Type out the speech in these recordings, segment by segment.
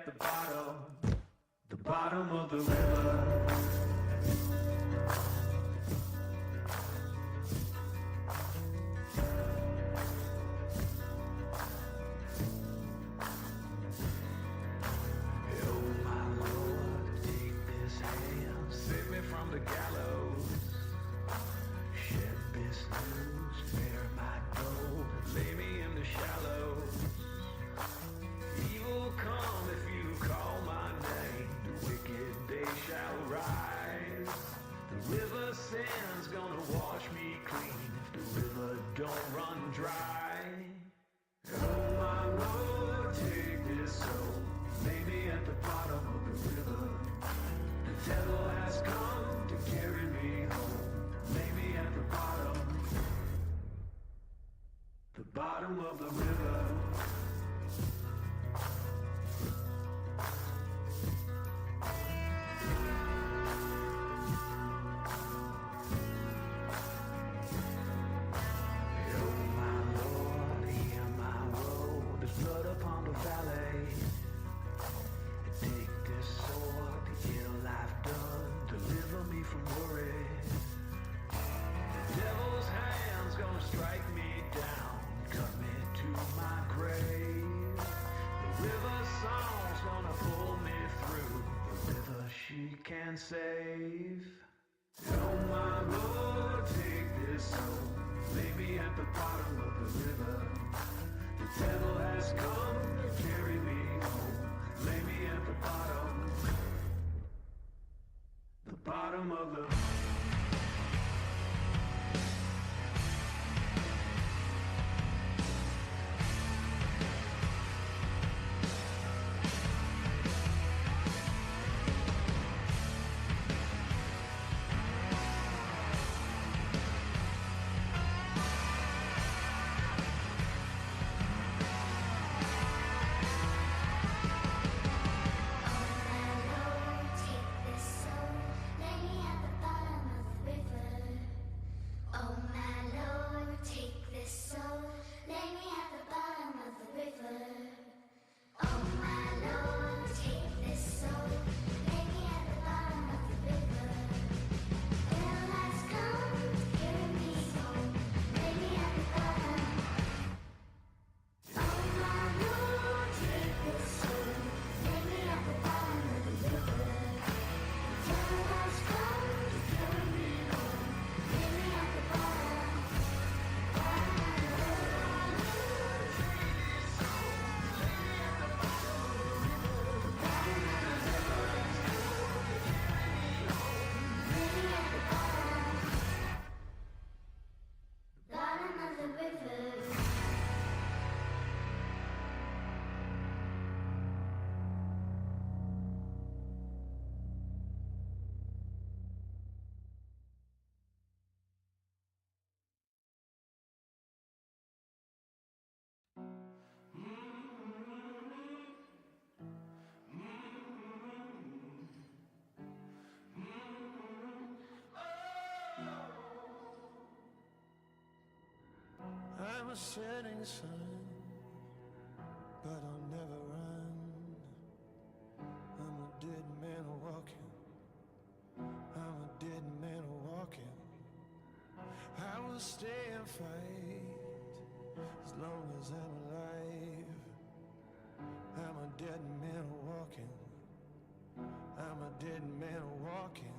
at the bottom of the river. From the gallows, shed this news, bear my gold, lay me in the shallows. Evil come if you call my name, the wicked day shall rise. The river sand's gonna wash me clean if the river don't run dry. Oh my Lord, take this soul, lay me at the bottom of the river. The devil has come to carry me home, lay me at the bottom of the river. Oh my Lord, hear my woe, there's blood upon the valley. Take this sword, the ill I've done, deliver me from worry. The devil's hand's gonna strike me down, cut me to my grave. The river song's gonna pull me through, the river she can save. Oh my Lord, take this soul, lay me at the bottom of the river. The devil has come to carry me home, lay me at the bottom of the I'm a setting sun, but I'll never run. I'm a dead man walking. I'm a dead man walking. I will stay and fight as long as I'm alive. I'm a dead man walking. I'm a dead man walking.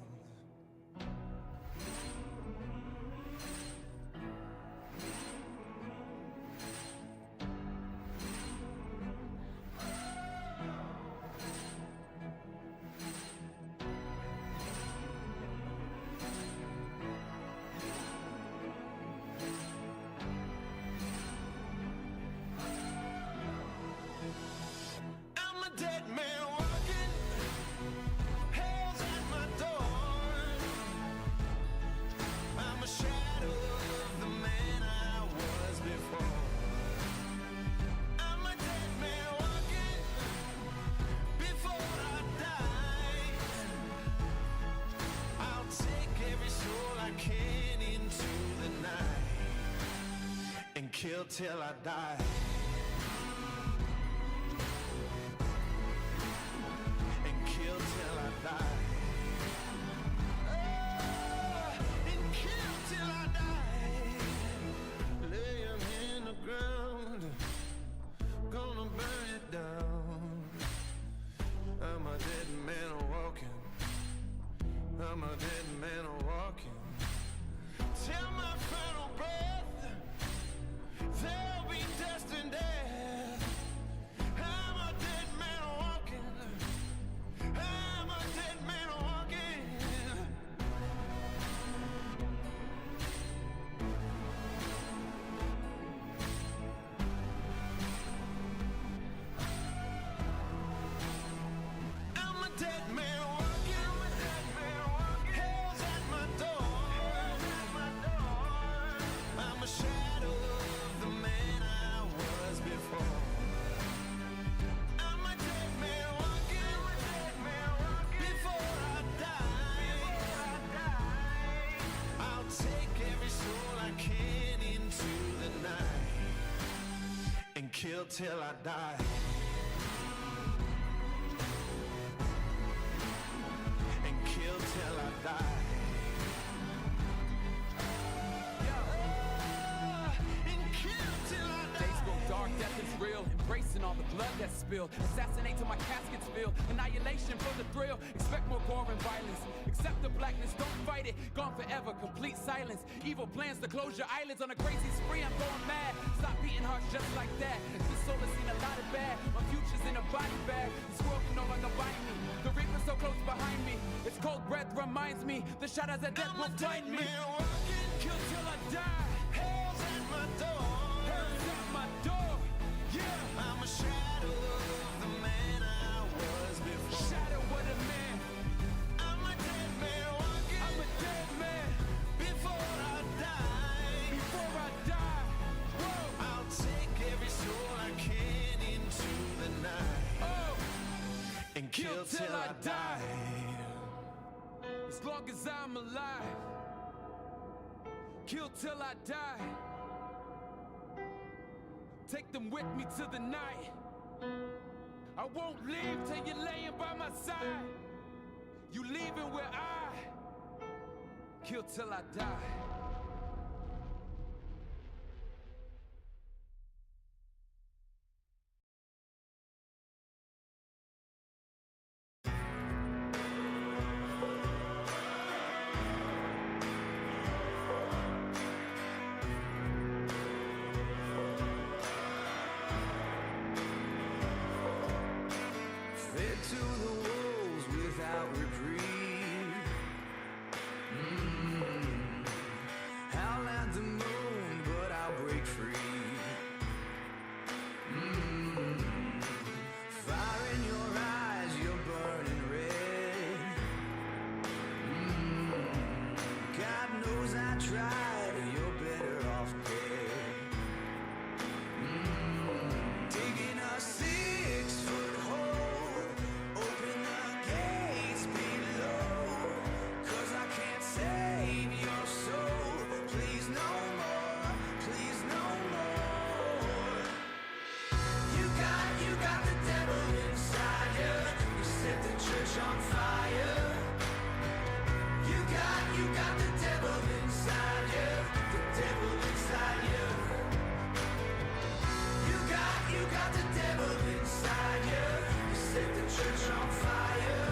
Kill till I die. kill till I die. And kill till I die. And kill till I die. Days grow dark, death is real. Embracing all the blood that's spilled. Assassinate till my casket's filled. Annihilation for the thrill. Expect more gore and violence. Accept the blackness, don't fight it. Gone forever, complete silence. Evil plans to close your eyelids on a crazy spree. I'm going mad. Stop beating hearts just like that. This soul has seen a lot of bad. My future's in a body bag. This world can no longer bind me. The reaper's so close behind me. Its cold breath reminds me. The shadows of death won't find me. Kill till I die. Hell's at my door. Hell's at my door. Yeah, I'm a shadow of the man I was before. Shadow what a man. I'm a dead man walking. I'm a dead man. Before I die. Before I die. Whoa. I'll take every soul I can into the night. Oh. And kill till I die. As long as I'm alive. Kill till I die. Take them with me to the night. I won't leave till you're laying by my side. You leaving where I kill till I die. Fed to the wolves without reprieve. Howl at the moon, but I'll break free. Fire in your eyes, you're burning red. God knows I tried, you're better off dead. Digging a 6-foot hole, open the gates below, 'cause I can't save your soul. Please no more, please no more. You got the devil inside you. You set the church on fire. You got the devil inside you. The devil inside you. You got the devil inside you. You set the church on fire.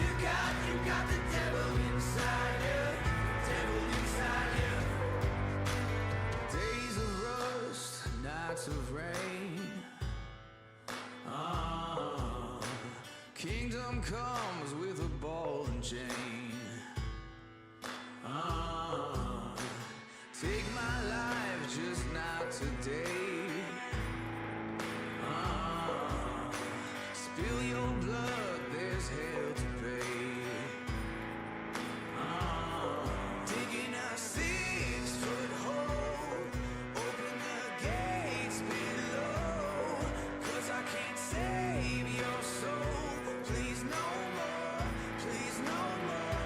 You got the devil inside you. The devil inside you. Days of rust, nights of rain. Kingdom comes with a ball and chain. Take my life, just not today. Spill your blood, there's hell to pay. Digging a 6-foot hole, open the gates below, 'cause I can't save your soul. Please no more, please no more.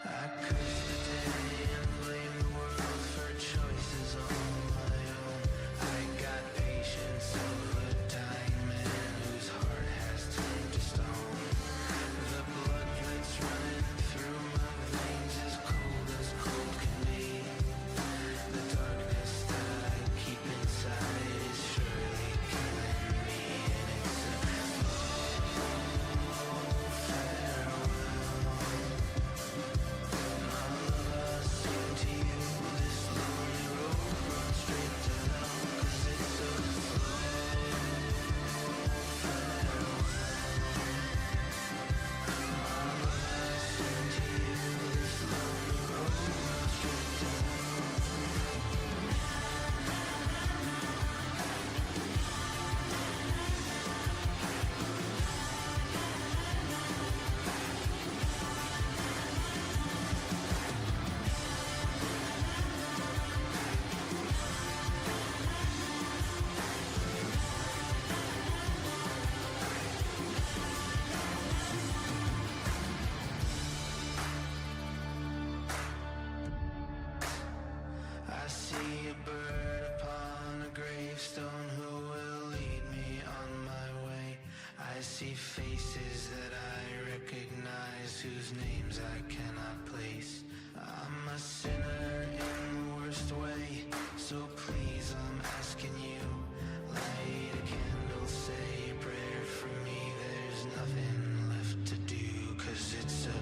I curse the day and blame the world for choices on my own. I got patience of a dying man whose heart has turned to stone. The blood that's running through my veins is cold as cold can be. The darkness that I keep inside is surely killing me, and it's a farewell. My love, I sing to you this lonely road runs straight to hell, 'cause it's a I see a bird upon a gravestone who will lead me on my way. I see faces that I recognize whose names I cannot place. I'm a sinner in the worst way, so please I'm asking you, light a candle, say a prayer for me. There's nothing left to do, 'cause it's a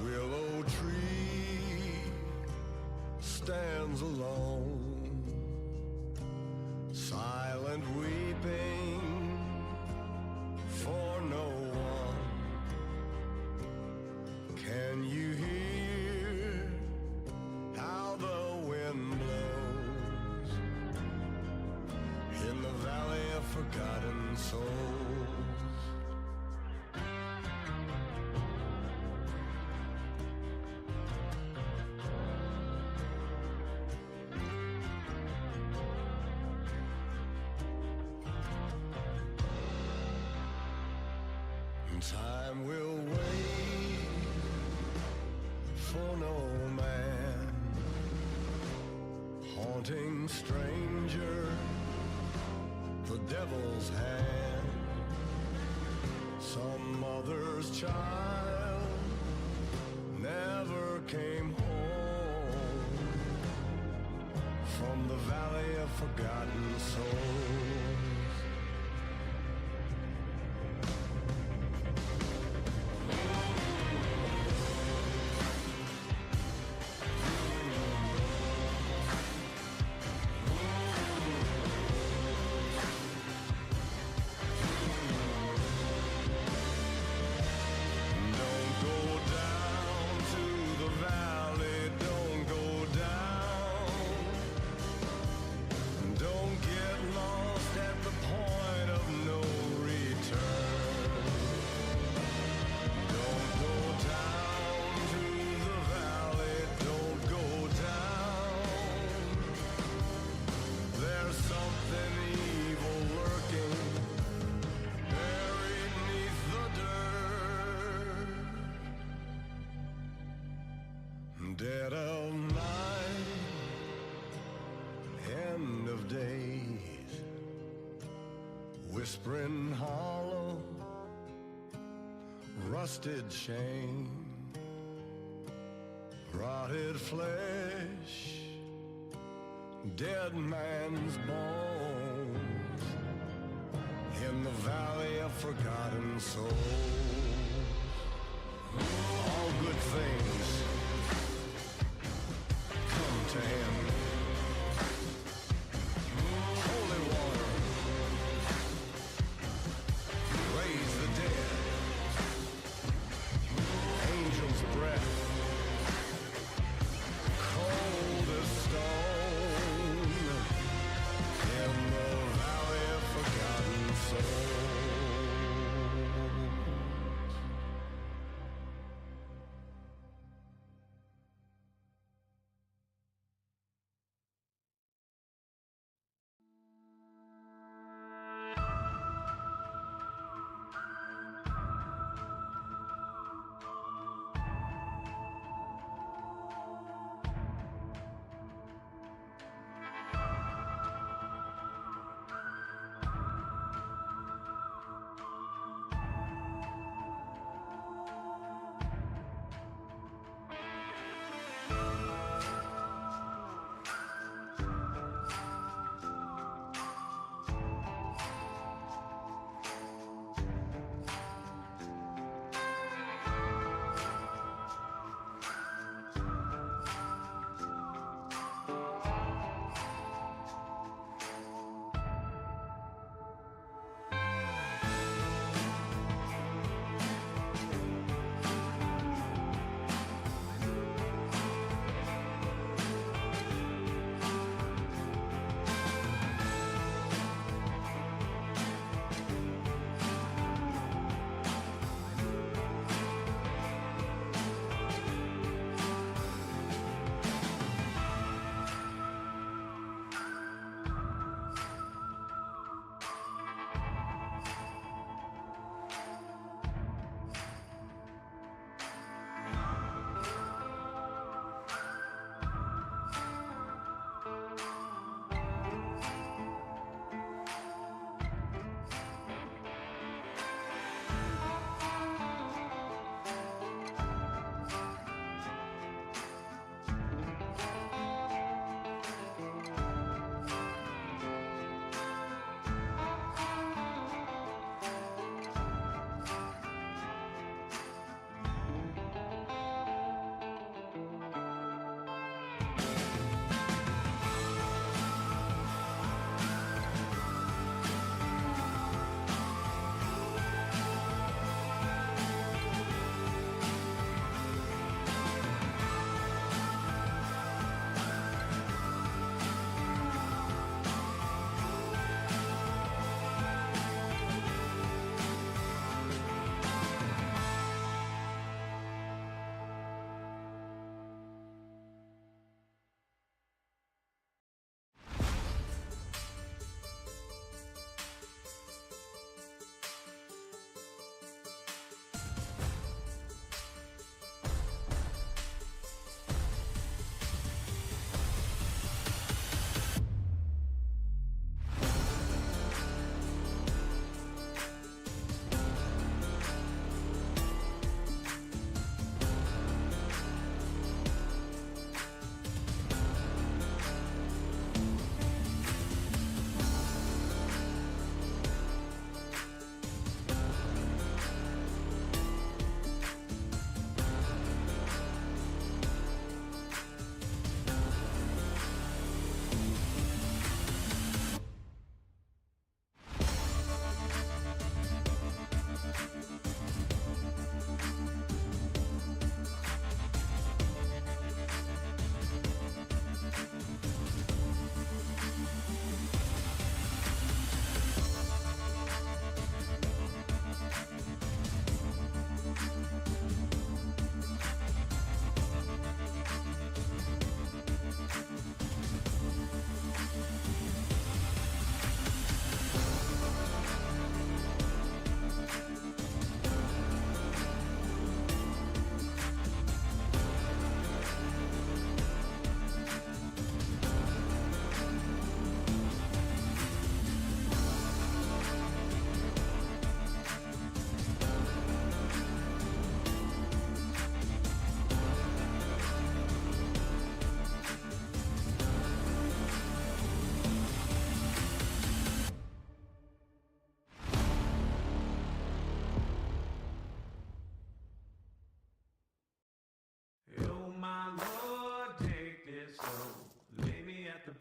Willow tree stands alone, silent weeping for no one. Can you hear how the wind blows in the valley of forgotten souls? Time will wait for no man, haunting stranger, the devil's hand, some mother's child never came home from the valley of forgotten souls. Don't get lost Dead of night, end of days, whispering hollow, rusted chain, rotted flesh, dead man's bones, in the valley of forgotten souls. All good things come to him. Holy water, raise the dead. Angel's breath, cold as stone, in the valley of forgotten souls.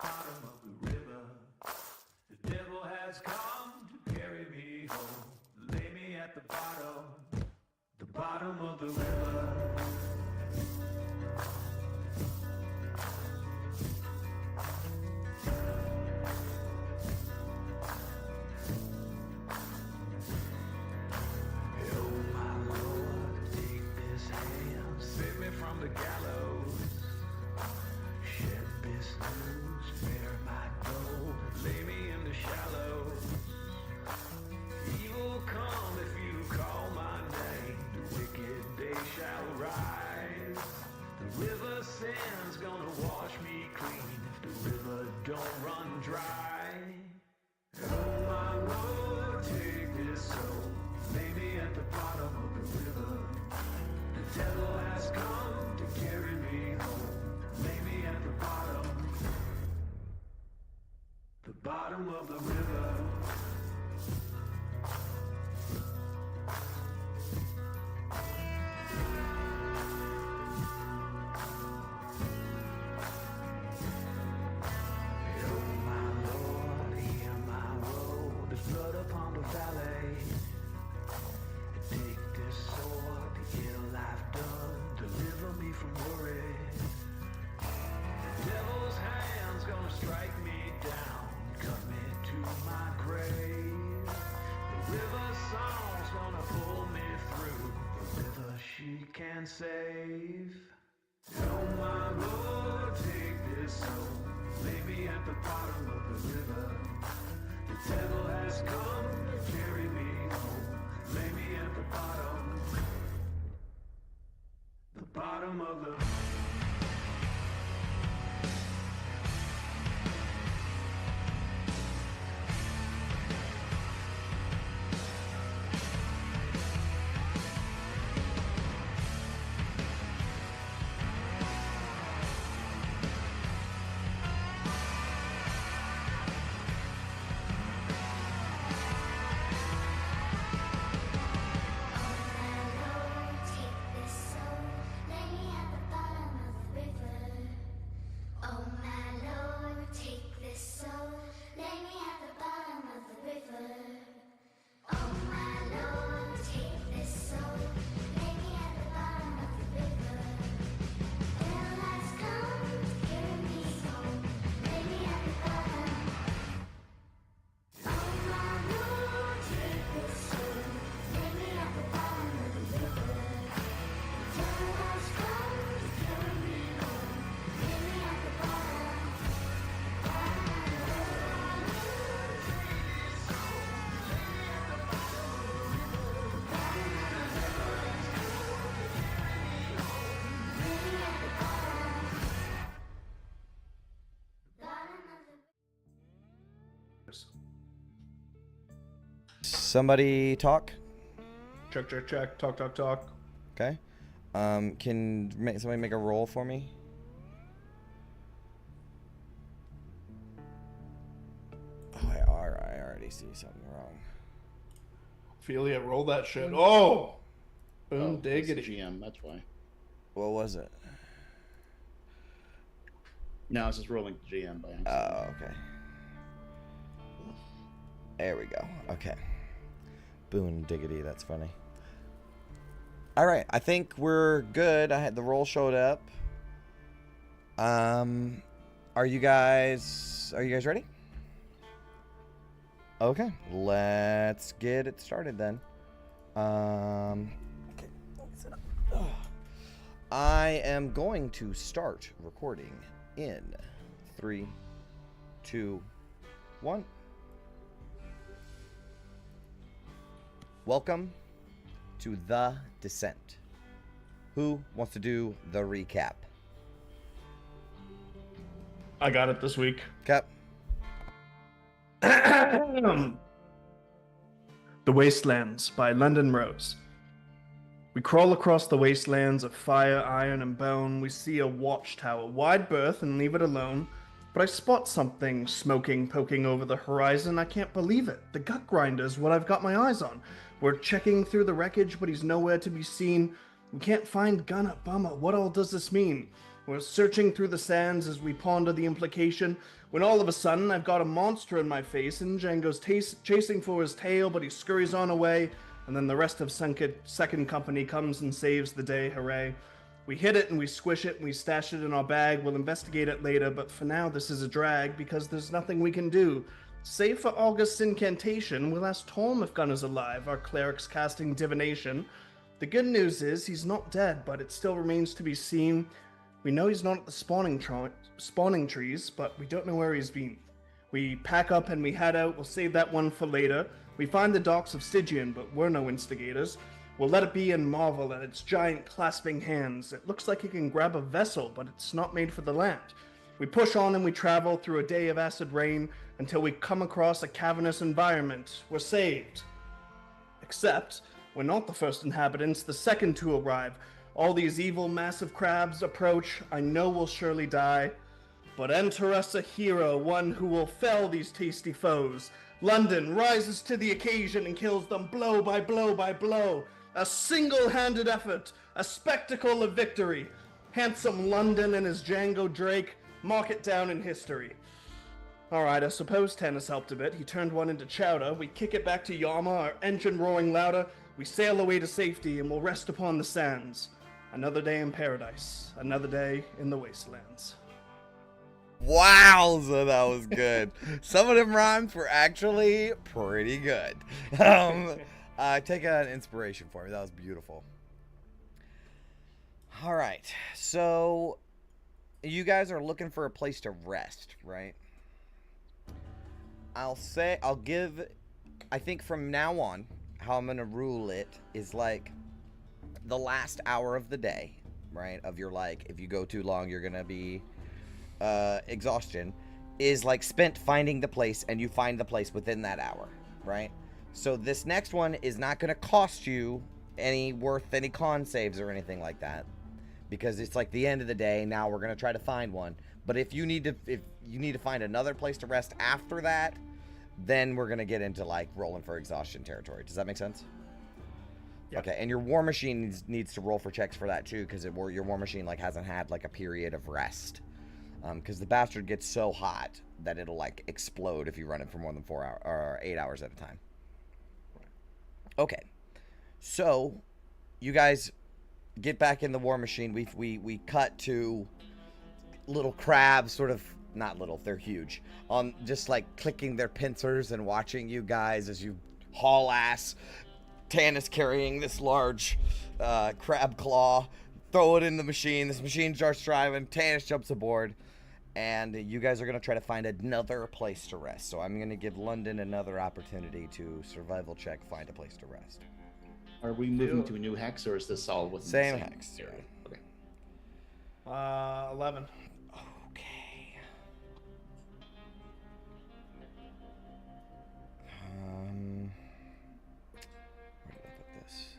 bottom of the river. The devil has come to carry me home. Lay me at the bottom of the river. From the gallows, shed this news, bear my gold, lay me in the shallows. Evil come if you call my name, the wicked day shall rise. The river sand's gonna wash me clean if the river don't run dry. Oh my Lord, take this soul, lay me at the bottom of the river. The devil has come to carry me home. Lay me at the bottom of the river. Oh my Lord, hear my woe. There's blood upon the valley. Take this sword, the ill I've done, deliver me from worry. The devil's hand's gonna strike me down, cut me to my grave. The river song's gonna pull me through, the river she can save. Oh my Lord, take this soul, lay me at the bottom of the river. The devil has come to carry me home. Lay me at the bottom of the Somebody talk. Check, check, check. Talk, talk, talk. Okay. Can somebody make a roll for me? Oh, I already see something wrong. Ophelia, roll that shit. Oh! Boom, diggity. GM, that's why. What was it? No, it's just rolling GM by accident. Oh, okay. There we go. Okay. Boom, diggity. That's funny. All right, I think we're good. I had the roll showed up. Are you guys ready? Okay, let's get it started then. Okay, let's set up. I am going to start recording in 3, 2, 1. Welcome to The Descent. Who wants to do the recap? I got it this week. Cap. The Wastelands by London Rose. We crawl across the wastelands of fire, iron, and bone. We see a watchtower, wide berth, and leave it alone. But I spot something smoking, poking over the horizon. I can't believe it. The gut grinder's what I've got my eyes on. We're checking through the wreckage, but he's nowhere to be seen. We can't find Gunner. Bummer. What all does this mean? We're searching through the sands as we ponder the implication, when all of a sudden I've got a monster in my face, and Django's chasing for his tail, but he scurries on away, and then the rest of second company comes and saves the day, hooray. We hit it and we squish it and we stash it in our bag. We'll investigate it later, but for now this is a drag because there's nothing we can do. Save for August's incantation, we'll ask Tom if Gunner's alive, our cleric's casting divination. The good news is he's not dead, but it still remains to be seen. We know he's not at the spawning trees, but we don't know where he's been. We pack up and we head out. We'll save that one for later. We find the docks of Stygian, but we're no instigators. We'll let it be and marvel at its giant clasping hands. It looks like it can grab a vessel, but it's not made for the land. We push on and we travel through a day of acid rain until we come across a cavernous environment. We're saved. Except, we're not the first inhabitants, the second to arrive. All these evil, massive crabs approach. I know we'll surely die. But enter us a hero, one who will fell these tasty foes. London rises to the occasion and kills them blow by blow by blow. A single-handed effort, a spectacle of victory. Handsome London and his Django Drake mark it down in history. Alright, I suppose tennis helped a bit. He turned one into chowder. We kick it back to Yama, our engine roaring louder. We sail away to safety and we'll rest upon the sands. Another day in paradise. Another day in the wastelands. Wow, so that was good. Some of them rhymes were actually pretty good. Take an inspiration for me. That was beautiful. All right, so you guys are looking for a place to rest, right? I think from now on, how I'm gonna rule it is like the last hour of the day, right? Of your, like, if you go too long, you're gonna be exhaustion is like spent finding the place, and you find the place within that hour, right? So this next one is not going to cost you any con saves or anything like that, because it's like the end of the day. Now we're going to try to find one, but if you need to find another place to rest after that, then we're going to get into like rolling for exhaustion territory. Does that make sense? Yep. Okay, and your war machine needs to roll for checks for that too, because your war machine like hasn't had like a period of rest. Because the bastard gets so hot that it'll like explode if you run it for more than 4 hours or 8 hours at a time. Okay, so you guys get back in the war machine. We cut to little crabs, sort of not little, they're huge. Just like clicking their pincers and watching you guys as you haul ass. Tannis carrying this large crab claw. Throw it in the machine. This machine starts driving. Tannis jumps aboard. And you guys are going to try to find another place to rest. So I'm going to give London another opportunity to survival check, find a place to rest. Are we moving to a new hex, or is this all within same the same hex? area? Okay. 11. Okay. Where did I put this?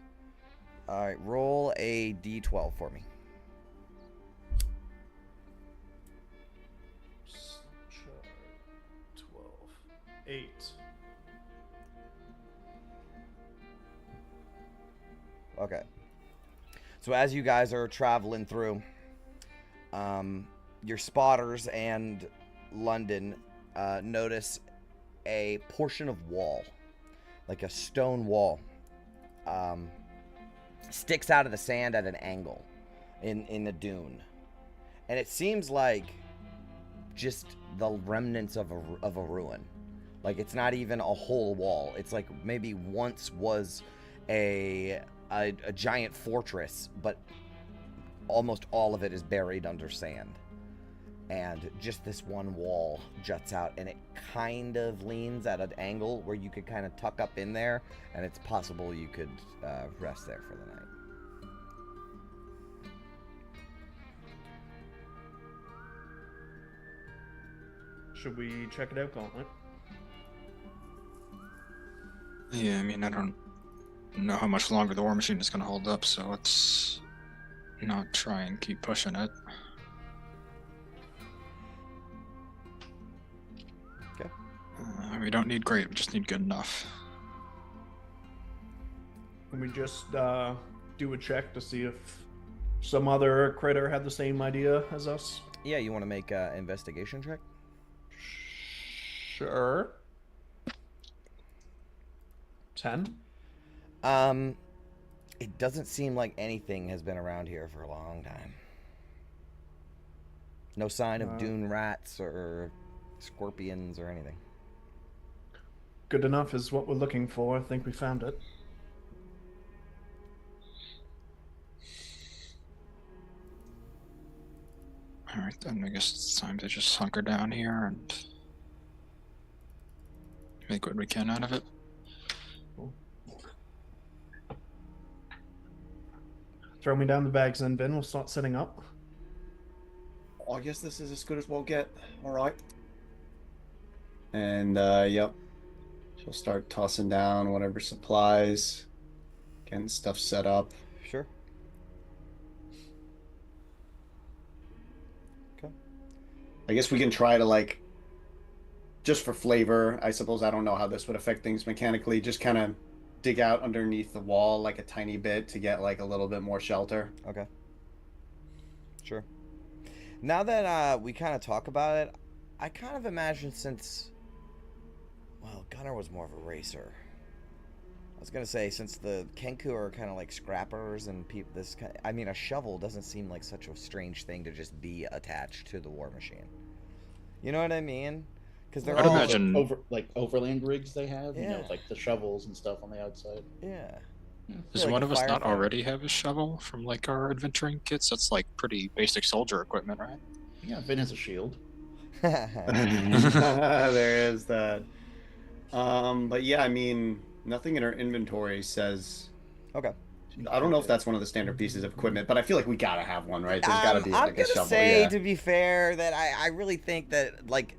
All right, roll a d12 for me. 8. Okay. So as you guys are traveling through, your spotters and London notice a portion of wall, like a stone wall, sticks out of the sand at an angle in the dune, and it seems like just the remnants of a ruin. Like, it's not even a whole wall. It's like maybe once was a giant fortress, but almost all of it is buried under sand. And just this one wall juts out, and it kind of leans at an angle where you could kind of tuck up in there, and it's possible you could rest there for the night. Should we check it out, Gauntlet? Yeah, I mean, I don't know how much longer the war machine is going to hold up, so let's not try and keep pushing it. Okay. We don't need great, we just need good enough. Can we just do a check to see if some other critter had the same idea as us? Yeah, you want to make an investigation check? Sure. 10? It doesn't seem like anything has been around here for a long time. No sign of dune rats or scorpions or anything. Good enough is what we're looking for. I think we found it. Alright, then I guess it's time to just hunker down here and make what we can out of it. Throw me down the bags then, Ben. We'll start setting up. I guess this is as good as we'll get. All right. And, yep. She'll start tossing down whatever supplies, getting stuff set up. Sure. Okay. I guess we can try to, like, just for flavor, I suppose. I don't know how this would affect things mechanically. Just kind of dig out underneath the wall, like, a tiny bit to get, like, a little bit more shelter. Okay. Sure. Now that we kind of talk about it, I kind of imagine since, well, Gunnar was more of a racer. I was gonna say since the Kenku are kind of like scrappers and people, I mean, a shovel doesn't seem like such a strange thing to just be attached to the war machine. You know what I mean? Because they're I'd all imagine overland rigs they have, you know, Yeah. like the shovels and stuff on the outside. Yeah. Does like one a of us not firefighter. already have a shovel from like our adventuring kits? That's like pretty basic soldier equipment, right? Yeah, Vin has a shield. There is that. But yeah, I mean, nothing in our inventory says. Okay. I don't know if that's one of the standard pieces of equipment, but I feel like we gotta have one, right? There's gotta be I'm like a gonna shovel. say, Yeah. to be fair, that I really think that like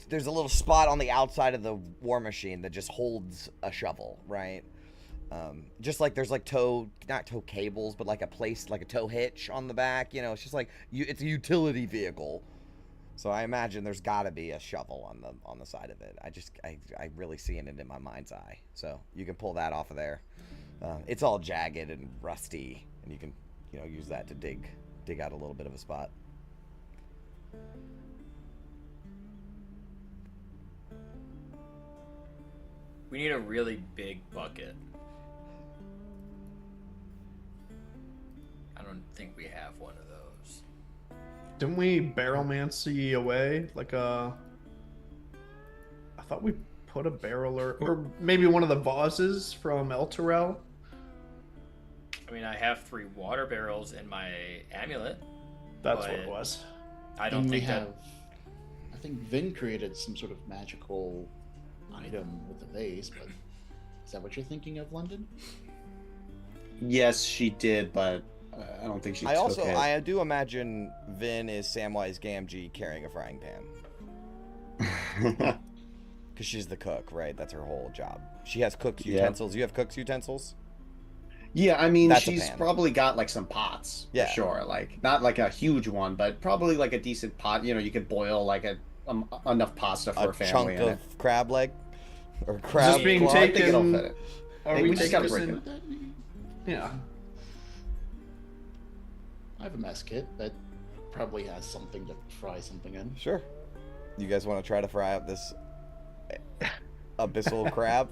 there's a little spot on the outside of the war machine that just holds a shovel, right? Just like there's like not tow cables, but like a place, like a tow hitch on the back. You know, it's just like it's a utility vehicle. So I imagine there's got to be a shovel on the side of it. I really seeing it in my mind's eye. So you can pull that off of there. It's all jagged and rusty, and you can use that to dig out a little bit of a spot. We need a really big bucket. I don't think we have one of those. Didn't we barrelmancy away like a? I thought we put a barrel or maybe one of the vases from El Terrell. I mean, I have 3 water barrels in my amulet. That's but what it was. I don't And think we that. have. I think Vin created some sort of magical item with the vase, but is that what you're thinking of, London? Yes, she did, but I don't think she. I took also it. I do imagine Vin is Samwise Gamgee carrying a frying pan because she's the cook, right? That's her whole job. She has cook's Yeah. utensils. You have cook's utensils. Yeah, I mean, That's a she's pan. probably got like some pots, Yeah. for sure. Like not like a huge one, but probably like a decent pot. You know, you could boil like enough pasta for A a family chunk in of it. crab leg or Is crab this being claw. I think it'll taken? fit it. Are Hey, we we just taking gotta this break in? Yeah. I have a mess kit that probably has something to fry something in. Sure. You guys want to try to fry up this abyssal crab?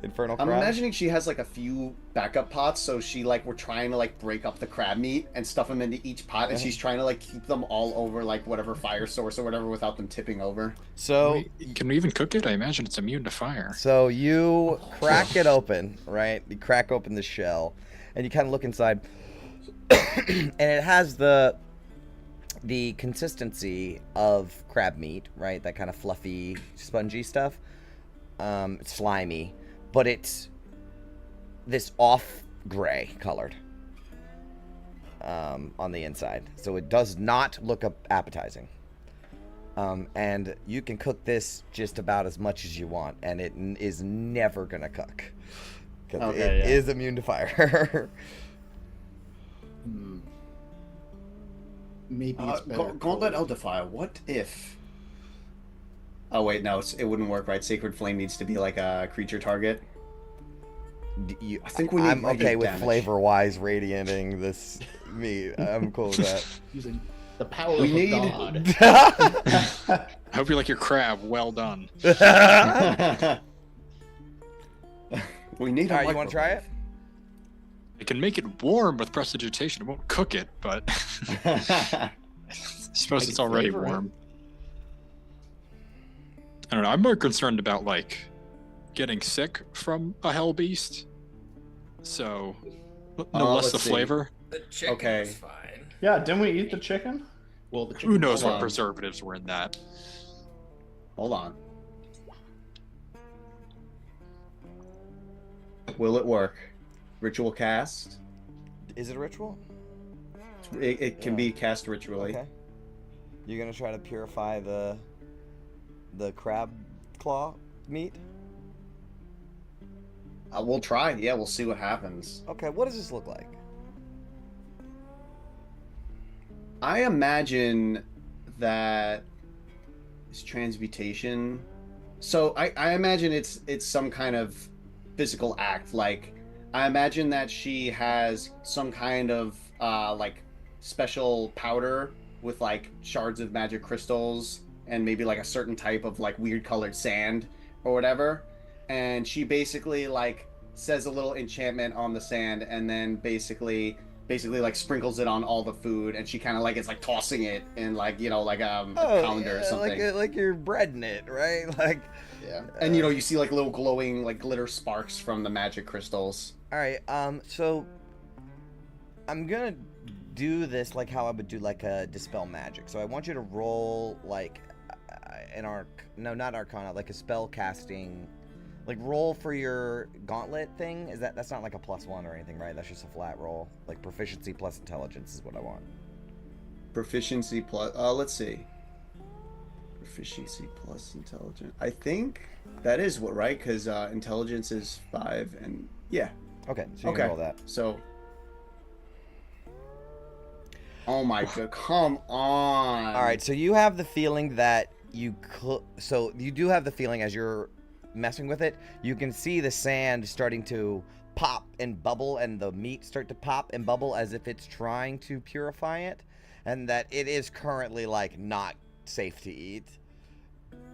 Infernal I'm crab? imagining she has like a few backup pots, so we're trying to like break up the crab meat and stuff them into each pot, and she's trying to like keep them all over like whatever fire source or whatever without them tipping over. So, Can we even cook it? I imagine it's immune to fire. so you crack it open, right? You crack open the shell, and you kind of look inside, and it has the consistency of crab meat, right? That kind of fluffy, spongy stuff. It's slimy, but it's this off gray colored on the inside, so it does not look appetizing. And you can cook this just about as much as you want, and it is never gonna cook because Okay, it yeah. is immune to fire. Maybe it's better. Gauntlet Eldifier, what if... Oh wait, no, it wouldn't work, right? Sacred Flame needs to be like a creature target. I think we need I'm okay with damage. flavor-wise radiating this meat. I'm cool with that. Using the power We of need- God. I hope you like your crab. Well done. We need. All right, you want to try it? I can make it warm with prestidigitation. It won't cook it, but I suppose I it's can already flavor it. warm. I don't know. I'm more concerned about like getting sick from a hell beast. So no less let's the see. flavor. The chicken Okay. was fine. Yeah, didn't we eat the chicken? Well, the chicken Who knows Hold what on. preservatives were in that? Hold on. Will it work? Ritual cast. Is it a ritual? It can Yeah. be cast ritually. Okay. You're gonna try to purify the crab claw meat? We'll try. Yeah, we'll see what happens. Okay, what does this look like? I imagine that it's transmutation. So I imagine it's some kind of physical act. Like I imagine that she has some kind of like special powder with like shards of magic crystals and maybe like a certain type of like weird colored sand or whatever. And she basically like says a little enchantment on the sand and then basically like sprinkles it on all the food, and she kind of like is like tossing it in like, you know, like a colander or something. like you're breading it, right? Like, Yeah. And you know, you see like little glowing like glitter sparks from the magic crystals. all right. So I'm gonna do this like how I would do like a dispel magic. So I want you to roll like not arcana, like a spell casting. Like roll for your gauntlet thing. That's not like a +1 or anything, right? That's just a flat roll. Like proficiency plus intelligence is what I want. Proficiency plus let's see. Proficiency plus intelligence. I think that is what, right? Because intelligence is 5 and yeah. Okay, so you Okay. can roll that. So oh my god, come on. All right, so you have the feeling that so you do have the feeling as you're messing with it, you can see the sand starting to pop and bubble and the meat start to pop and bubble as if it's trying to purify it, and that it is currently like not safe to eat.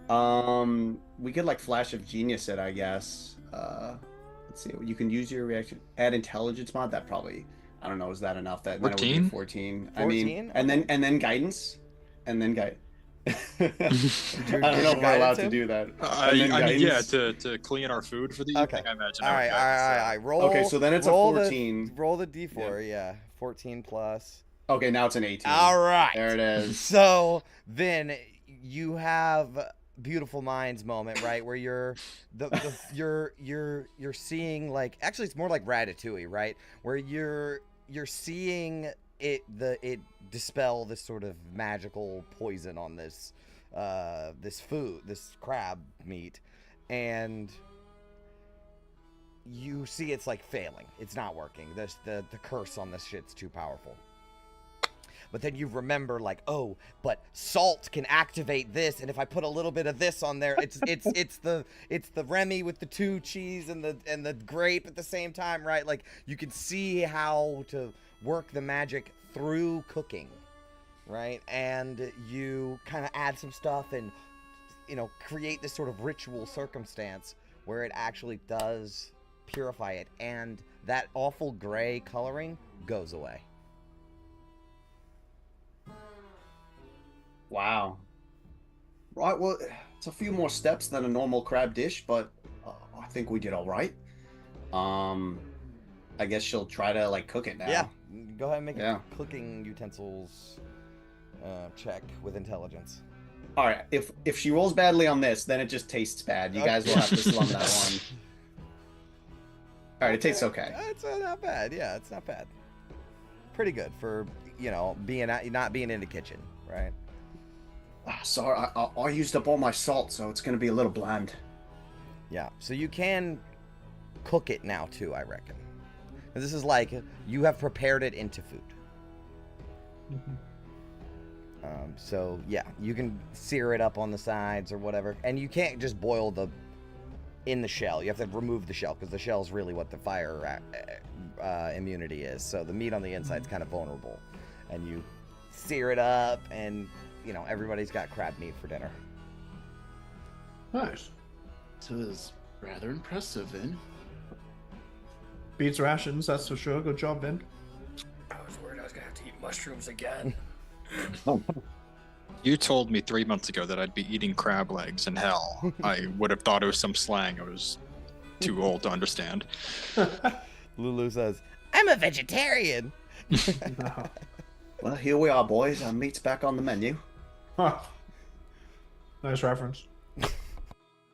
We could like flash of genius it, I guess. Let's see. You can use your reaction. Add intelligence mod. That probably, I don't know. Is that enough? That would be 14? 14. 14? I mean, and then guidance, and then guide. I don't know if we're guidance allowed to him? do that. I And then mean, yeah, guidance. to clean our food for the Okay. evening, I imagine. All I would right, guide, so- roll. Okay, so then it's a roll 14. Roll the d4, yeah. 14 plus. Okay, now it's an 18. All right. There it is. So then you have beautiful minds moment, right, where you're you're seeing like, actually it's more like Ratatouille, right, where you're seeing it dispel this sort of magical poison on this this crab meat, and you see it's like failing. It's not working. The curse on this shit's too powerful. But then you remember, like, oh, but salt can activate this, and if I put a little bit of this on there, it's the Remy with the 2 cheese and the grape at the same time, right? Like, you can see how to work the magic through cooking, right? And you kind of add some stuff and, you know, create this sort of ritual circumstance where it actually does purify it, and that awful gray coloring goes away. Wow. Right, well, it's a few more steps than a normal crab dish, but I think we did all right. I guess she'll try to, like, cook it now. Yeah, go ahead and make Yeah. a cooking utensils check with intelligence. All right, if she rolls badly on this, then it just tastes bad. You guys will have to slum that one. All right, it tastes okay. It's not bad. Yeah, it's not bad. Pretty good for, you know, not being in the kitchen, right? Sorry, I used up all my salt, so it's gonna be a little bland. Yeah, so you can cook it now too, I reckon. And this is like you have prepared it into food. So yeah, you can sear it up on the sides or whatever, and you can't just boil the in the shell. You have to remove the shell because the shell is really what the fire immunity is. So the meat on the inside is kind of vulnerable, and you sear it up, and you know everybody's got crab meat for dinner. Nice. So it's rather impressive, Vin. Beats rations, that's for sure. Good job, Vin. I was worried I was gonna have to eat mushrooms again. You told me 3 months ago that I'd be eating crab legs in hell. I would have thought it was some slang I was too old to understand. Lulu says, "I'm a vegetarian." No. Well, here we are, boys. Our meat's back on the menu. Huh. Nice reference.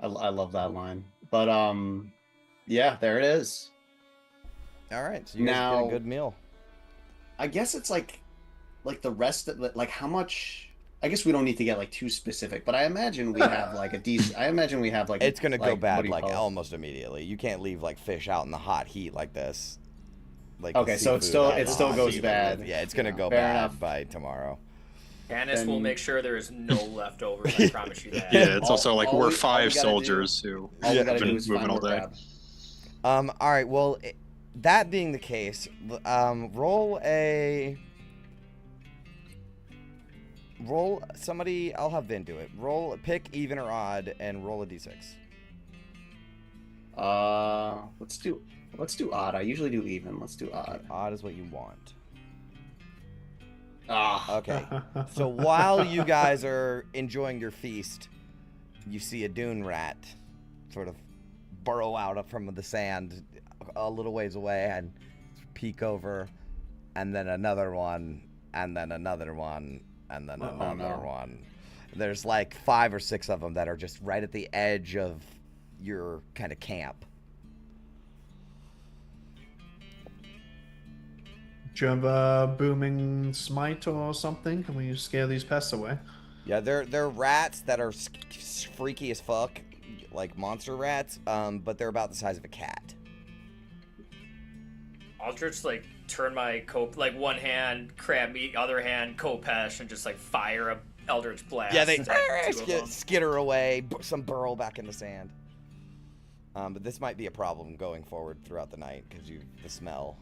I love that line. But yeah, there it is. All right, so you guys get a good meal. I guess it's like the rest of the, like how much. I guess we don't need to get like too specific, but I imagine we have like a decent. I imagine we have like. It's gonna go bad like call it? almost immediately. You can't leave like fish out in the hot heat like this. Like Okay, so it seafood out in still the hot goes heat. bad. Yeah, it's gonna go Fair bad enough. by tomorrow. Candace will Then- make sure there is no leftovers. I promise you that. Yeah, it's also like all we're we 5 gotta do- soldiers who All we have gotta do been is moving find all more day. crab. All right. Well, that being the case, roll somebody. I'll have Vin do it. Pick even or odd, and roll a d6. Let's do odd. I usually do even. Let's do odd. Odd is what you want. Ah, Okay. So while you guys are enjoying your feast, you see a dune rat sort of burrow out up from the sand a little ways away and peek over, and then another one, and then another one, and then another one. There's like 5 or 6 of them that are just right at the edge of your kind of camp. Do you have a booming smite or something? Can we scare these pests away? Yeah, they're rats that are freaky as fuck, like monster rats, but they're about the size of a cat. I'll just like turn my like one hand crab meat, other hand Kopesh, and just like fire a Eldritch Blast. Yeah, they at 2 of them. skitter away, some burrow back in the sand. But this might be a problem going forward throughout the night because the smell.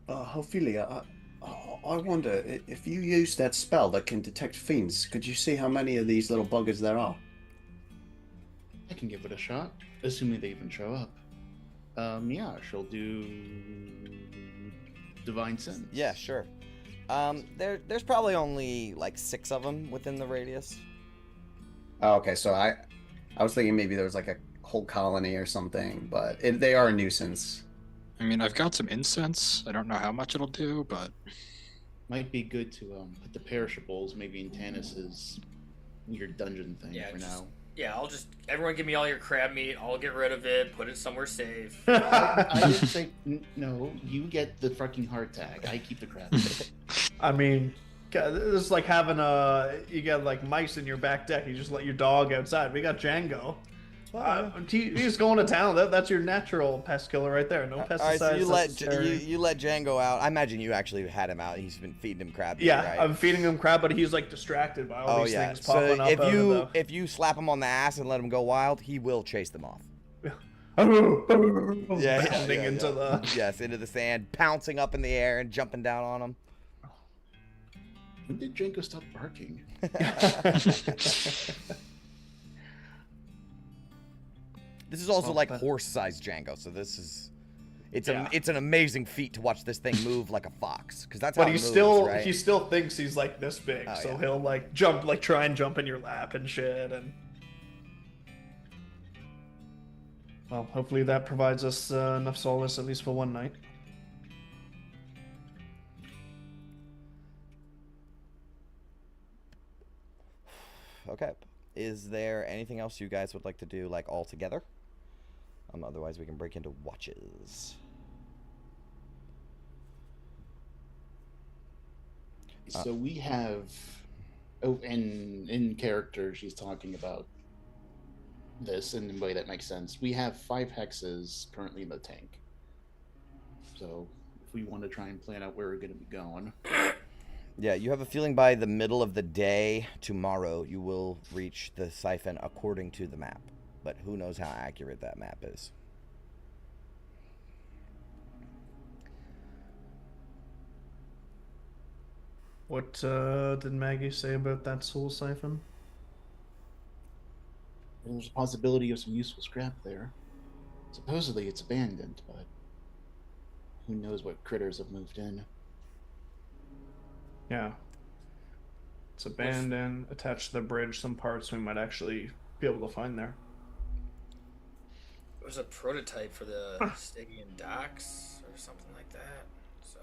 Ophelia, I wonder if you use that spell that can detect fiends. Could you see how many of these little buggers there are? I can give it a shot, assuming they even show up. Yeah, she'll do Divine Sense. Yeah, sure. There's probably only like 6 of them within the radius. Oh, okay, so I was thinking maybe there was like a whole colony or something, but they are a nuisance. I mean, I've got some incense. I don't know how much it'll do, but Might be good to put the perishables maybe in Tannis's weird dungeon thing Yeah, for just- now. Yeah, everyone give me all your crab meat. I'll get rid of it. Put it somewhere safe. I didn't say no. You get the fucking heart tag. I keep the crap. I mean, it's like having you got like mice in your back deck. You just let your dog outside. We got Django. He's going to town. That's your natural pest killer right there. No pesticides. All right, so necessary. you let Django out. I imagine you actually had him out. He's been feeding him crab meat, Yeah, right? I'm feeding him crab, but he's like distracted by all Oh these yeah. things popping So up. if you slap him on the ass and let him go wild, he will chase them off. Bounding into the. Yes, into the sand, pouncing up in the air and jumping down on him. When did Django stop barking? This is also Well, like but- horse-sized Django, so it's Yeah. it's an amazing feat to watch this thing move like a fox, because that's how But it he moves, right? still thinks he's like this big, Oh, so yeah. he'll like try and jump in your lap and shit. And well, hopefully that provides us enough solace at least for one night. Okay. Is there anything else you guys would like to do, like, all together? Otherwise, we can break into watches. So we have, in character, she's talking about this in a way that makes sense. We have 5 hexes currently in the tank. So if we want to try and plan out where we're going to be going, Yeah, you have a feeling by the middle of the day tomorrow you will reach the siphon according to the map. But who knows how accurate that map is. What did Maggie say about that soul siphon? There's a possibility of some useful scrap there. Supposedly it's abandoned, but who knows what critters have moved in. Yeah. It's abandoned, attached to the bridge. Some parts we might actually be able to find there. It was a prototype for the Stygian docks or something like that. So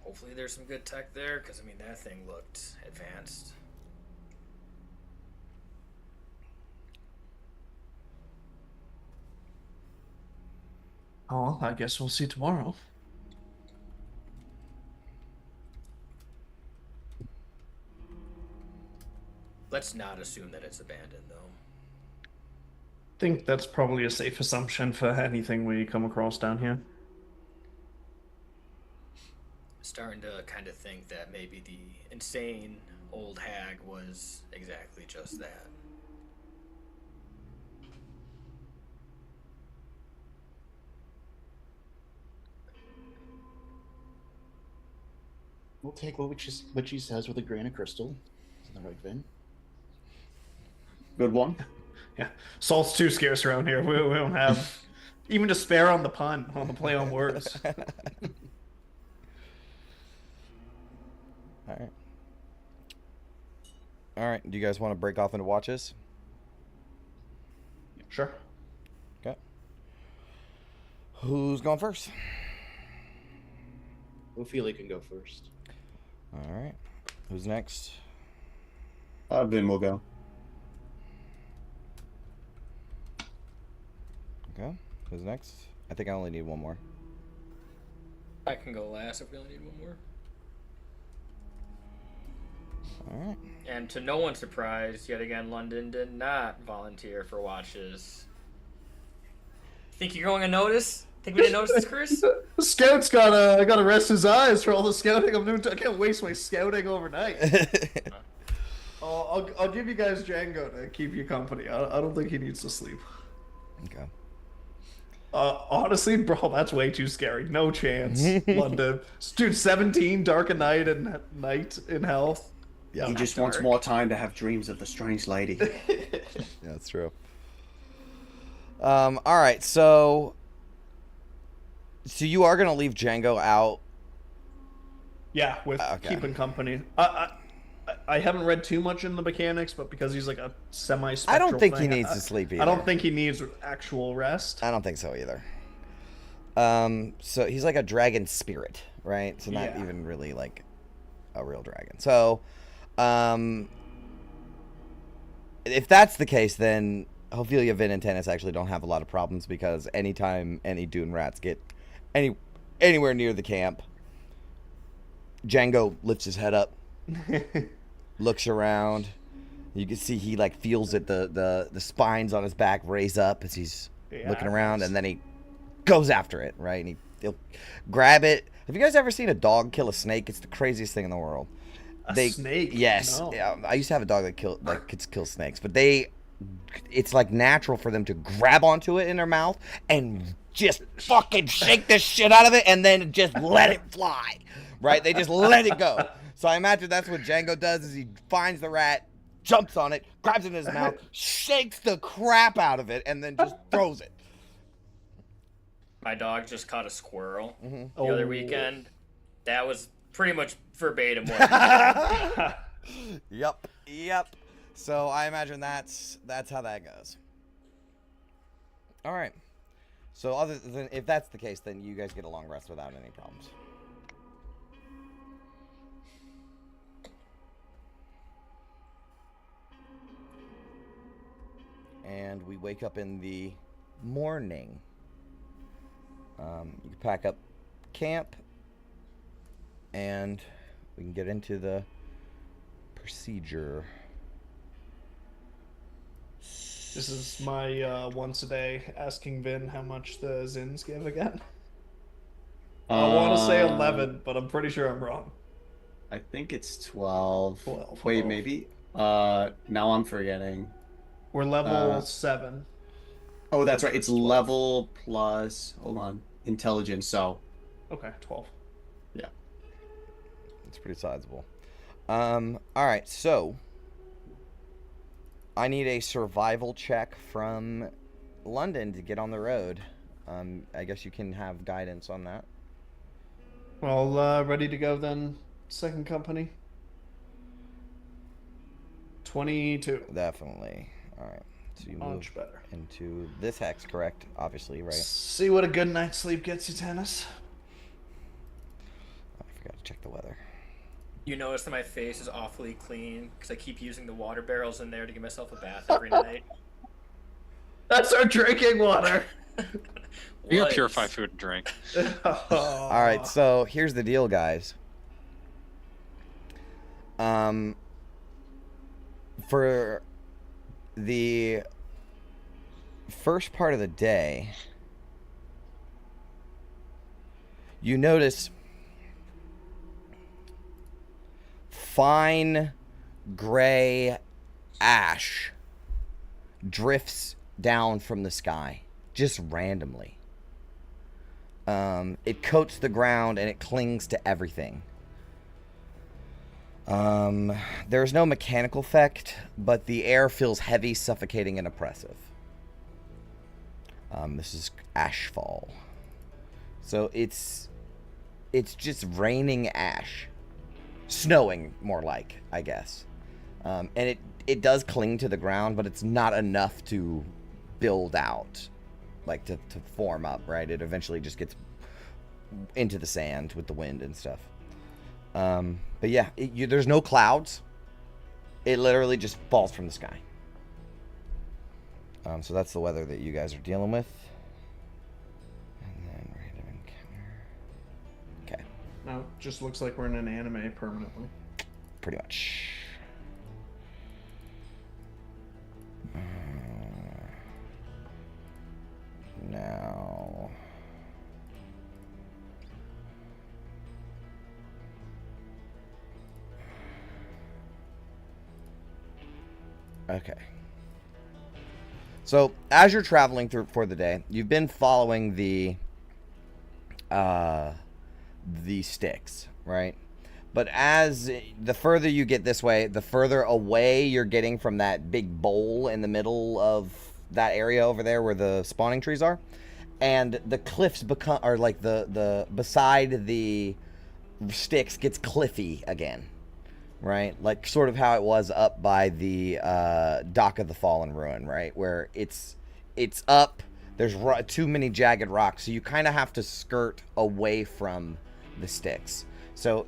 hopefully there's some good tech there, because I mean that thing looked advanced. Oh, I guess we'll see tomorrow. Let's not assume that it's abandoned, though. I think that's probably a safe assumption for anything we come across down here. Starting to kind of think that maybe the insane old hag was exactly just that. We'll take what she says with a grain of crystal. Isn't that right, Vin? Good one. Yeah, salt's too scarce around here. We don't have even to spare on the pun, on the play on words. All right. All right. Do you guys want to break off into watches? Sure. Okay. Who's going first? Ophelia can go first. All right. Who's next? Vin will go. Okay. Who's next? I think I only need one more. I can go last if we only need one more. All right. And to no one's surprise, yet again, London did not volunteer for watches. Think you're going unnoticed? Think we didn't notice this, Chris? The scout's gotta rest his eyes for all the scouting I'm doing. I can't waste my scouting overnight. I'll give you guys Django to keep you company. I don't think he needs to sleep. Okay. Honestly, bro, that's way too scary. No chance. London. Dude, 17, dark and night and night in hell. Yeah, he just wants more time to have dreams of the strange lady. Yeah, that's true. All right, so you are gonna leave Django out. Yeah, with keeping company. I haven't read too much in the mechanics, but because he's like a semi-spectral I don't think thing, he needs to sleep either. I don't think he needs actual rest. I don't think so either. So he's like a dragon spirit, right? So not even really like a real dragon. So, if that's the case, then Ophelia, Vin, and Tennis actually don't have a lot of problems, because anytime any dune rats get anywhere near the camp, Django lifts his head up, looks around. You can see he like feels it, the spines on his back raise up as he's looking around, and then he goes after it, right? And he'll grab it. Have you guys ever seen a dog kill a snake? It's the craziest thing in the world. A snake? Yes. No. Yeah, I used to have a dog that could kill snakes, but it's like natural for them to grab onto it in their mouth and just fucking shake the shit out of it and then just let it fly, right? They just let it go. So I imagine that's what Django does, is he finds the rat, jumps on it, grabs it in his mouth, shakes the crap out of it, and then just throws it. My dog just caught a squirrel the other weekend. That was pretty much verbatim what Yep. So I imagine that's how that goes. All right. So other than, if that's the case, then you guys get a long rest without any problems. And we wake up in the morning. You can pack up camp, and we can get into the procedure. This is my once a day asking Vin how much the Zins give again. I want to say 11, but I'm pretty sure I'm wrong. I think it's 12. 12. Wait, maybe? Now I'm forgetting. We're level 7. Oh, that's right. It's 12. level plus, hold on, intelligence, so. Okay, 12. Yeah. It's pretty sizable. Alright, so I need a survival check from London to get on the road. I guess you can have guidance on that. Well, ready to go then, second company? 22. Definitely. Alright. So you move Much better. into this hex, correct? Obviously, right? See what a good night's sleep gets you, Tennis. I forgot to check the weather. You notice that my face is awfully clean because I keep using the water barrels in there to give myself a bath every night. That's our drinking water. You gotta purify food and drink. Alright, so here's the deal, guys. For the first part of the day, you notice fine gray ash drifts down from the sky, just randomly. It coats the ground and it clings to everything. There's no mechanical effect, but the air feels heavy, suffocating, and oppressive. This is ashfall. So it's just raining ash. Snowing, more like, I guess. And it does cling to the ground, but it's not enough to build out. Like, to form up, right? It eventually just gets into the sand with the wind and stuff. But yeah, there's no clouds. It literally just falls from the sky. So that's the weather that you guys are dealing with. And then random encounter. Okay. Now it just looks like we're in an anime permanently. Pretty much. Now... Okay. So, as you're traveling through for the day, you've been following the sticks, right? But as the further you get this way, the further away you're getting from that big bowl in the middle of that area over there where the spawning trees are. And the cliffs become, or like the beside the sticks gets cliffy again. Right? Like sort of how it was up by the dock of the Fallen Ruin, right? Where it's up, there's too many jagged rocks, so you kind of have to skirt away from the sticks. So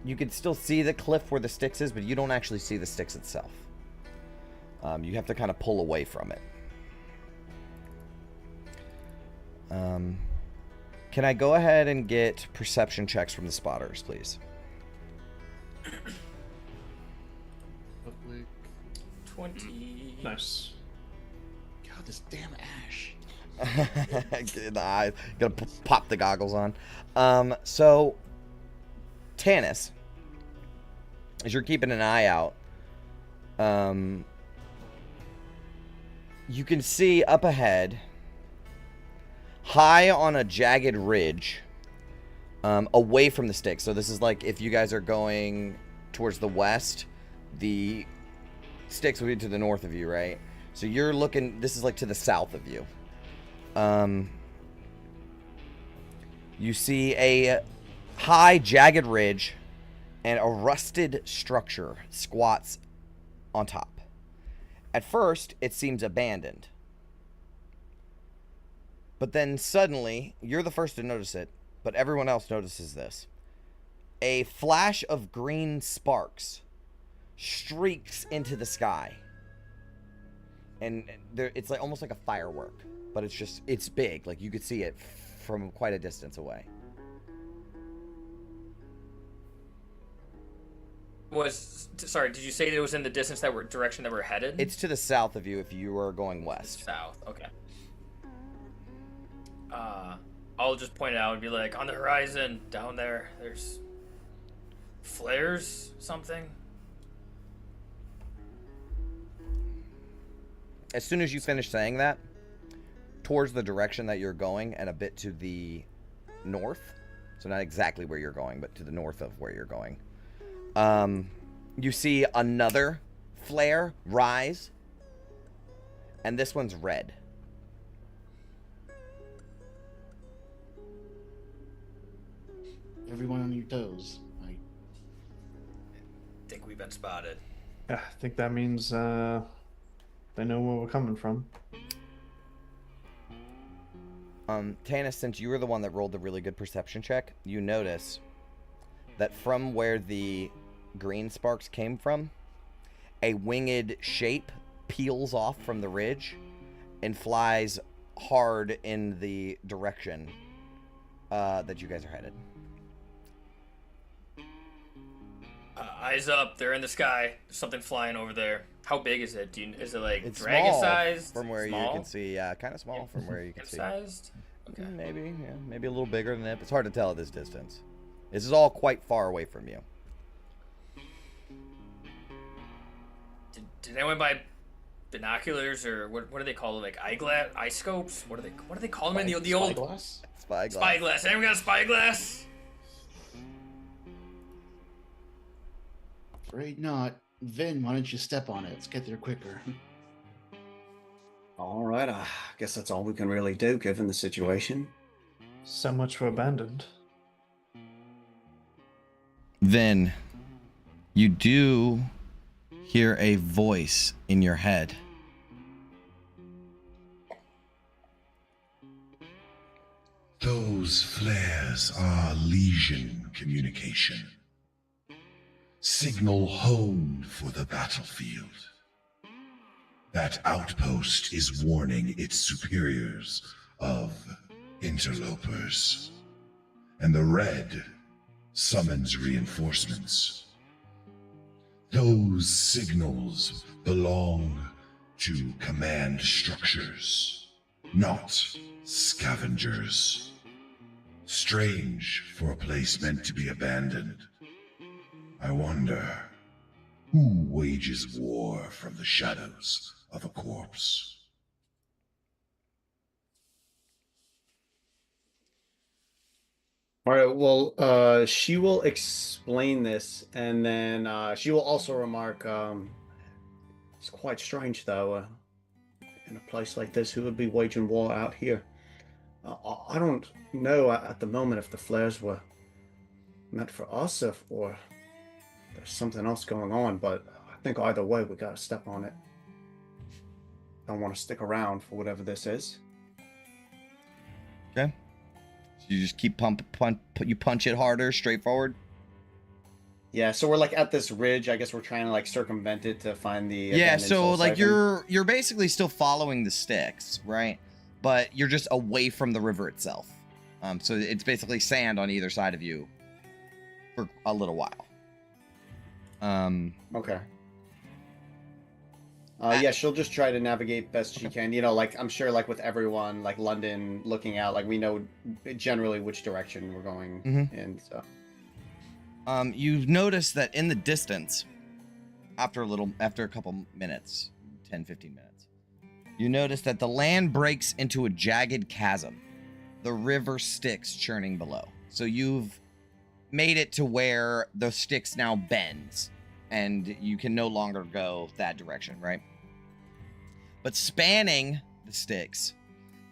you can still see the cliff where the sticks is, but you don't actually see the sticks itself. You have to kind of pull away from it. Can I go ahead and get perception checks from the spotters, please? 20. Nice. God, this damn ash. Get in the eyes. Gotta pop the goggles on. So, Tanis, as you're keeping an eye out, you can see up ahead, high on a jagged ridge, away from the sticks. So this is like if you guys are going towards the west, the sticks would be to the north of you, right? So you're looking, this is like to the south of you. You see a high jagged ridge and a rusted structure squats on top. At first, it seems abandoned. But then suddenly, you're the first to notice it, but everyone else notices this. A flash of green sparks streaks into the sky. And it's like almost like a firework, but it's big. Like you could see it from quite a distance away. Sorry, did you say it was in the distance direction that we're headed? It's to the south of you if you were going west. South, okay. I'll just point it out and be like, on the horizon, down there, there's flares, something. As soon as you finish saying that, towards the direction that you're going and a bit to the north, so not exactly where you're going, but to the north of where you're going, you see another flare rise, and this one's red. Everyone on your toes. I Think we've been spotted. Yeah, I think that means they know where we're coming from. Tanis, since you were the one that rolled the really good perception check, you notice that from where the green sparks came from, a winged shape peels off from the ridge and flies hard in the direction that you guys are headed. Eyes up, they're in the sky. There's something flying over there. How big is it? Is it like It's dragon small sized? from where Small? you can see. Yeah, kind of small from where you can see. Sized? Okay. Maybe, yeah, maybe a little bigger than that. It's hard to tell at this distance. This is all quite far away from you. Did anyone buy binoculars or what do they call them? Like eyeglass, eye scopes? What do they call them in the old spyglass? Spyglass. spyglass? Anyone got a spyglass? Afraid not. Vin, why don't you step on it? Let's get there quicker. All right, I guess that's all we can really do given the situation. So much for abandoned. Then you do hear a voice in your head. Those flares are Legion communication. Signal honed for the battlefield. That outpost is warning its superiors of interlopers. And the red summons reinforcements. Those signals belong to command structures, not scavengers. Strange for a place meant to be abandoned. I wonder, who wages war from the shadows of a corpse? All right, well, she will explain this, and then she will also remark, it's quite strange, though, in a place like this, who would be waging war out here? I don't know at the moment if the flares were meant for us, or there's something else going on, but I think either way, we gotta step on it. Don't want to stick around for whatever this is. Okay. So you just keep you punch it harder, straightforward. Yeah, so we're like at this ridge. I guess we're trying to like circumvent it to find the. Yeah, abandoned so soul like siphon. you're basically still following the sticks, right? But you're just away from the river itself. So it's basically sand on either side of you for a little while. Okay. Yeah, she'll just try to navigate best she can. You know, like I'm sure, like with everyone, like London looking out, like we know generally which direction we're going in. So. You've noticed that in the distance, after a couple minutes, 10, 15 minutes, you notice that the land breaks into a jagged chasm. The river Styx churning below. So you've made it to where the Styx now bends, and you can no longer go that direction, right? But spanning the Styx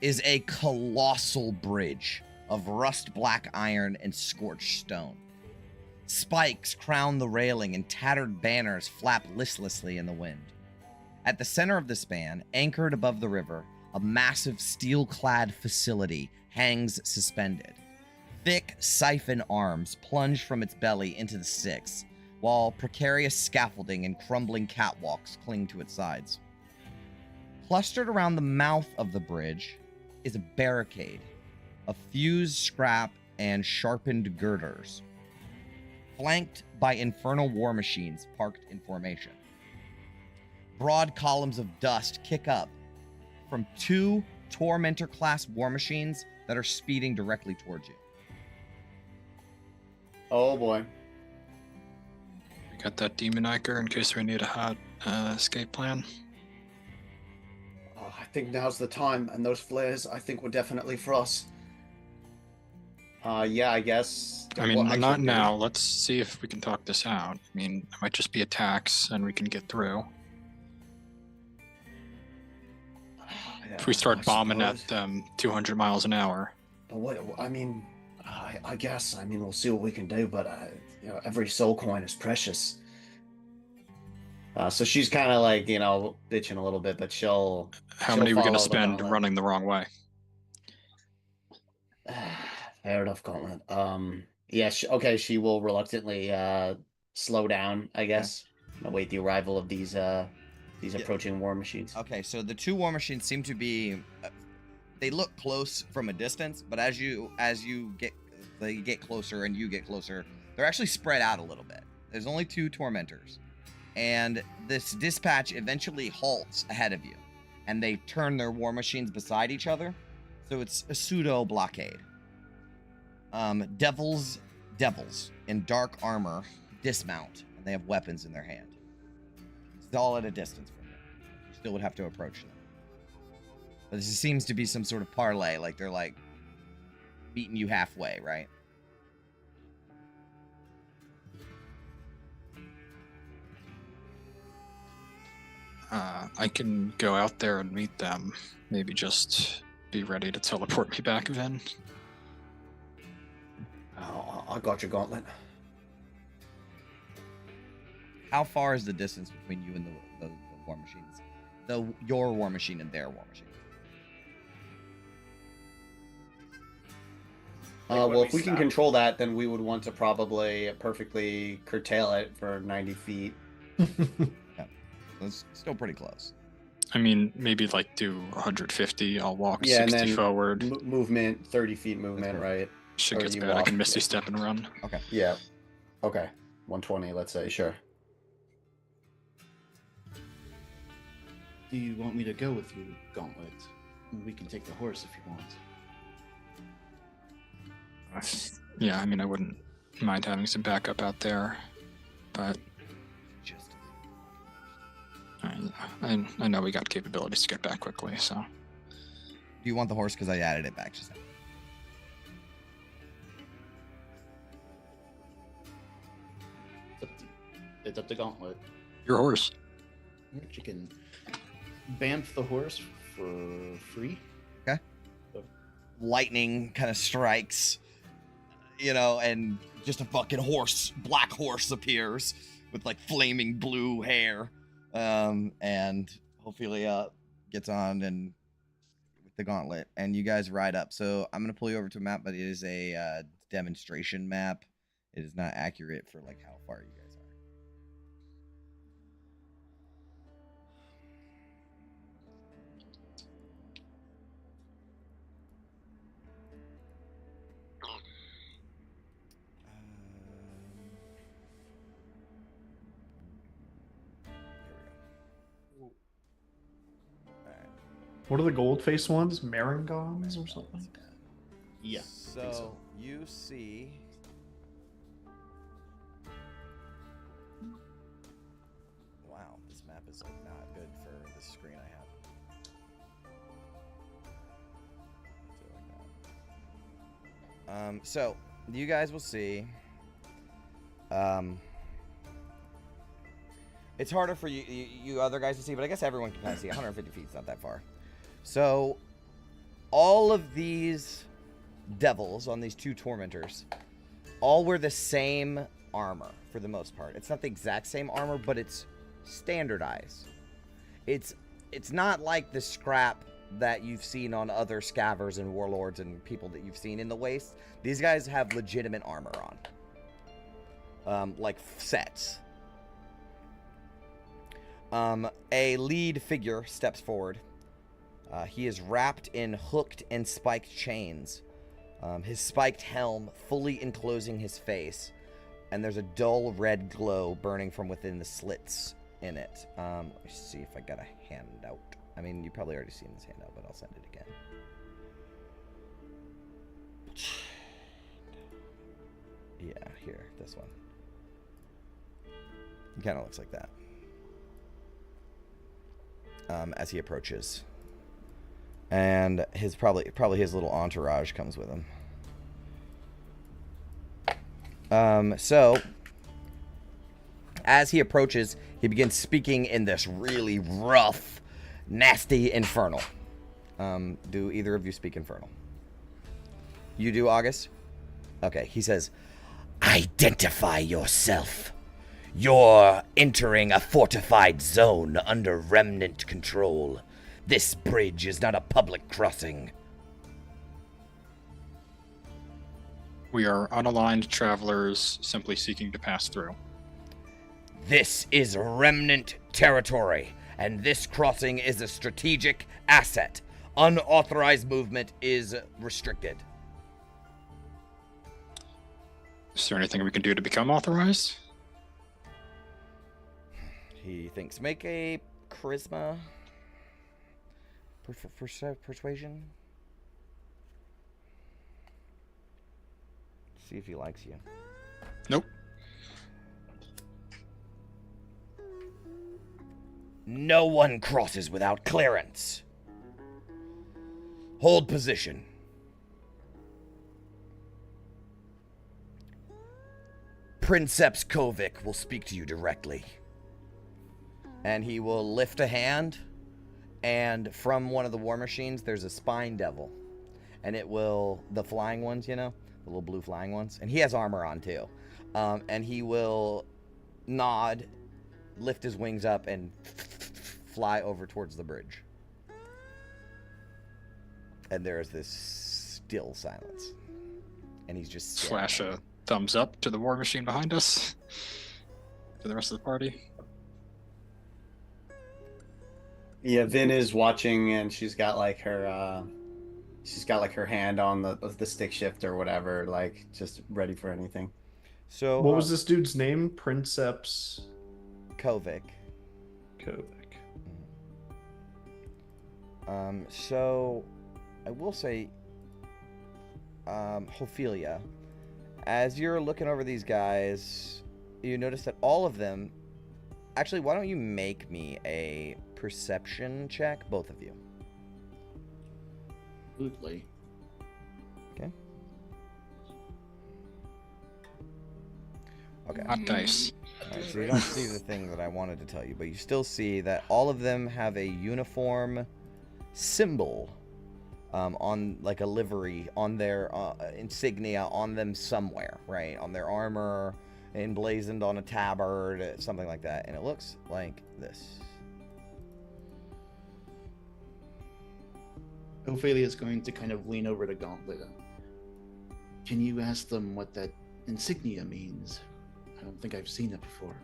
is a colossal bridge of rust black iron and scorched stone. Spikes crown the railing and tattered banners flap listlessly in the wind. At the center of the span, anchored above the river, a massive steel-clad facility hangs suspended. Thick siphon arms plunge from its belly into the Styx, while precarious scaffolding and crumbling catwalks cling to its sides. Clustered around the mouth of the bridge is a barricade of fused scrap and sharpened girders, flanked by infernal war machines parked in formation. Broad columns of dust kick up from two Tormentor-class war machines that are speeding directly towards you. Oh boy. We got that demon Iker in case we need a hot escape plan. I think now's the time, and those flares, I think, were definitely for us. Yeah, I guess. I mean, not now. Let's see if we can talk this out. I mean, it might just be attacks, and we can get through. Yeah, If we start I bombing suppose. at them 200 miles an hour. But what? I mean, I guess. I mean, we'll see what we can do. But you know, every soul coin is precious. So she's kind of like, you know, bitching a little bit, but she'll. How many are we going to follow the spend gauntlet. running the wrong way? Fair enough, Gauntlet. Yeah. Okay. She will reluctantly slow down, I guess. Await the arrival of these approaching war machines. Okay, so the two war machines seem to be, they look close from a distance, but as you get closer and you get closer, they're actually spread out a little bit. There's only two tormentors, and this dispatch eventually halts ahead of you, and they turn their war machines beside each other, so it's a pseudo blockade. Devils in dark armor dismount, and they have weapons in their hand. It's all at a distance from them. You still would have to approach them. But this seems to be some sort of parlay, like they're like beating you halfway, right? I can go out there and meet them. Maybe just be ready to teleport me back, Vin. I got your Gauntlet. How far is the distance between you and the war machines? Your war machine and their war machine? Well, if we can control that, then we would want to probably perfectly curtail it for 90 feet. That's still pretty close. I mean, maybe like do 150. I'll walk Yeah, and 60 then forward. Movement, 30 feet movement, right? Shit Or gets you bad. I walk, can misty yeah. step and run. Okay. Yeah. Okay. 120, let's say, sure. Do you want me to go with you, Gauntlet? We can take the horse if you want. Yeah, I mean, I wouldn't mind having some backup out there, but I know we got capabilities to get back quickly, so. Do you want the horse? Because I added it back just now. It's up to Gauntlet. Your horse. You can bamf the horse for free. Okay. Lightning kind of strikes, you know, and just a fucking black horse appears with like flaming blue hair. And Ophelia gets on and with the gauntlet, and you guys ride up. So I'm gonna pull you over to a map, but it is a demonstration map. It is not accurate for like how far you guys are. What are the gold face ones? Marangons or something? Yeah. So you see. Wow, this map is like not good for the screen I have. So you guys will see. It's harder for you other guys to see, but I guess everyone can kind of see. 150 feet is not that far. So all of these devils on these two tormentors all wear the same armor for the most part. It's not the exact same armor, but it's standardized. It's not like the scrap that you've seen on other scavers and warlords and people that you've seen in the waste. These guys have legitimate armor on, like sets. A lead figure steps forward. He is wrapped in hooked and spiked chains. His spiked helm fully enclosing his face, and there's a dull red glow burning from within the slits in it. Let me see if I got a handout. I mean, you probably already seen this handout, but I'll send it again. Yeah, here, this one. He kind of looks like that. As he approaches. And his probably his little entourage comes with him. So as he approaches, he begins speaking in this really rough, nasty infernal. Do either of you speak infernal? You do, August? Okay, he says, "Identify yourself. You're entering a fortified zone under remnant control. This bridge is not a public crossing." We are unaligned travelers simply seeking to pass through. "This is remnant territory, and this crossing is a strategic asset. Unauthorized movement is restricted." Is there anything we can do to become authorized? He thinks, make a charisma persuasion. See if he likes you. Nope. "No one crosses without clearance. Hold position." "Princeps Kovic will speak to you directly." And he will lift a hand, and from one of the war machines, there's a spine devil. And it will, the flying ones, you know, the little blue flying ones. And he has armor on, too. And he will nod, lift his wings up, and fly over towards the bridge. And there is this still silence. And he's just Flash a thumbs up to the war machine behind us. To the rest of the party. Yeah, Vin is watching, and she's got like her hand on the stick shift or whatever, like just ready for anything. So What was this dude's name? Princeps Kovic. Kovic. So I will say, Ophelia, as you're looking over these guys, you notice that all of them. Actually, why don't you make me a perception check, both of you? Absolutely. Okay. Okay. Hot dice. All right, so you don't see the thing that I wanted to tell you, but you still see that all of them have a uniform symbol on, like a livery, on their insignia on them somewhere, right? On their armor, emblazoned on a tabard, something like that. And it looks like this. Ophelia is going to kind of lean over to Gauntlet. Can you ask them what that insignia means? I don't think I've seen it before.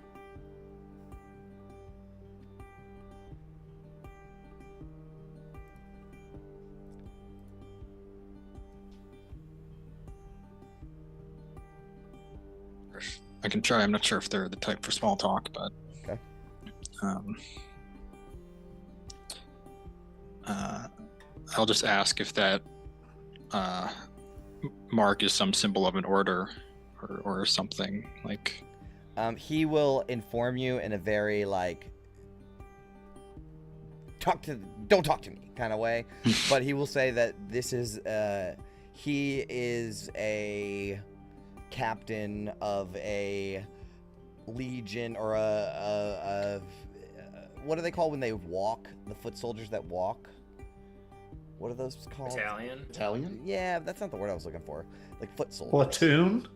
I can try. I'm not sure if they're the type for small talk, but okay. I'll just ask if that mark is some symbol of an order or something like. He will inform you in a very like don't talk to me kind of way, but he will say that this is he is a captain of a legion or a what do they call when they walk? The foot soldiers that walk. What are those called? Battalion? Yeah, that's not the word I was looking for. Like foot soldiers. Platoon?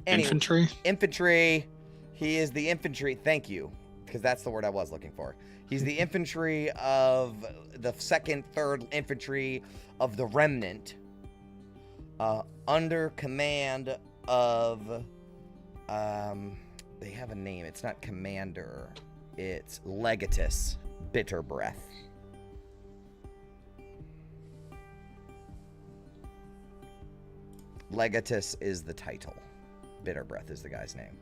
Anyway, Infantry? Infantry. He is the infantry. Thank you, because that's the word I was looking for. He's the infantry of the 2nd, 3rd Infantry of the Remnant, under command of, they have a name. It's not Commander. It's Legatus Bitter Breath. Legatus is the title. Bitter Breath is the guy's name.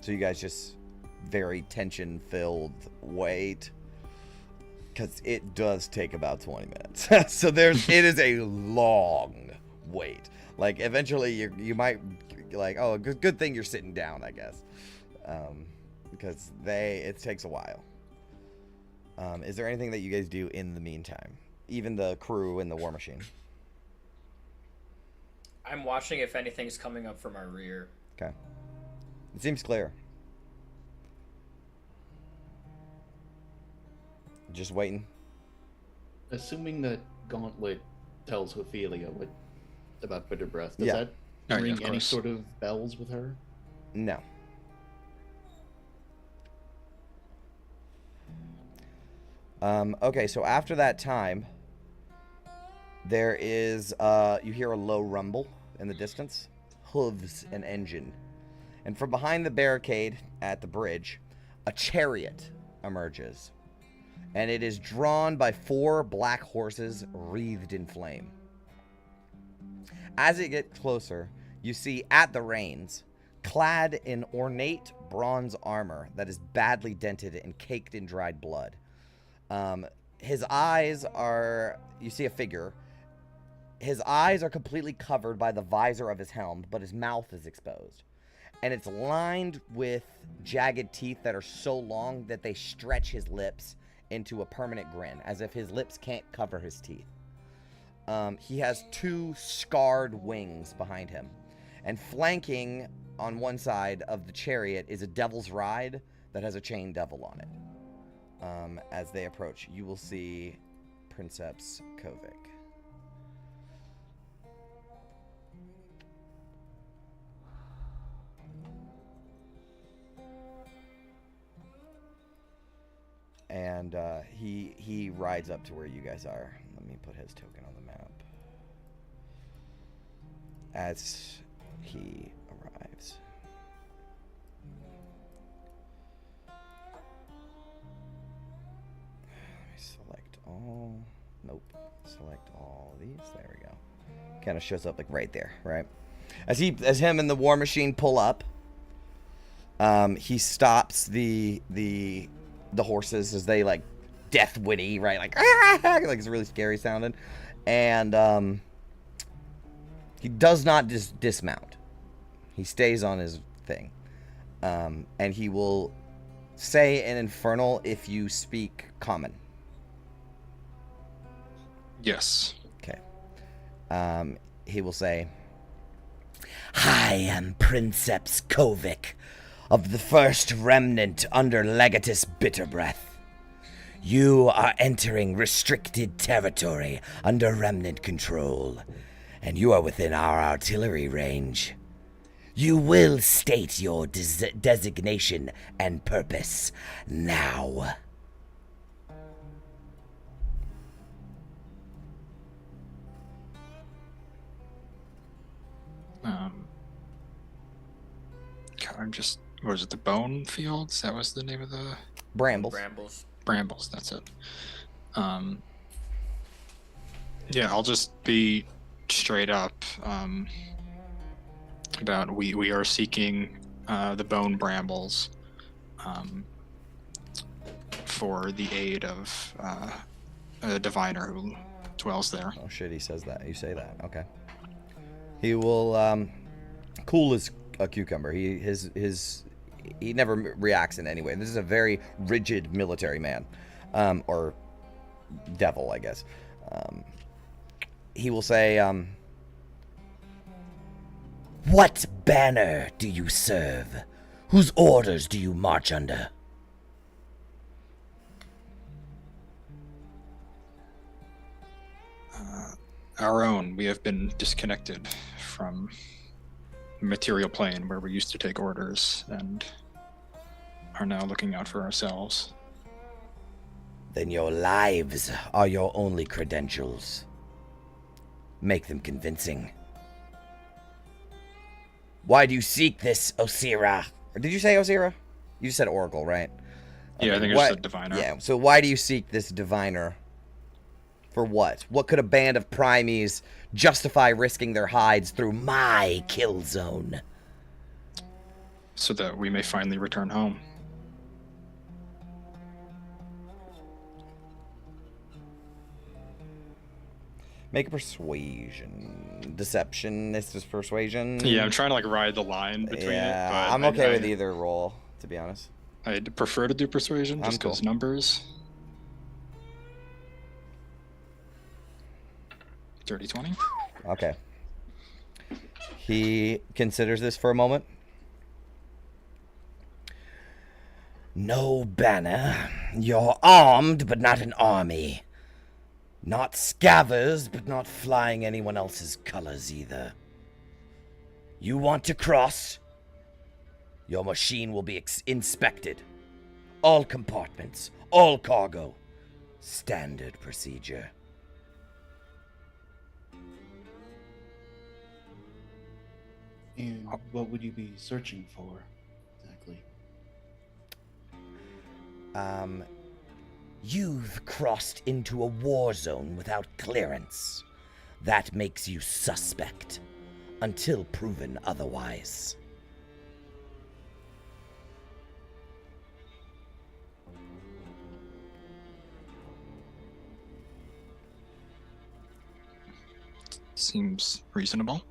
So you guys just very tension-filled wait. Because it does take about 20 minutes. So it is a long wait. Like, eventually you might, like, oh, good thing you're sitting down, I guess. Because it takes a while. Is there anything that you guys do in the meantime? Even the crew in the war machine. I'm watching if anything's coming up from our rear. Okay. It seems clear. Just waiting. Assuming that Gauntlet tells Ophelia about bitter breath, does Yeah. that ring of any course. sort of bells with her? No. Okay, so after that time, there is, you hear a low rumble in the distance. Hooves and engine. And from behind the barricade at the bridge, a chariot emerges. And it is drawn by 4 black horses wreathed in flame. As it gets closer, you see at the reins, clad in ornate bronze armor that is badly dented and caked in dried blood. His eyes are, you see a figure. His eyes are completely covered by the visor of his helm, but his mouth is exposed. And it's lined with jagged teeth that are so long that they stretch his lips into a permanent grin, as if his lips can't cover his teeth. He has 2 scarred wings behind him. And flanking on one side of the chariot is a devil's ride that has a chained devil on it. As they approach, you will see Princeps Kovic. And he rides up to where you guys are. Let me put his token on the map. As he arrives. Let me select all. Nope. Select all these. There we go. Kind of shows up like right there, right? As him and the war machine pull up, he stops the horses as they like death whinny, right? Like, like it's really scary sounding. And he does not dismount. He stays on his thing. And he will say an infernal if you speak common. Yes. Okay. He will say, I am Princeps Kovic of the first remnant under Legatus Bitterbreath. You are entering restricted territory under remnant control, and you are within our artillery range. You will state your designation and purpose now. I'm just, what was it, the Bone Fields? That was the name of the... Brambles. Brambles, that's it. Yeah, I'll just be straight up about we are seeking the Bone Brambles for the aid of a diviner who dwells there. Oh shit, he says that. You say that. Okay. He will cool as a cucumber. He never reacts in any way. This is a very rigid military man, or devil, I guess. He will say, what banner do you serve? Whose orders do you march under? Our own. We have been disconnected from the material plane where we used to take orders and are now looking out for ourselves. Then your lives are your only credentials. Make them convincing. Why do you seek this, Osira? Or did you say Osira? You said Oracle, right? Yeah, I think it's the diviner. Yeah, so why do you seek this diviner? For what? What could a band of primies justify risking their hides through my kill zone? so that we may finally return home. Make a persuasion. Deception. This is persuasion. Yeah, I'm trying to like ride the line between it. But I'm okay with either roll, to be honest. I'd prefer to do persuasion just because numbers. Dirty 20. Okay. He considers this for a moment. No banner. You're armed, but not an army. Not scavers, but not flying anyone else's colors either. You want to cross? Your machine will be inspected. All compartments, all cargo. Standard procedure. And what would you be searching for, exactly? You've crossed into a war zone without clearance. That makes you suspect, until proven otherwise. Seems reasonable.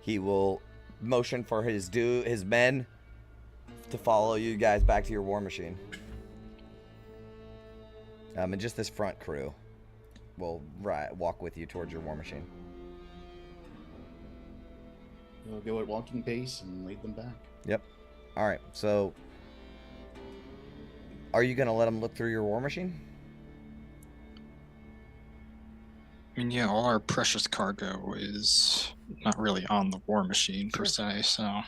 He will motion for his men to follow you guys back to your war machine. And just this front crew will walk with you towards your war machine. We'll go at walking pace and lead them back. Yep. All right. So, are you gonna let them look through your war machine? I mean, yeah, all our precious cargo is not really on the war machine per se, so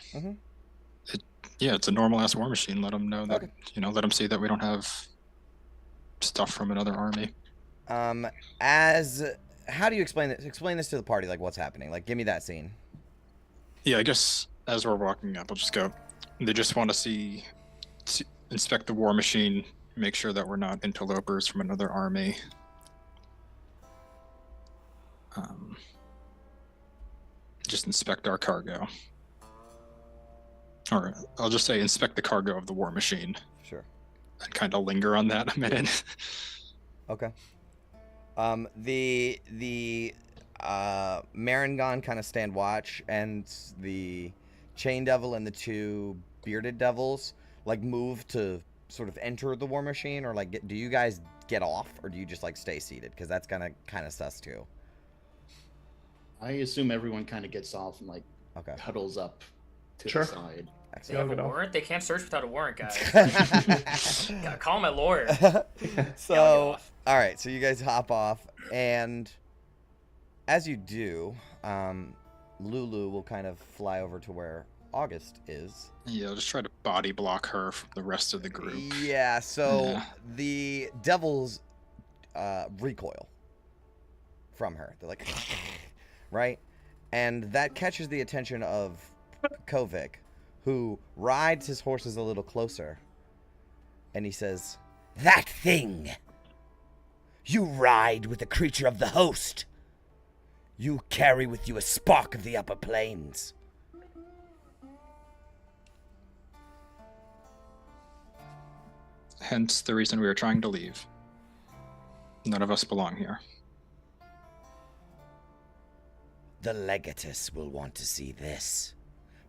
it's a normal ass war machine. Let them know that let them see that we don't have stuff from another army. How do you explain this? Explain this to the party, like what's happening. Like, give me that scene. Yeah, I guess as we're walking up, I'll just go. They just want to inspect the war machine, make sure that we're not interlopers from another army. Just inspect our cargo. Or I'll just say inspect the cargo of the war machine. Sure. And kind of linger on that a minute. Okay. The Marengon kind of stand watch, and the Chain Devil and the two Bearded Devils like move to sort of enter the war machine, or like do you guys get off, or do you just like stay seated? Because that's kind of sus too. I assume everyone kind of gets off and like huddles up to the side. They have a warrant? They can't search without a warrant, guys. Gotta call my lawyer. So, all right. So you guys hop off, and as you do, Lulu will kind of fly over to where August is. Yeah, I'll just try to body block her from the rest of the group. Yeah. So the devils recoil from her. They're like, right, and that catches the attention of Kovic, who rides his horses a little closer, and he says, "That thing! You ride with a creature of the host. You carry with you a spark of the upper plains." Hence the reason we are trying to leave. None of us belong here. The Legatus will want to see this.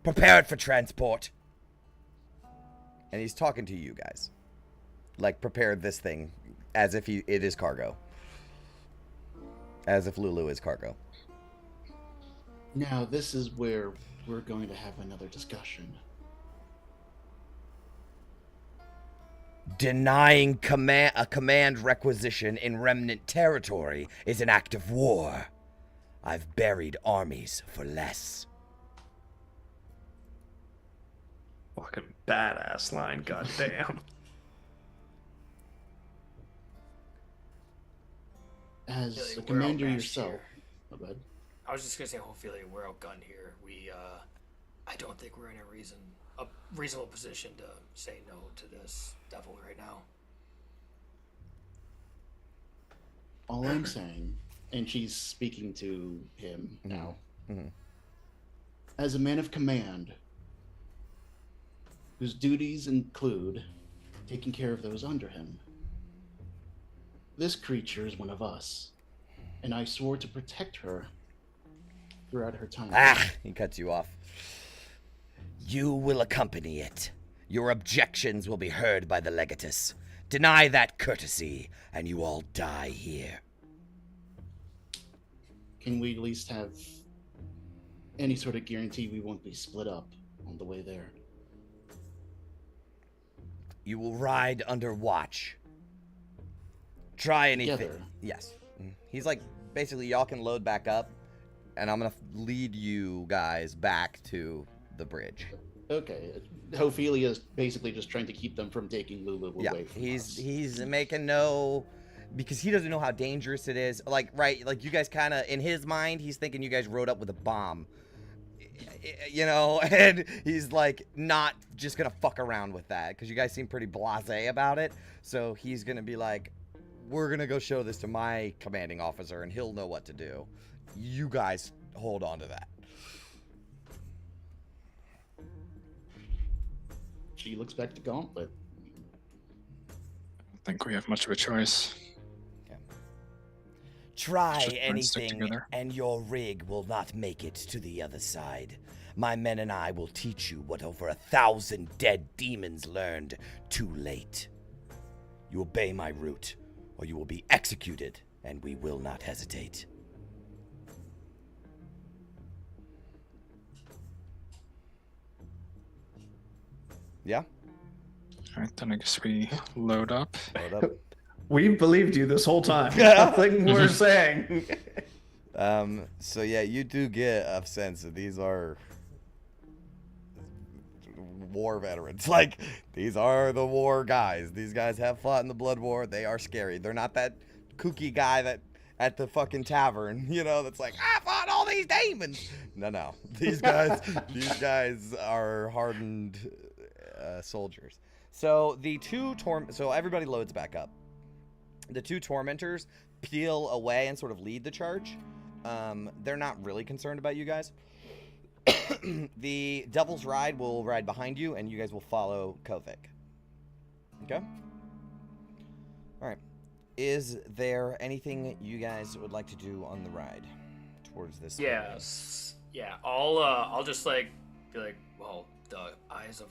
Prepare it for transport. And he's talking to you guys. Like, prepare this thing as if it is cargo. As if Lulu is cargo. Now, this is where we're going to have another discussion. Denying a command requisition in remnant territory is an act of war. I've buried armies for less. Fucking badass line, goddamn. As a commander yourself, I was just gonna say, hopefully we're outgunned here. I don't think we're in a reasonable position to say no to this devil right now. All I'm saying, and she's speaking to him now, as a man of command, whose duties include taking care of those under him, this creature is one of us, and I swore to protect her throughout her time. Ah! He cuts you off. You will accompany it. Your objections will be heard by the legatus. Deny that courtesy, and you all die here. Can we at least have any sort of guarantee we won't be split up on the way there? You will ride under watch. Try anything. Together. Yes. He's like, basically, y'all can load back up, and I'm going to lead you guys back to the bridge. Okay. Ophelia is basically just trying to keep them from taking Lulu away from us. He's making no... Because he doesn't know how dangerous it is. Like, right, like, you guys kind of... In his mind, he's thinking you guys rode up with a bomb. You know? And he's, like, not just going to fuck around with that. Because you guys seem pretty blasé about it. So he's going to be like, we're going to go show this to my commanding officer, and he'll know what to do. You guys hold on to that. She looks back to Gauntlet. I don't think we have much of a choice. Okay. Try Just try and stick anything, together. and your rig will not make it to the other side. My men and I will teach you what over 1,000 dead demons learned too late. You obey my route, or you will be executed, and we will not hesitate. Yeah? Alright, then I guess we load up. Load up. We've believed you this whole time. Nothing we're saying. So yeah, you do get a sense that these are war veterans. Like, these are the war guys. These guys have fought in the Blood War. They are scary. They're not that kooky guy that at the fucking tavern, you know, that's like, I fought all these demons. No. These guys are hardened soldiers. So the so everybody loads back up. The two tormentors peel away and sort of lead the charge. They're not really concerned about you guys. The Devil's Ride will ride behind you, and you guys will follow Kovic. Okay? Alright. Is there anything you guys would like to do on the ride towards this? Yes. Yeah, I'll just like be like, well, the eyes of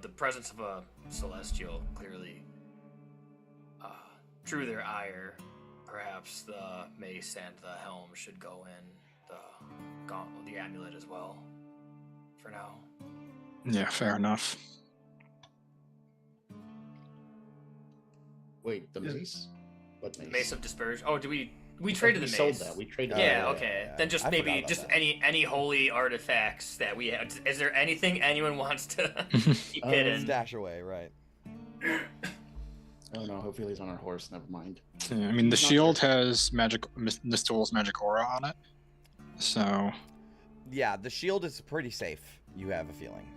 the presence of a celestial clearly drew their ire. Perhaps the mace and the helm should go in the amulet as well. For now. Yeah, fair enough. Wait, the mace? What mace? Mace of Dispersion. Oh, we traded the mace. Sold that. We traded. Yeah, okay. Then just I maybe forgot just about that. any holy artifacts that we have. Is there anything anyone wants to keep hidden? Stash away, right. Oh no, Ophelia's on her horse. Never mind. Yeah, I mean, the Not shield sure. has Nistul's magic aura on it. So, Yeah, the shield is pretty safe, you have a feeling.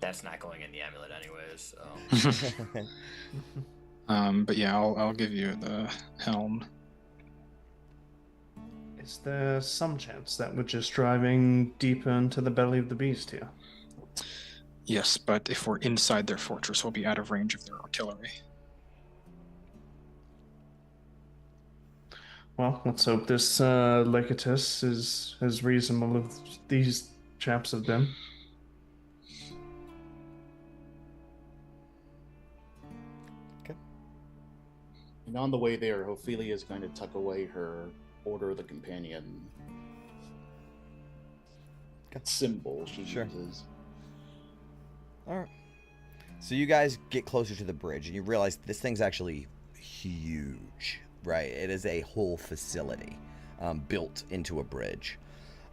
That's not going in the amulet anyways. So. but yeah, I'll give you the helm. Is there some chance that we're just driving deeper into the belly of the beast here? Yes, but if we're inside their fortress, we'll be out of range of their artillery. Well, let's hope this legatus is as reasonable as these chaps have been. And on the way there, Ophelia is going to tuck away her Order of the Companion symbol she Sure. uses. Alright. So you guys get closer to the bridge, and you realize this thing's actually huge, right? It is a whole facility built into a bridge.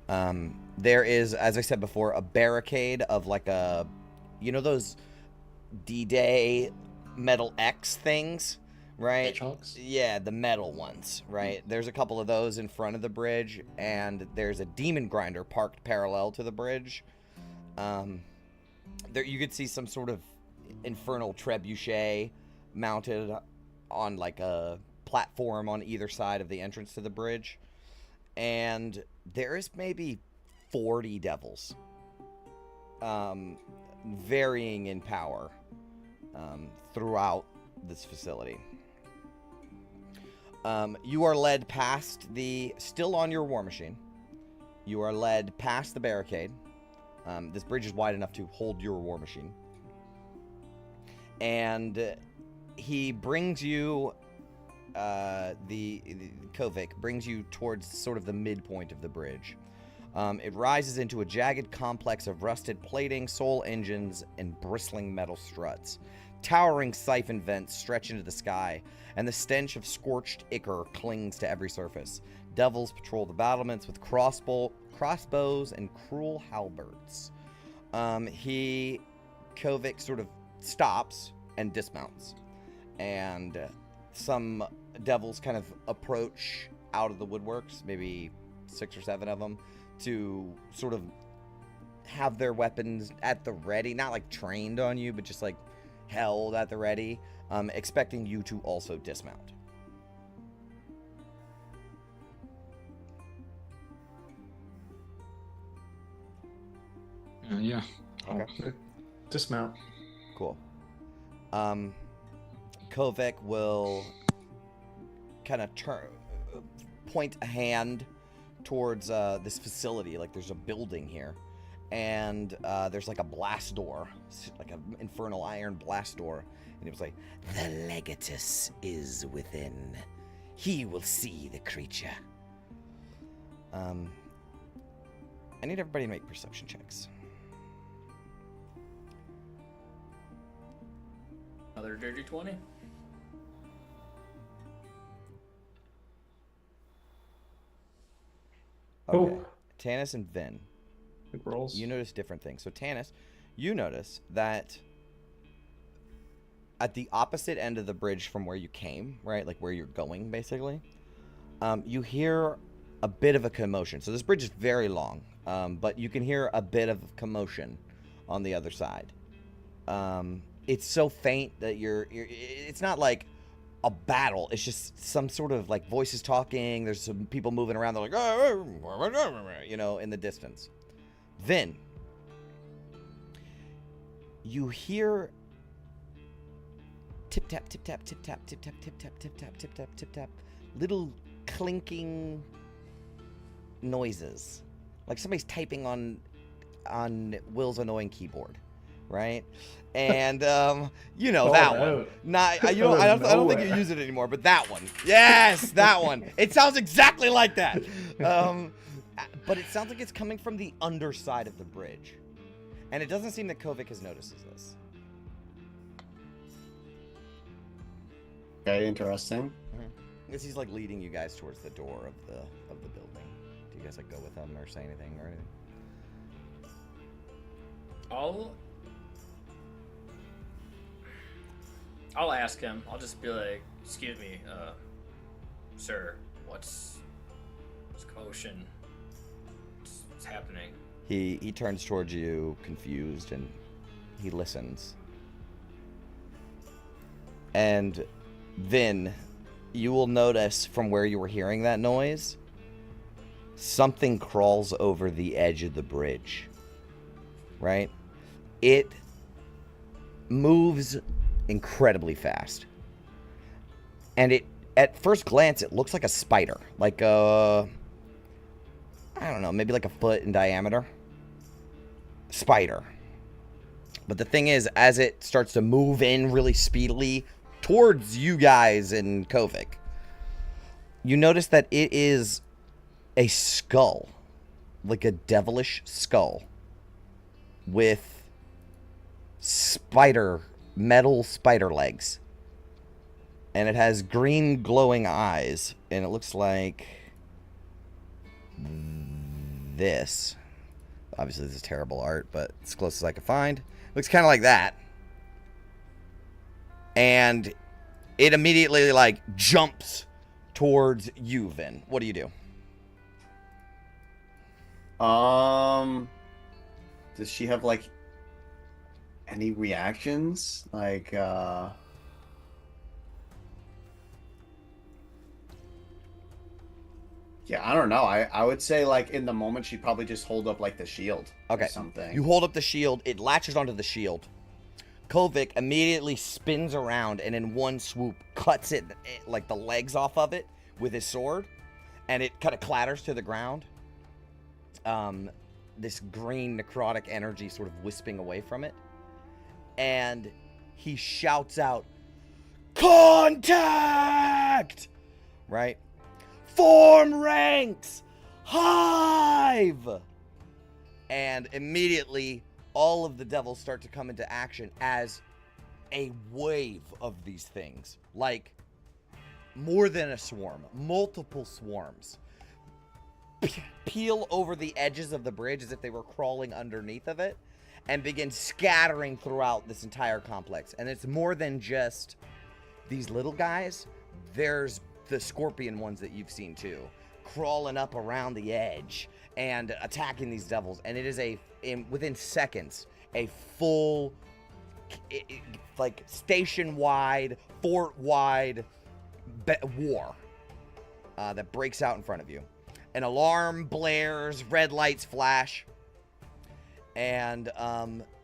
There is, as I said before, a barricade of like a, you know those D-Day metal X things, right? Hedgehogs? Yeah, the metal ones, right? There's a couple of those in front of the bridge, and there's a demon grinder parked parallel to the bridge. There you could see some sort of infernal trebuchet mounted on like a platform on either side of the entrance to the bridge. And there is maybe 40 devils, varying in power throughout this facility. You are led past still on your war machine. You are led past the barricade. This bridge is wide enough to hold your war machine. And he brings you, the Kovic brings you towards sort of the midpoint of the bridge. It rises into a jagged complex of rusted plating, soul engines, and bristling metal struts. Towering siphon vents stretch into the sky, and the stench of scorched ichor clings to every surface. Devils patrol the battlements with crossbows and cruel halberds. Kovic sort of stops and dismounts, and some devils kind of approach out of the woodworks, maybe 6 or 7 of them, to sort of have their weapons at the ready, not like trained on you, but just like held at the ready, expecting you to also dismount. Yeah. Okay. Dismount. Cool. Kovic will kind of point a hand towards this facility, like there's a building here, and there's like a blast door, like an infernal iron blast door, and he was like, "The Legatus is within. He will see the creature." I need everybody to make perception checks. Another dirty 20. Okay. Oh. Tanis and Vin, Big rolls. you notice different things. So Tanis, you notice that at the opposite end of the bridge from where you came, right, like where you're going, basically, you hear a bit of a commotion. So this bridge is very long, but you can hear a bit of commotion on the other side. It's so faint that it's not like a battle. It's just some sort of like voices talking. There's some people moving around. They're like, you know, in the distance. Then you hear tip tap, tip tap, tip tap, tip tap, tip tap, tip tap, tip tap, tip tap, little clinking noises, like somebody's typing on Will's annoying keyboard, right? And you know that one. Not I don't think you use it anymore, but that one. Yes, that one. It sounds exactly like that. But it sounds like it's coming from the underside of the bridge, and it doesn't seem that Kovic has noticed this. Okay, interesting. Because he's like leading you guys towards the door of the building. Do you guys like go with him or say anything or anything? I'll ask him. I'll just be like, "Excuse me, sir, what's commotion? What's happening?" He turns towards you, confused, and he listens. And then you will notice from where you were hearing that noise, something crawls over the edge of the bridge. Right? It moves incredibly fast. And at first glance, it looks like a spider. Like I don't know, maybe like a foot in diameter. Spider. But the thing is, as it starts to move in really speedily towards you guys and Kovic, you notice that it is a skull. Like a devilish skull. With metal spider legs. And it has green glowing eyes. And it looks like this. Obviously this is terrible art, but it's as close as I could find. Looks kind of like that. And it immediately like jumps towards you, Vin. What do you do? Does she have like any reactions? Like Yeah, I don't know. I would say, like, in the moment, she'd probably just hold up, like, the shield. Okay. Or something. You hold up the shield. It latches onto the shield. Kovic immediately spins around and in one swoop cuts it, like, the legs off of it with his sword. And it kind of clatters to the ground. This green necrotic energy sort of wisping away from it. And he shouts out, "Contact!" Right? "Form ranks! Hive!" And immediately, all of the devils start to come into action as a wave of these things. Like, more than a swarm. Multiple swarms. Peel over the edges of the bridge as if they were crawling underneath of it. And begin scattering throughout this entire complex. And it's more than just these little guys. There's the scorpion ones that you've seen too, crawling up around the edge and attacking these devils. And it is within seconds, a full, like, station-wide, fort-wide war that breaks out in front of you. An alarm blares, red lights flash, and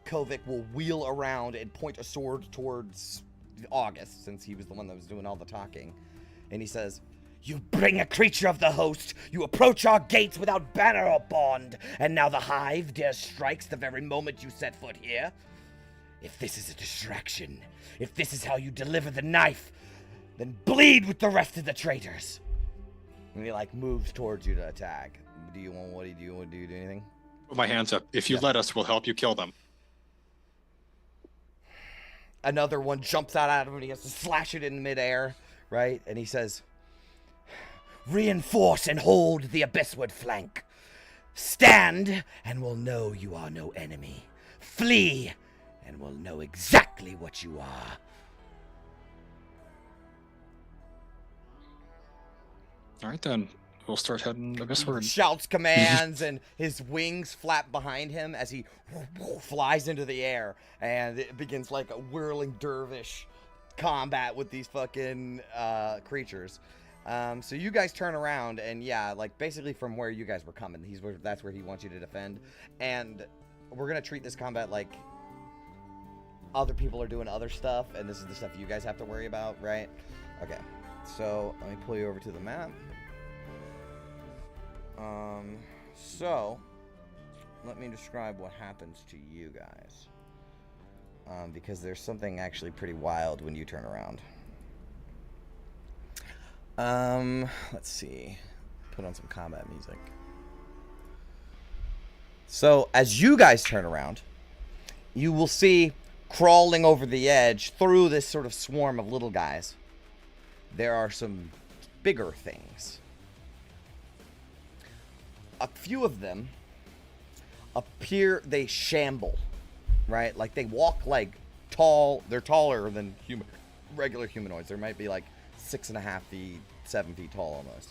Kovic will wheel around and point a sword towards August, since he was the one that was doing all the talking. And he says, "You bring a creature of the host. You approach our gates without banner or bond. And now the hive dares strikes the very moment you set foot here. If this is a distraction, if this is how you deliver the knife, then bleed with the rest of the traitors." And he, like, moves towards you to attack. Do you want to do anything? Put my hands up. If you let us, we'll help you kill them. Another one jumps out at him and he has to slash it in midair, right? And he says, "Reinforce and hold the abyssward flank. Stand, and we'll know you are no enemy. Flee, and we'll know exactly what you are." All right, then. We'll start heading abyssward. Shouts commands, and his wings flap behind him as he flies into the air. And it begins like a whirling dervish combat with these fucking creatures. So you guys turn around, and yeah, like, basically from where you guys were coming, that's where he wants you to defend. And we're gonna treat this combat like other people are doing other stuff, and this is the stuff you guys have to worry about, right? Okay, so let me pull you over to the map. So let me describe what happens to you guys, because there's something actually pretty wild when you turn around. Let's see. Put on some combat music. So as you guys turn around, you will see crawling over the edge through this sort of swarm of little guys, there are some bigger things. A few of them appear, they shamble, right? Like, they walk like tall, they're taller than regular humanoids. There might be like 6.5 feet, 7 feet tall almost.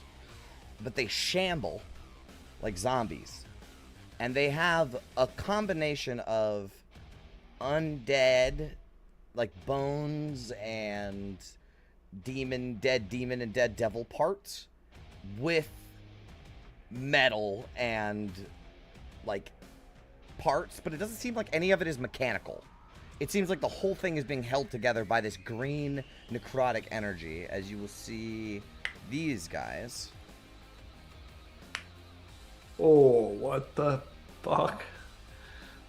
But they shamble like zombies. And they have a combination of undead, like bones and dead demon and dead devil parts with metal and like parts, but it doesn't seem like any of it is mechanical. It seems like the whole thing is being held together by this green necrotic energy, as you will see these guys. Oh, what the fuck?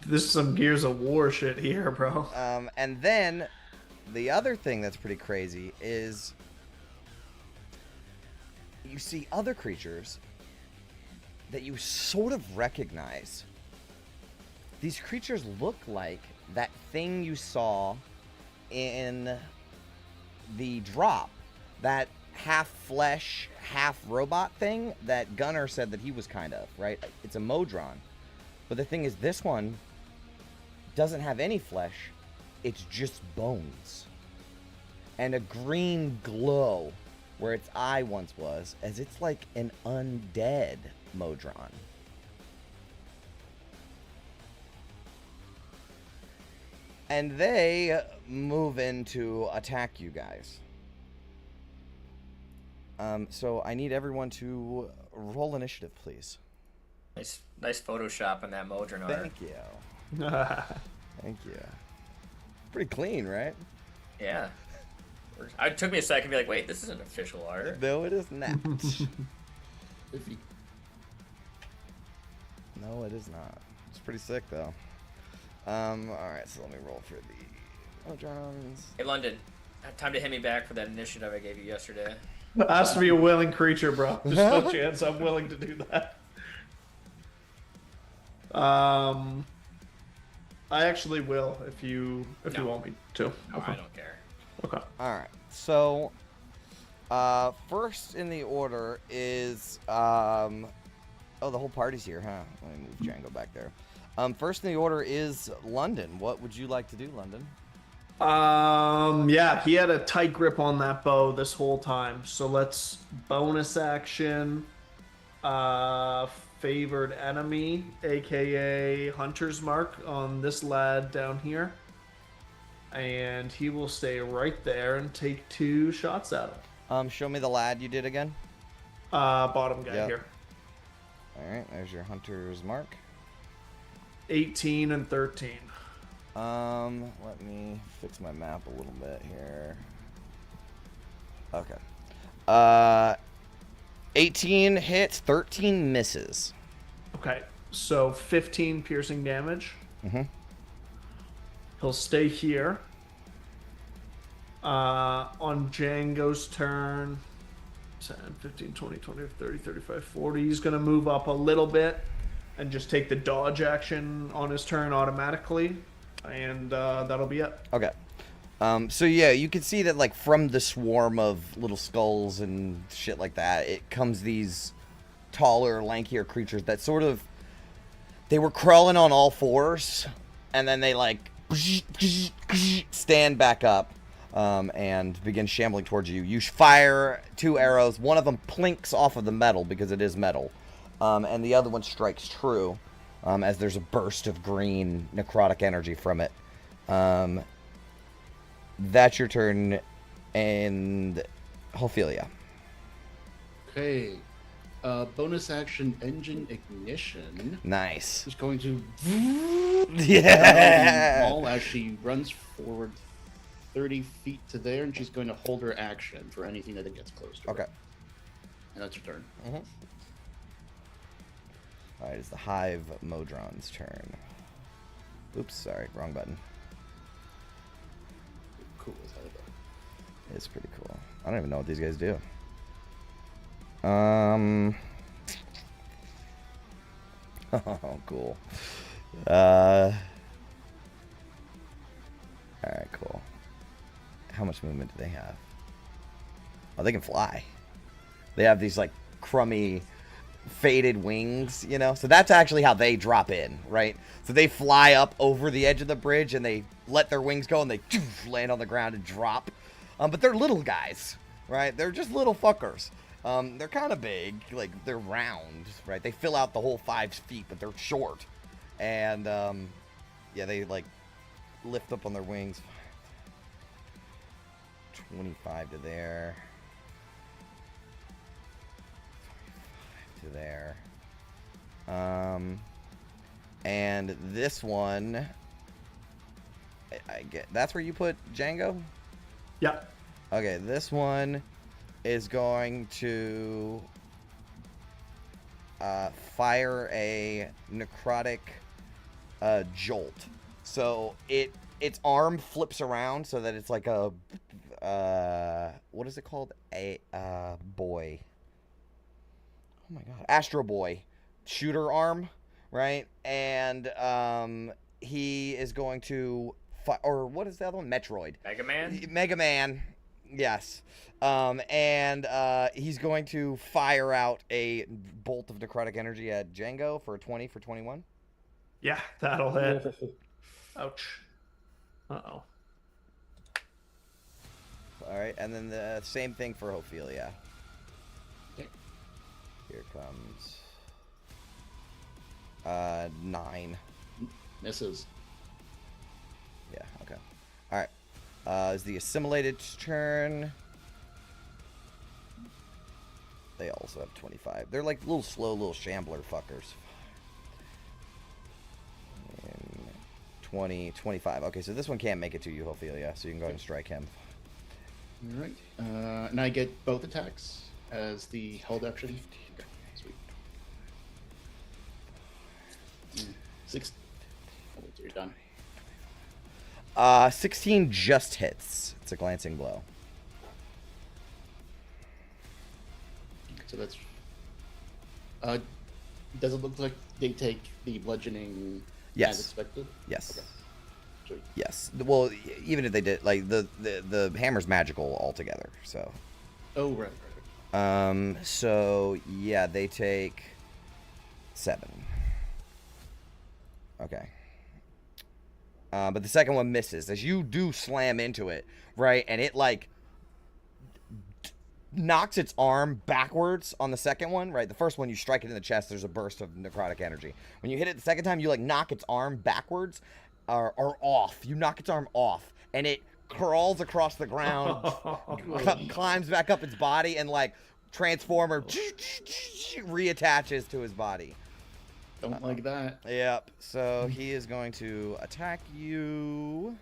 This is some Gears of War shit here, bro. And then the other thing that's pretty crazy is you see other creatures that you sort of recognize. These creatures look like that thing you saw in the drop. That half flesh, half robot thing that Gunnar said that he was kind of, right? It's a Modron. But the thing is, this one doesn't have any flesh. It's just bones. And a green glow where its eye once was, as it's like an undead Modron. And they move in to attack you guys. So I need everyone to roll initiative, please. Nice Photoshop on that Modron art. Thank you. Thank you. Pretty clean, right? Yeah. It took me a second to be like, wait, this isn't official art. No, it is not. If you No, it is not. It's pretty sick, though. Alright, so let me roll for the Modrons. Hey, London, time to hit me back for that initiative I gave you yesterday. Has to be a willing creature, bro. There's no chance I'm willing to do that. I actually will if you want me to. No, I don't care. Okay. Alright, so first in the order is oh, the whole party's here, huh? Let me move Django back there. First in the order is London. What would you like to do, London? Yeah, he had a tight grip on that bow this whole time. So let's bonus action, favored enemy, aka Hunter's Mark on this lad down here. And he will stay right there and take 2 shots at him. Show me the lad you did again. Bottom guy here. Alright, there's your Hunter's Mark. 18 and 13. Let me fix my map a little bit here. Okay. 18 hits, 13 misses. Okay, so 15 piercing damage. Mm-hmm. He'll stay here. On Django's turn, 10, 15, 20, 20, 30, 35, 40. He's going to move up a little bit and just take the dodge action on his turn automatically. And that'll be it. Okay. So yeah, you can see that like from the swarm of little skulls and shit like that, it comes these taller, lankier creatures that sort of, they were crawling on all fours, and then they like stand back up and begin shambling towards you. You fire 2 arrows. One of them plinks off of the metal because it is metal, and the other one strikes true as there's a burst of green necrotic energy from it. That's your turn, and Ophelia. Okay. Bonus action engine ignition. Nice. Is going to Yeah. Maul as she runs forward 30 feet to there, and she's going to hold her action for anything that gets close to her. Okay. And that's her turn. Mm-hmm. All right, it's the Hive Modron's turn. Oops, sorry, wrong button. Cool as hell, though. It's pretty cool. I don't even know what these guys do. Oh, cool. Alright, cool. How much movement do they have? Oh, they can fly. They have these, like, crummy, faded wings, you know? So that's actually how they drop in, right? So they fly up over the edge of the bridge, and they let their wings go, and they land on the ground and drop. But they're little guys, right? They're just little fuckers. They're kind of big, like they're round, right? They fill out the whole 5 feet, but they're short. And, yeah, they like lift up on their wings. 25 to there. 25 to there. And this one, I get, that's where you put Django? Yep. Okay, this one is going to fire a necrotic jolt. So its arm flips around so that it's like a what is it called? A boy. Oh my god, Astro Boy shooter arm, right? And he is going to or what is the other one? Metroid. Mega Man? Mega Man. Yes. And he's going to fire out a bolt of necrotic energy at Django for a 20 for 21. Yeah, that'll hit. Ouch. Uh-oh. All right, and then the same thing for Ophelia. Okay. Here comes 9. Misses. Yeah, okay. All right. Is the assimilated turn. They all also have 25. They're like little slow, little shambler fuckers. 20, 25. Okay, so this one can't make it to you, Ophelia, so you can go ahead and strike him. All right. And I get both attacks as the held action. Okay, sweet. 6. Oh, wait, you're done. 16 just hits. It's a glancing blow. So that's. Does it look like they take the bludgeoning Yes. as expected? Yes. Okay. Sweet. Yes. Well, even if they did, like, the hammer's magical altogether, so. Oh, right. So, yeah, they take 7. Okay. But the second one misses as you do slam into it, right? And it, like, knocks its arm backwards on the second one, right? The first one, you strike it in the chest, there's a burst of necrotic energy. When you hit it the second time, you, like, knock its arm backwards or off. You knock its arm off, and it crawls across the ground, climbs back up its body, and, like, Transformer reattaches to his body. Don't like that. Yep. So he is going to attack you.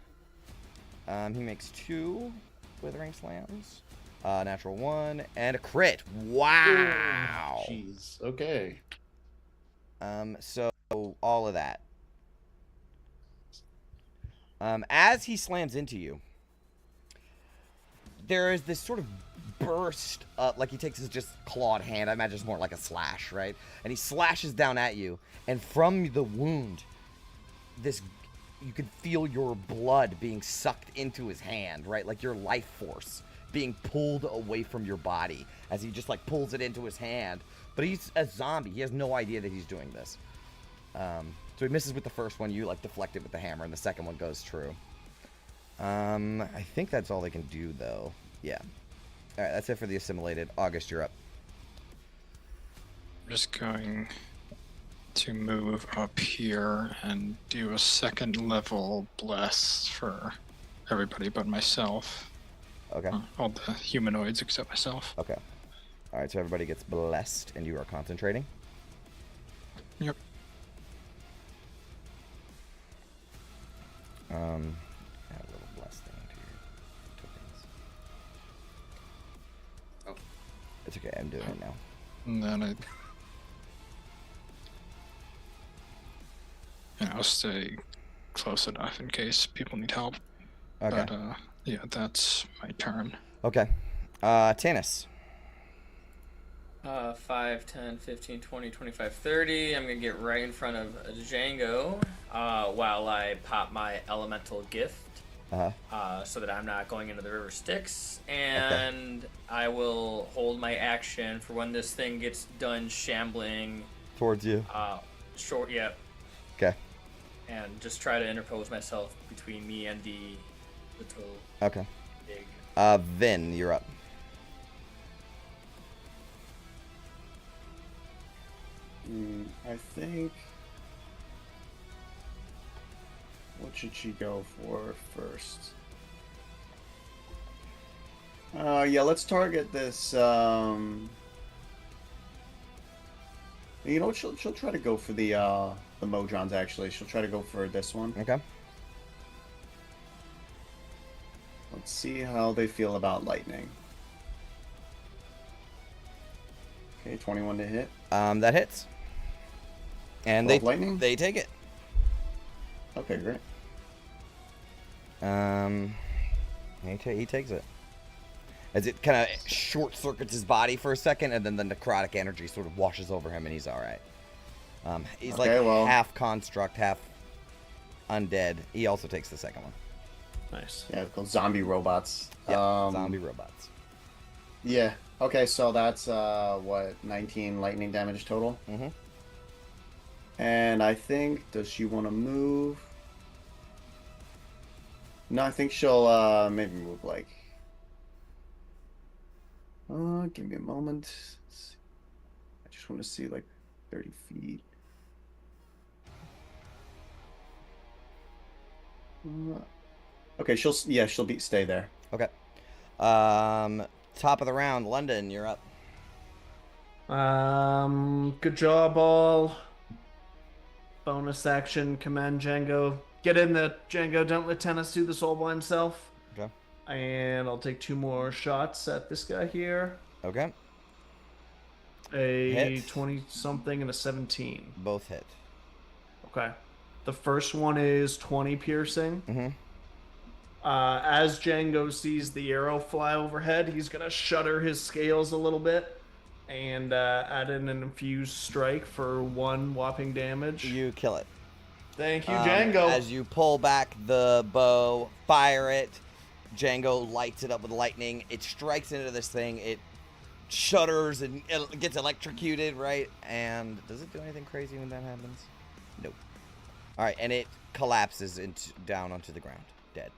He makes 2 withering slams. Natural 1 and a crit. Wow. Jeez. Okay. So all of that. As he slams into you, there is this sort of burst, like he takes his just clawed hand. I imagine it's more like a slash, right? And he slashes down at you, and from the wound, you can feel your blood being sucked into his hand, right? Like your life force being pulled away from your body as he just like pulls it into his hand. But he's a zombie. He has no idea that he's doing this. So he misses with the first one. You like deflect it with the hammer, and the second one goes true. I think that's all they can do, though. Yeah. All right, that's it for the assimilated. August, you're up. I'm just going to move up here and do a second level bless for everybody but myself. Okay. All the humanoids except myself. Okay. All right, so everybody gets blessed, and you are concentrating. Yep. Add a little bless thing to your tokens. Oh. It's okay, I'm doing it now. And then I'll stay close enough in case people need help. Okay. But, yeah, that's my turn. Okay. Tanis. 5, 10, 15, 20, 25, 30. I'm going to get right in front of Django while I pop my elemental gift so that I'm not going into the river Styx. And I will hold my action for when this thing gets done shambling. Towards you. Short, yep. Okay. And just try to interpose myself between me and the little Okay. big. Vin, you're up. I think. What should she go for first? Yeah, let's target this. You know what? She'll try to go for the Modrons. Actually, she'll try to go for this one. Okay. Let's see how they feel about lightning. Okay, 21 to hit. That hits. And lightning? they take it. Okay, great. He takes it. As it kind of short circuits his body for a second, and then the necrotic energy sort of washes over him, and he's all right. He's half construct, half undead. He also takes the second one. Nice. Yeah, called zombie robots. Yeah, zombie robots. Yeah. Okay, so that's 19 lightning damage total. Mm-hmm. And I think, does she want to move? No, I think she'll maybe move like. Give me a moment. I just want to see like 30 feet. Okay, she'll stay there. Okay. Top of the round, London, you're up. Good job, all. Bonus action, command Django. Get in there, Django. Don't let Tennis do this all by himself. Okay. And I'll take 2 more shots at this guy here. Okay. A Hit. 20-something and a 17. Both hit. Okay. The first one is 20 piercing. Mm-hmm. As Django sees the arrow fly overhead, he's going to shudder his scales a little bit and add in an infused strike for 1 whopping damage. You kill it. Thank you, Django. As you pull back the bow, fire it, Django lights it up with lightning. It strikes into this thing. It shudders and it gets electrocuted, right? And does it do anything crazy when that happens? Nope. All right, and it collapses down onto the ground, dead.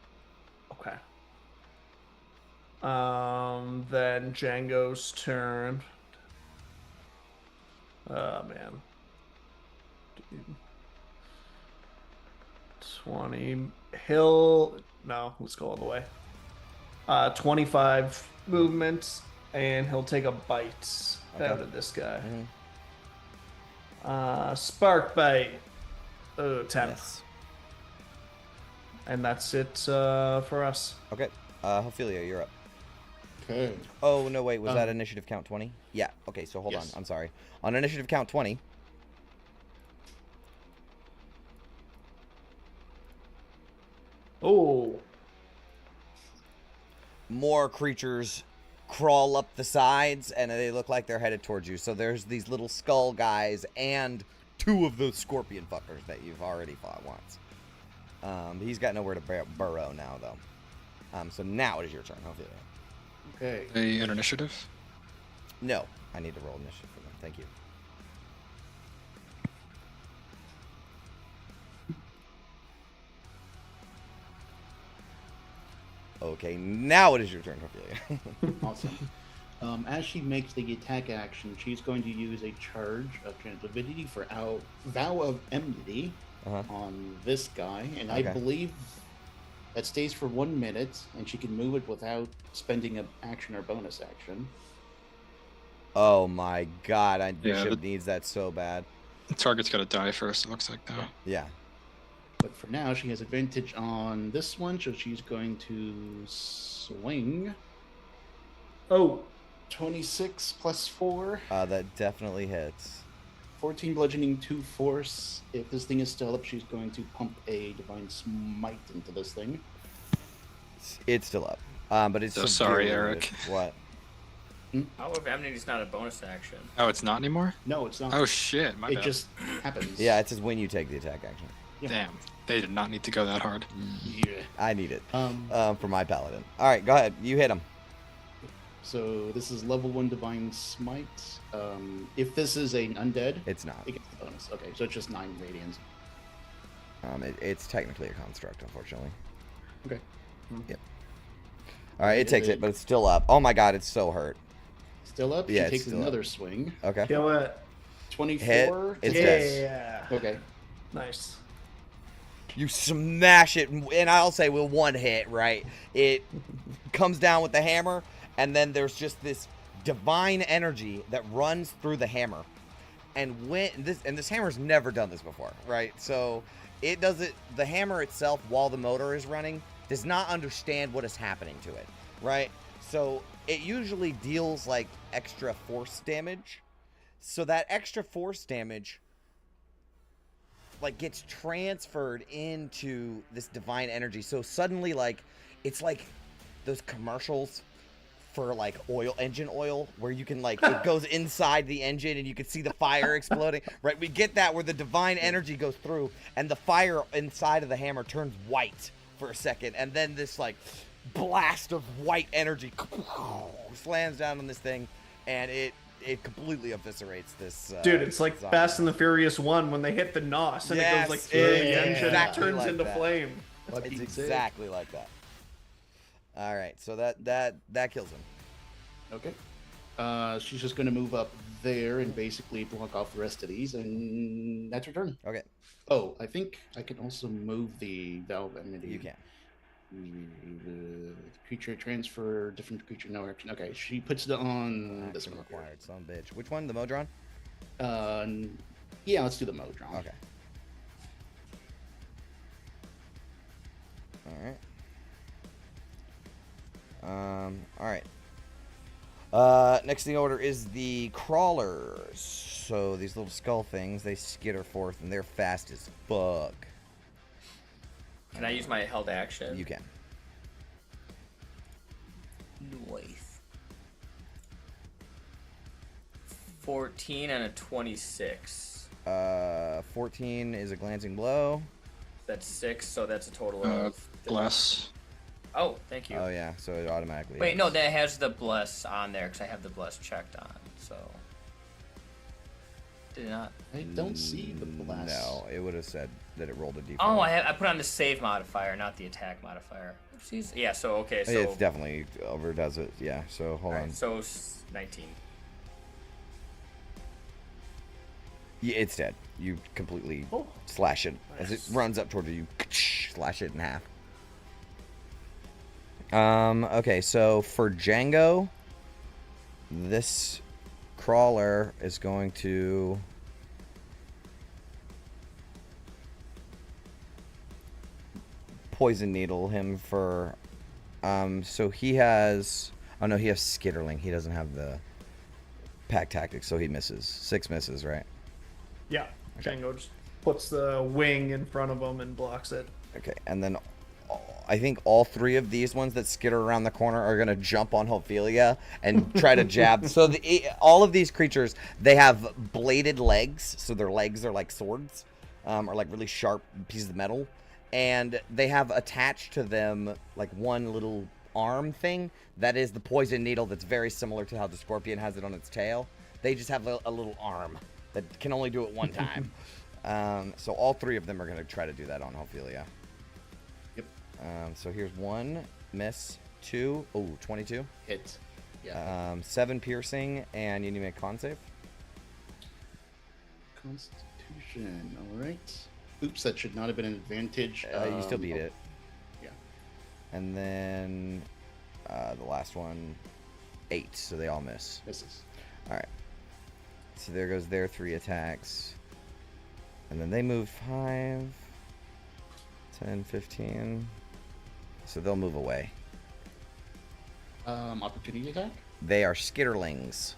Okay. Then Django's turn. Oh, man. 20. No, let's go all the way. 25 movements, and he'll take a bite out of this guy. Spark bite. Oh, 10. Yes. And that's it for us. Okay. Ophelia, you're up. Okay. Oh, no, wait. Was that initiative count 20? Yeah. Okay, so hold on. Yes. I'm sorry. On initiative count 20. Oh. More creatures crawl up the sides, and they look like they're headed towards you. So there's these little skull guys and 2 of those scorpion fuckers that you've already fought once. He's got nowhere to burrow now, though. So now it is your turn, Ophelia. Okay. An initiative? No, I need to roll initiative for them. Thank you. Okay, now it is your turn, Ophelia. Awesome. As she makes the attack action, she's going to use a charge of Translividity for Vow of Enmity on this guy, and I believe that stays for 1 minute, and she can move it without spending an action or bonus action. Oh my god, Bishop needs that so bad. The target's got to die first, it looks like, though. Yeah. But for now, she has advantage on this one, so she's going to swing. Oh. 26 plus 4. That definitely hits. 14 bludgeoning, 2 force. If this thing is still up, she's going to pump a divine smite into this thing. It's still up. But it's so sorry, Eric. What? How if Amnity's not a bonus action? Oh, it's not anymore? No, it's not. Oh shit, my bad. It just happens. Yeah, it says when you take the attack action. Yeah. Damn, they did not need to go that hard. Yeah. I need it. For my paladin. All right, go ahead. You hit him. So this is level 1 divine smite. If this is an undead, it's not. It gets the bonus. Okay, so it's just 9 radians. It's technically a construct, unfortunately. Okay. Yep. All right, it takes it, but it's still up. Oh my god, it's so hurt. Still up? Yeah, she takes another swing. Okay. Kill it. 24. Hit. It's dead. Yeah. Okay. Nice. You smash it, and I'll say with 1 hit, right? It comes down with the hammer, and then there's just this divine energy that runs through the hammer. And this hammer's never done this before, right? So it does it. The hammer itself, while the motor is running, does not understand what is happening to it, right? So it usually deals like extra force damage. So that extra force damage like gets transferred into this divine energy. So suddenly, like, it's like those commercials for like engine oil, where you can like, it goes inside the engine and you can see the fire exploding, right? We get that where the divine energy goes through and the fire inside of the hammer turns white for a second. And then this like blast of white energy slams down on this thing, and it completely eviscerates this. Dude, it's like zombie. Fast and the Furious 1 when they hit the NOS and it goes like through the engine and it turns like into that. flame. It's exactly like that. All right, so that kills him. Okay. She's just going to move up there and basically block off the rest of these, and that's her turn. Okay. Oh, I think I can also move the Valve Enmity. You can. creature, transfer different creature, no action. Okay, she puts it on this Action one. required, son bitch. Which one? The Modron? Yeah, let's do the Modron. Okay. Alright. Next in the order is the crawlers. So these little skull things, they skitter forth and they're fast as fuck. Can I use my held action? You can. Nice. 14 and a 26. 14 is a glancing blow. That's 6, so that's a total of... Bless. Oh, thank you. Oh yeah, so it automatically... Wait, no, that has the bless on there, because I have the bless checked on, so... Did it not? I don't see the bless. No, it would have said that it rolled a d4. Oh, I put on the save modifier, not the attack modifier. Oopsies. Yeah, so, okay, so... It definitely overdoes it, yeah, so hold on. So, 19. Yeah, it's dead. You completely slash it. As it runs up toward you, slash it in half. Okay, so for Django, this crawler is going to... poison needle him for... so he has... Oh no, he has Skitterling. He doesn't have the pack tactics, so he misses. 6 misses, right? Yeah, Django just puts the wing in front of him and blocks it. Okay, and then I think all 3 of these ones that skitter around the corner are going to jump on Ophelia and try to jab. So all of these creatures, they have bladed legs, so their legs are like swords, or like really sharp pieces of metal. And they have attached to them like one little arm thing that is the poison needle that's very similar to how the scorpion has it on its tail. They just have a little arm that can only do it one time. So all 3 of them are going to try to do that on Ophelia. Yep. So here's 1 miss, 2, 22. Hit. Yeah. 7 piercing, and you need to make a con save. Constitution. All right. Oops, that should not have been an advantage. You still beat it. Yeah. And then the last one, 8. So they all miss. Misses. All right. So there goes their 3 attacks. And then they move 5, 10, 15. So they'll move away. Opportunity attack? They are skitterlings.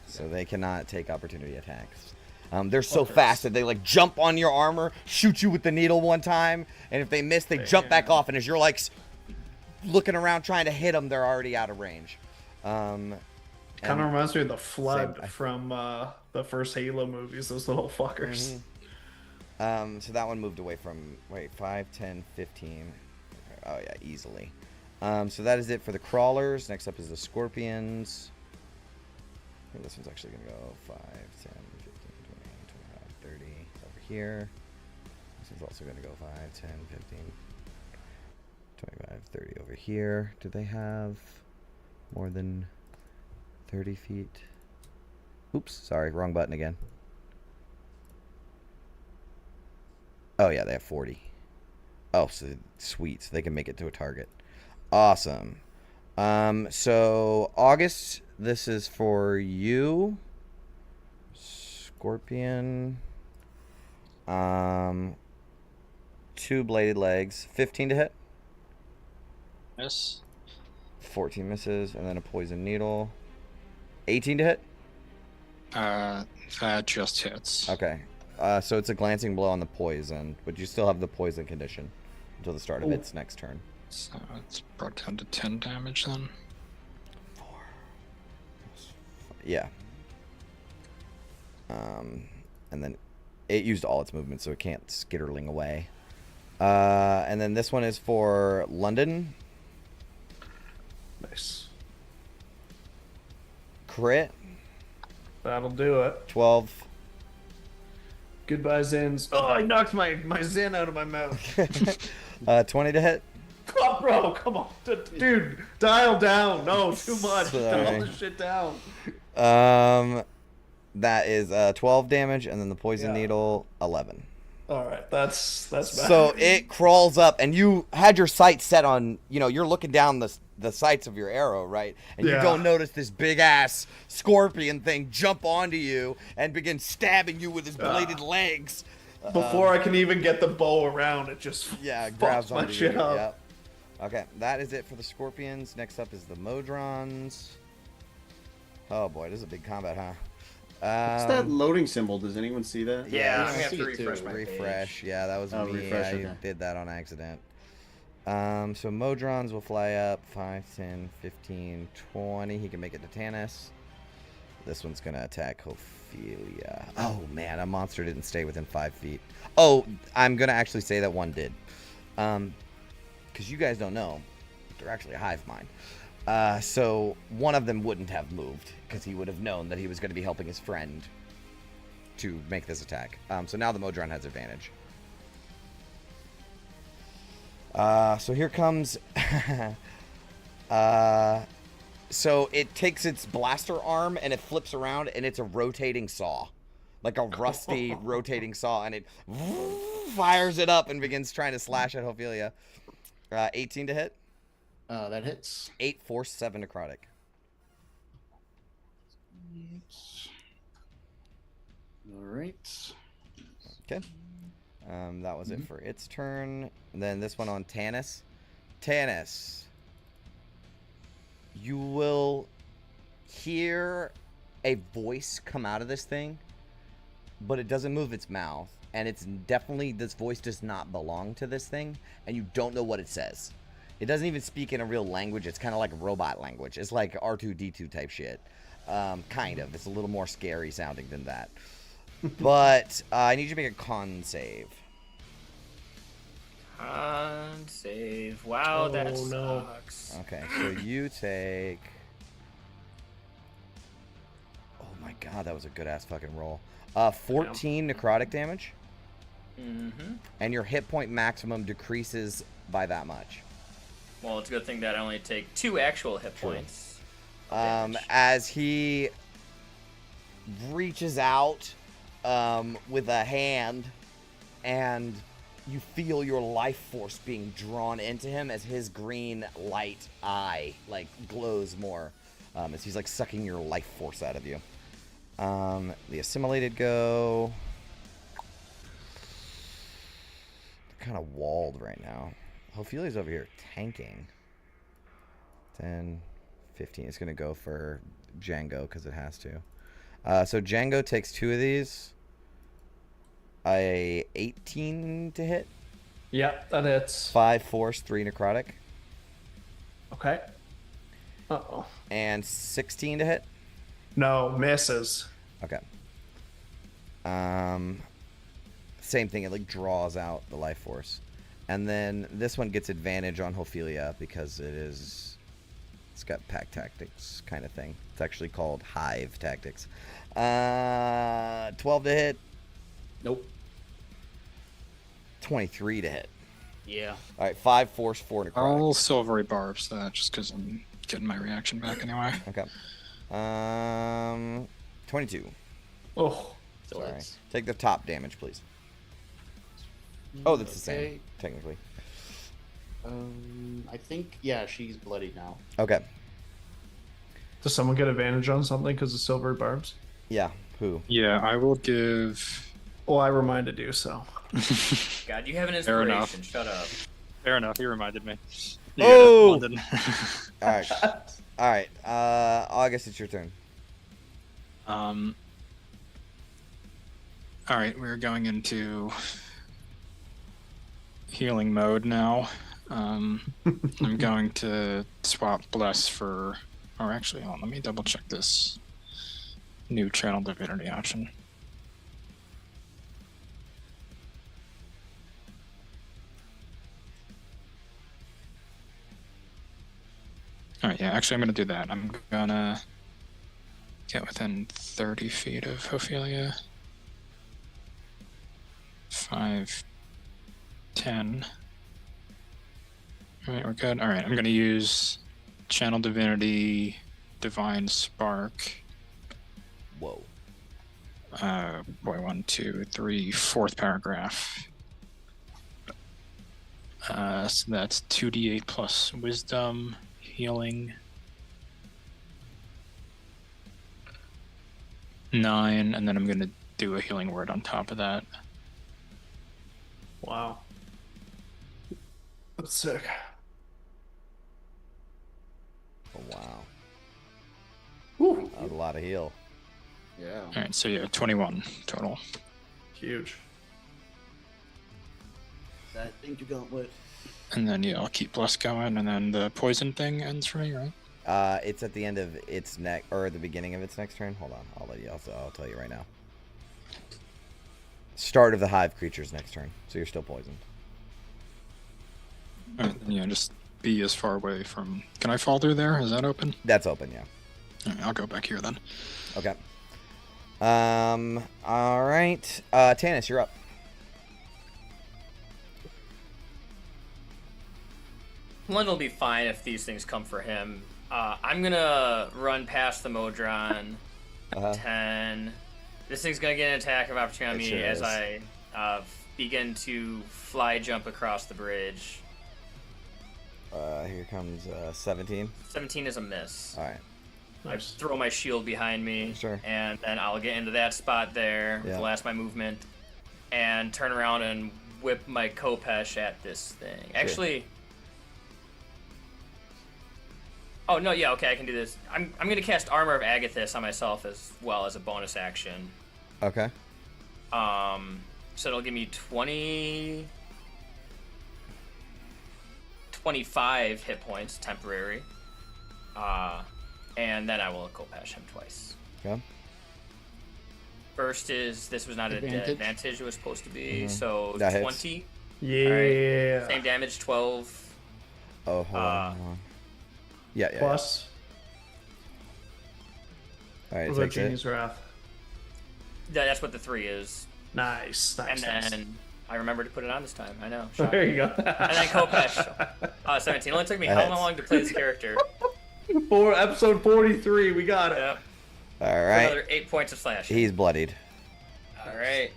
So they cannot take opportunity attacks. They're so fast that they like jump on your armor, shoot you with the needle one time, and if they miss, they jump back off. And as you're like looking around trying to hit them, they're already out of range. Kind of reminds me of the Flood from the first Halo movies, those little fuckers. So that one moved away from, 5, 10, 15. Oh, yeah, easily. So that is it for the crawlers. Next up is the scorpions. I think this one's actually going to go 5, 10, 15, 20, 25, 30 over here. This one's also going to go 5, 10, 15, 25, 30 over here. Do they have more than 30 feet? Oops, sorry, wrong button again. Oh yeah, they have 40. Oh, so sweet, so they can make it to a target. Awesome. So August, this is for you. Scorpion. 2 bladed legs. 15 to hit. Miss. 14 misses, and then a poison needle. 18 to hit? That just hits. Okay. So it's a glancing blow on the poison, but you still have the poison condition until the start of its next turn. So it's brought down to 10 damage then. 4. Yeah. And then it used all its movement, so it can't skitterling away. And then this one is for London. Nice. Crit. That'll do it. 12. Goodbye, Zins. Oh, I knocked my Zin out of my mouth. 20 to hit. Oh, bro, come on. Dude, dial down. No, too much. Sorry. Dial this shit down. That is 12 damage, and then the poison needle, 11. All right, that's bad. So it crawls up, and you had your sight set on, you're looking down the sights of your arrow, right? And you don't notice this big-ass scorpion thing jump onto you and begin stabbing you with his bladed legs. Before I can even get the bow around, it just grabs my onto shit you. up. Yep. Okay, that is it for the scorpions. Next up is the modrons. Oh boy, this is a big combat, huh? What's that loading symbol? Does anyone see that? Yeah, I'm gonna have to refresh my refresh. page. Yeah, that was me. Refresh, I okay. did that on accident. So modrons will fly up 5, 10, 15, 20. He can make it to Tanis. This one's gonna attack Ophelia. Oh man, a monster didn't stay within 5 feet. Oh, I'm gonna actually say that one did. Because you guys don't know, they're actually a hive mind. So one of them wouldn't have moved because he would have known that he was going to be helping his friend to make this attack. So now the Modron has advantage. So here comes... so it takes its blaster arm and it flips around and it's a rotating saw. Like a rusty rotating saw, and it fires it up and begins trying to slash at Ophelia. 18 to hit. That hits. 8, force, 7 necrotic. All right. Okay. That was it for its turn. And then this one on Tanis. Tanis. You will hear a voice come out of this thing, but it doesn't move its mouth. And it's definitely, this voice does not belong to this thing, and you don't know what it says. It doesn't even speak in a real language. It's kind of like robot language. It's like R2-D2 type shit. Kind of. It's a little more scary sounding than that. But I need you to make a con save. Con save. Wow, that sucks. Okay, so you take... Oh my god, that was a good-ass fucking roll. 14 necrotic damage. Mm-hmm. And your hit point maximum decreases by that much. Well, it's a good thing that I only take 2 actual hit points. As he reaches out with a hand, and you feel your life force being drawn into him as his green light eye glows more, as he's sucking your life force out of you. The assimilated go. They're kind of walled right now. Ophelia's over here tanking. 10, 15. It's going to go for Django because it has to. So Django takes 2 of these. 18 to hit. Yep, that hits. 5 force, 3 necrotic. Okay. Uh-oh. And 16 to hit. No, misses. Okay. Same thing. It draws out the life force. And then this one gets advantage on Ophelia because it's got pack tactics kind of thing. It's actually called hive tactics. 12 to hit. Nope. 23 to hit. Yeah. All right, 5 force, 4 necrotic. I'll silvery barbs that just because I'm getting my reaction back anyway. Okay. 22. Oh. Sorry. Take the top damage, please. Oh, that's the same, technically. I think, yeah, she's bloody now. Okay. Does someone get advantage on something because of silver barbs? Yeah, who? Yeah, I will give... Well, I reminded you, so. God, you have an Fair inspiration. enough. Shut up. Fair enough, he reminded me. Oh! London. Alright. Alright, August, it's your turn. Alright, we're going into healing mode now. I'm going to swap Bless for... Or actually, hold on, let me double check this new Channel Divinity option. Alright, yeah, actually I'm going to do that. I'm going to get within 30 feet of Ophelia. 5, 10. Alright, we're good. Alright, I'm going to use Channel Divinity, Divine Spark. Whoa. 1, 2, 3, fourth paragraph. So that's 2d8 plus wisdom, healing. 9, and then I'm going to do a healing word on top of that. Wow. That's sick. Oh, wow. Woo. That was a lot of heal. Yeah. All right, so yeah, 21 total. Huge. That thing to gauntlet. And then yeah, I'll keep plus going, and then the poison thing ends for me, right? It's at the end of its next, or the beginning of its next turn. Hold on, I'll tell you right now. Start of the hive creature's next turn, so you're still poisoned. All right, then, yeah, just be as far away from. Can I fall through there? Is that open? That's open, yeah. All right, I'll go back here then. Okay. All right. Tanis, you're up. Lund will be fine if these things come for him. I'm gonna run past the Modron. 10. This thing's gonna get an attack of opportunity on me as I begin to fly jump across the bridge. Here comes 17. 17 is a miss. All right. I throw my shield behind me, and then I'll get into that spot there with the last of my movement, and turn around and whip my Kopesh at this thing. Actually, oh no, yeah, okay, I can do this. I'm gonna cast Armor of Agathis on myself as well as a bonus action. Okay. So it'll give me 25 hit points temporary. And then I will Kopesh him twice. Okay. First is, this was not advantage it was supposed to be, so that 20. Hits. Yeah. Right. Same damage, 12. Oh, hold on. Yeah. Plus. All right, What about Genie's Wrath? That's what the 3 is. Nice. And then I remembered to put it on this time. I know. There you go. And then Kopesh. 17. It only took me how long to play this character? For episode 43, we got it. Yep. All right. Another 8 points of slashing. He's bloodied. All right.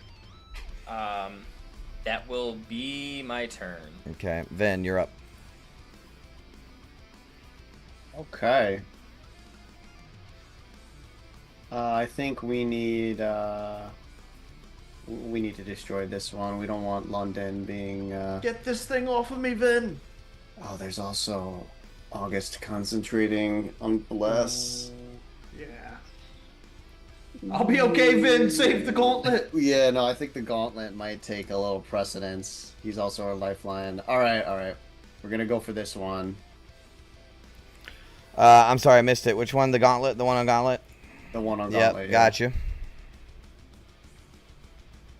That will be my turn. Okay, Vin, you're up. Okay. I think we need to destroy this one. We don't want London being. Get this thing off of me, Vin. Oh, there's also August concentrating on Bless. Yeah. I'll be okay, Vin. Save the gauntlet. Yeah, no, I think the gauntlet might take a little precedence. He's also our lifeline. All right. We're gonna go for this one. I'm sorry, I missed it. Which one? The gauntlet? The one on gauntlet? The one on gauntlet. Yep, got you.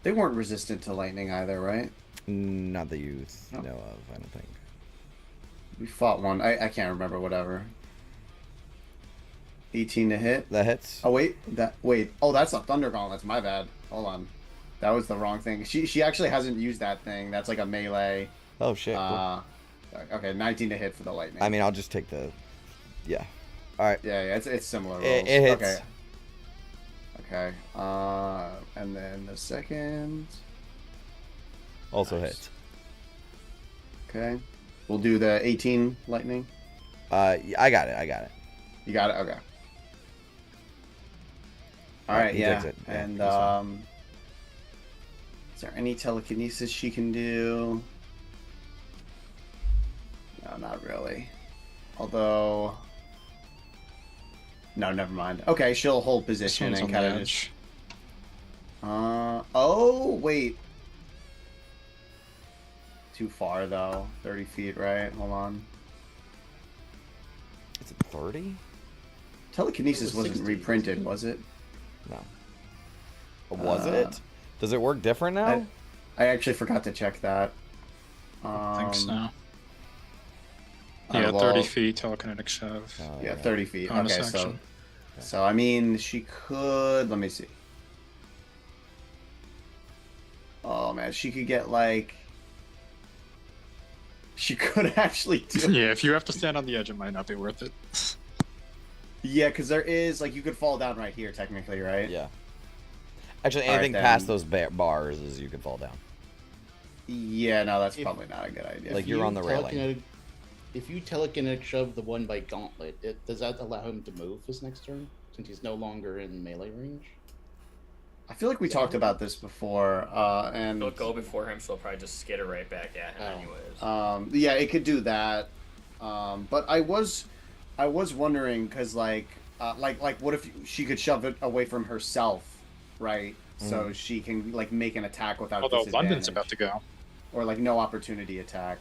They weren't resistant to lightning either, right? Not that you know of, I don't think. We fought one. I can't remember. Whatever. 18 to hit. That hits. Oh wait, Oh, that's a thunder gauntlet. My bad. Hold on. That was the wrong thing. She actually hasn't used that thing. That's like a melee. Oh shit. Cool. Okay, 19 to hit for the lightning. I mean, I'll just take the. Yeah. All right. Yeah. It's similar rolls. It hits. Okay. And then the second. Also hits. Okay. We'll do the 18 lightning. I got it. You got it? Okay. Alright, he takes it. And, is there any telekinesis she can do? No, not really. Although... No, never mind. Okay, she'll hold position and kind of just... oh, wait. Too far, though. 30 feet, right? Hold on. Is it 30? Telekinesis wasn't reprinted, was it? No. Was it? Does it work different now? I actually forgot to check that. I think so. Yeah, 30 feet, telekinetic shove. Yeah, 30 feet. Bonus Okay, action. so I mean, she could. Let me see. Oh man, she could get like. She could actually do. Yeah, if you have to stand on the edge, it might not be worth it. Yeah, because there is like you could fall down right here technically, right? Yeah. Actually, All right, anything past those bars is you can fall down. Yeah, no, that's probably not a good idea. Like you're on the railing. If you telekinetic shove the one by Gauntlet, does that allow him to move his next turn since he's no longer in melee range? I feel like we talked about this before, and It'll go before him, so it'll probably just skitter right back at him anyways. Yeah, it could do that. But I was wondering because like what if she could shove it away from herself, right? So she can like make an attack without. Although London's about to go. Or like no opportunity attack.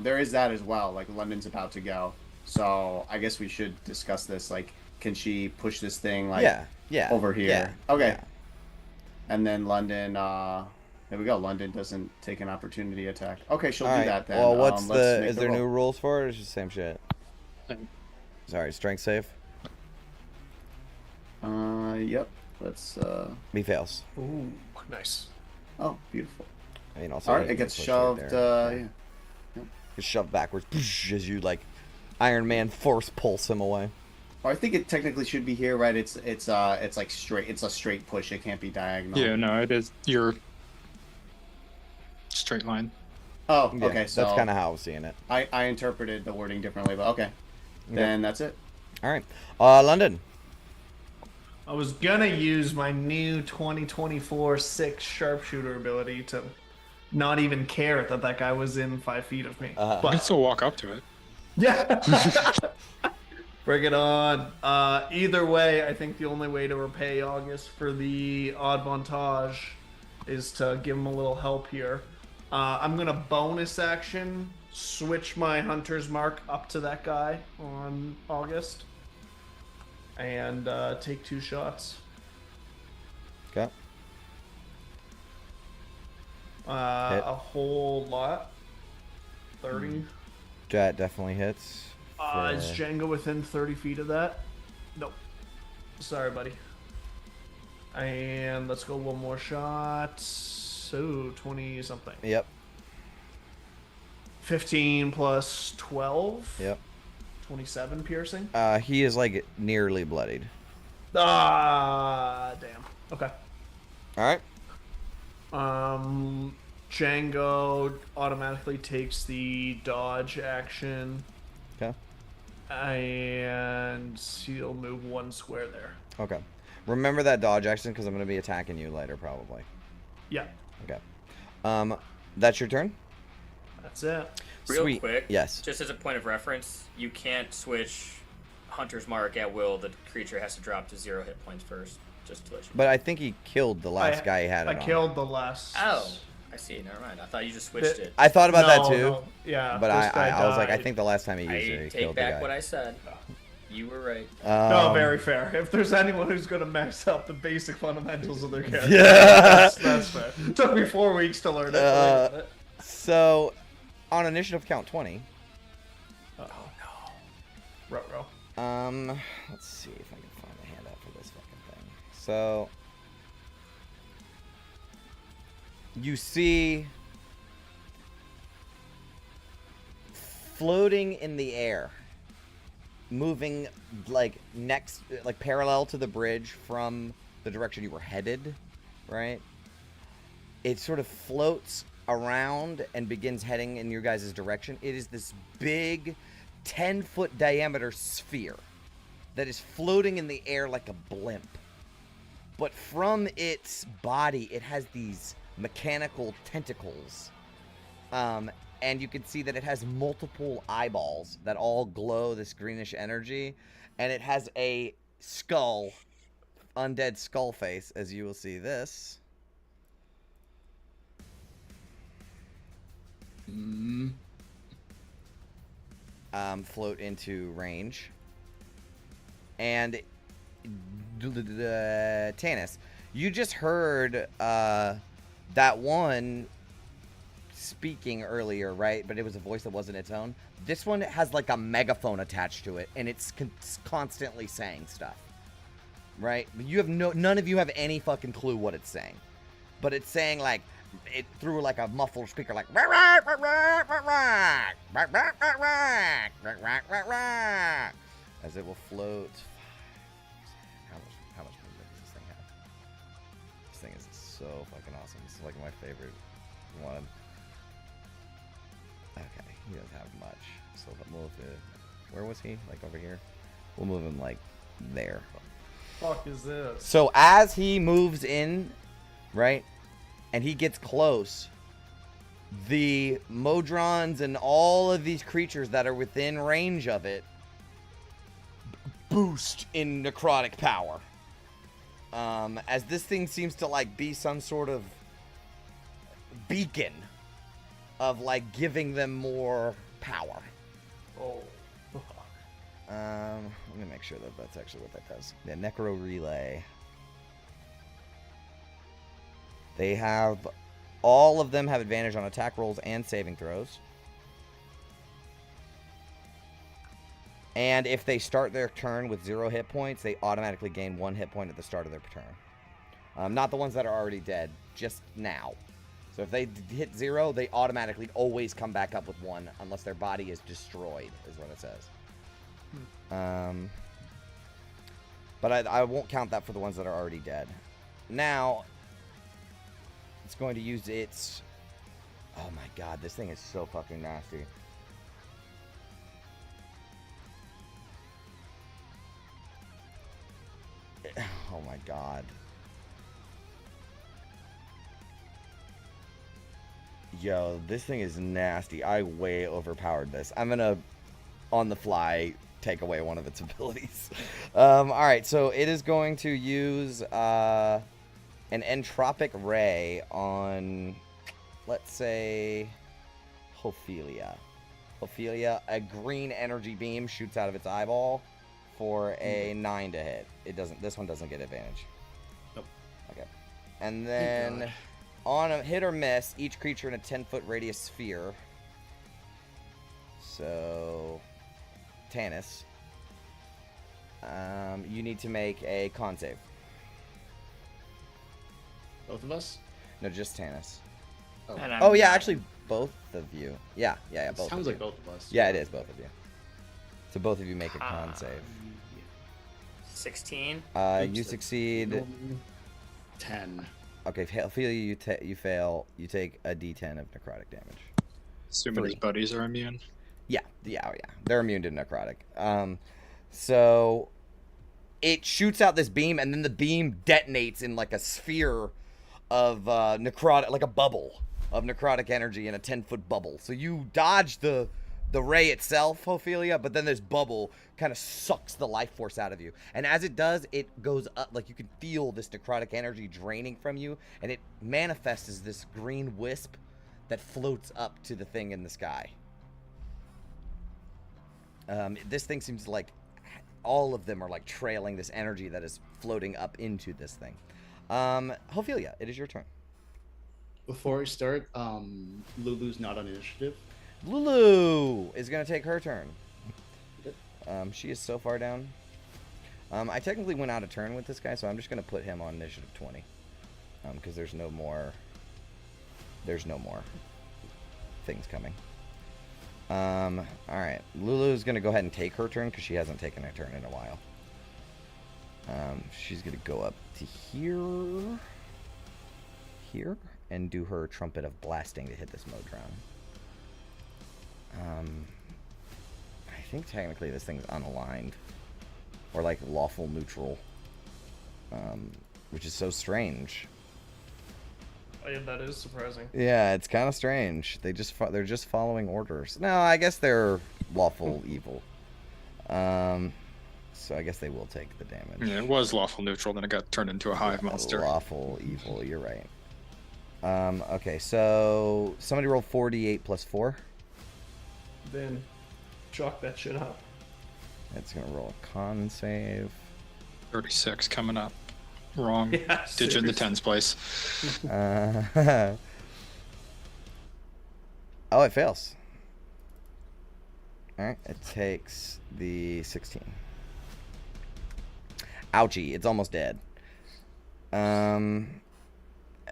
There is that as well. Like London's about to go, so I guess we should discuss this. Like, can she push this thing like over here? Yeah, okay. yeah. And then London, there we go. London doesn't take an opportunity attack. Okay, she'll do that then. Well, what's is there new rules for it? Or is it the same shit? Sorry, strength save. Yep. Let's. He fails. Ooh, nice. Oh, beautiful. I mean, also, all right, it gets shoved. Right It's shoved backwards as you like Iron Man force pulse him away. I think it technically should be here, right? It's like straight. It's a straight push. It can't be diagonal. Yeah, no, it is. You're straight line. Oh, yeah, okay. So that's kind of how I was seeing it. I interpreted the wording differently, but okay. Then that's it. All right, London. I was gonna use my new 2024 6 sharpshooter ability to not even care that that guy was in 5 feet of me. But you can still walk up to it. Yeah. Bring it on. Either way, I think the only way to repay August for the odd montage is to give him a little help here. I'm gonna bonus action switch my hunter's mark up to that guy on August and take 2 shots. Okay. A whole lot. 30. That definitely hits. Is Django within 30 feet of that? Nope. Sorry, buddy. And let's go one more shot. So 20 something. Yep. 15 plus 12. Yep. 27 piercing. He is like nearly bloodied. Ah, damn. Okay. All right. Django automatically takes the dodge action. Okay. And he'll move 1 square there. Okay. Remember that dodge action because I'm going to be attacking you later, probably. Yeah. Okay. That's your turn? That's it. Real quick. Yes. Just as a point of reference, you can't switch Hunter's Mark at will. The creature has to drop to 0 hit points first. Just to let you know. But I think he killed the last guy he had it on. I killed the last. Oh. I see. Never mind. I thought you just switched it. I thought about that too. No. Yeah. But I was like, I think the last time he used it, he take killed the guy. back what I said. You were right. No, very fair. If there's anyone who's going to mess up the basic fundamentals of their character, that's fair. It took me 4 weeks to learn it. So, on initiative count 20. Oh no. Ruh-roh. Let's see if I can find a handout for this fucking thing. So, you see floating in the air, moving like parallel to the bridge from the direction you were headed, right? It sort of floats around and begins heading in your guys' direction. It is this big 10-foot diameter sphere that is floating in the air like a blimp. But from its body, it has these mechanical tentacles. And you can see that it has multiple eyeballs that all glow this greenish energy. And it has a skull, undead skull face, as you will see this. Float into range. And Tanis, you just heard that one speaking earlier, right? But it was a voice that wasn't its own. This one has like a megaphone attached to it, and it's constantly saying stuff, right? You have none of you have any fucking clue what it's saying, but it's saying like it through like a muffled speaker, like as it will float. How much movement does this thing have? This thing is so fucking awesome. This is like my favorite one. Okay, he doesn't have much. So we'll move to, where was he? Like over here? We'll move him like there. Fuck is this? So as he moves in, right, and he gets close, the Modrons and all of these creatures that are within range of it boost in necrotic power. As this thing seems to like be some sort of beacon of like giving them more power. Oh. Let me make sure that that's actually what that does. The Necro Relay. They have, all of them have advantage on attack rolls and saving throws. And if they start their turn with 0 hit points, they automatically gain 1 hit point at the start of their turn. Not the ones that are already dead, just now. So if they hit 0, they automatically always come back up with 1 unless their body is destroyed, is what it says. But I won't count that for the ones that are already dead. Now, it's going to use its... Oh my god, this thing is so fucking nasty. Oh my god. Yo, this thing is nasty. I way overpowered this. I'm gonna, on the fly, take away one of its abilities. Alright, so it is going to use an entropic ray on, let's say, Ophelia. Ophelia, a green energy beam shoots out of its eyeball for a 9 to hit. It doesn't. This one doesn't get advantage. Nope. Okay. And then on a hit or miss, each creature in a 10-foot radius sphere. So, Tanis, you need to make a con save. Both of us? No, just Tanis. Oh, oh yeah, actually both of you. Yeah, both. Sounds like both of us. Yeah, it is both of you. So both of you make a con save. 16. You succeed. 10. Okay, Ophelia, you fail. You take a D10 of necrotic damage. Assuming his buddies are immune. Yeah. They're immune to necrotic. So it shoots out this beam, and then the beam detonates in like a sphere of necrotic, like a bubble of necrotic energy in a 10-foot bubble. So you dodge the ray itself, Ophelia, but then this bubble kind of sucks the life force out of you. And as it does, it goes up, like you can feel this necrotic energy draining from you, and it manifests as this green wisp that floats up to the thing in the sky. This thing seems like all of them are like trailing this energy that is floating up into this thing. Ophelia, it is your turn. Before we start, Lulu's not on initiative. Lulu is going to take her turn. She is so far down. I technically went out of turn with this guy, so I'm just going to put him on initiative 20. Because there's no more things coming. Alright. Lulu's going to go ahead and take her turn because she hasn't taken a turn in a while. She's going to go up to here, and do her Trumpet of Blasting to hit this Modron. I think technically this thing's unaligned, or like lawful neutral, which is so strange. Oh, yeah, that is surprising. Yeah, it's kind of strange. They're just following orders. No, I guess they're lawful evil. So I guess they will take the damage. Yeah, it was lawful neutral, then it got turned into a hive monster. Lawful evil, you're right. Okay, so somebody roll 4d8 plus 4. Then chalk that shit up. It's gonna roll a con save. 36 coming up. Wrong Yeah, digit in the tens place. Oh, it fails. Alright, it takes the 16. Ouchie, it's almost dead. And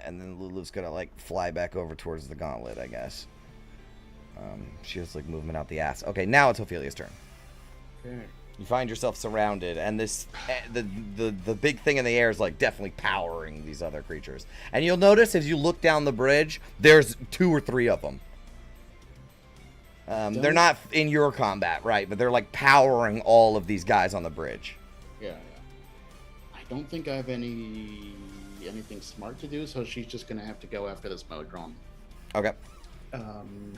then Lulu's gonna like fly back over towards the gauntlet, I guess. She has like movement out the ass. Okay, now it's Ophelia's turn. Okay. You find yourself surrounded, and this the big thing in the air is like definitely powering these other creatures. And you'll notice as you look down the bridge, there's 2 or 3 of them. They're not in your combat, right? But they're like powering all of these guys on the bridge. Yeah. I don't think I have anything smart to do, so she's just gonna have to go after this Modron. Okay.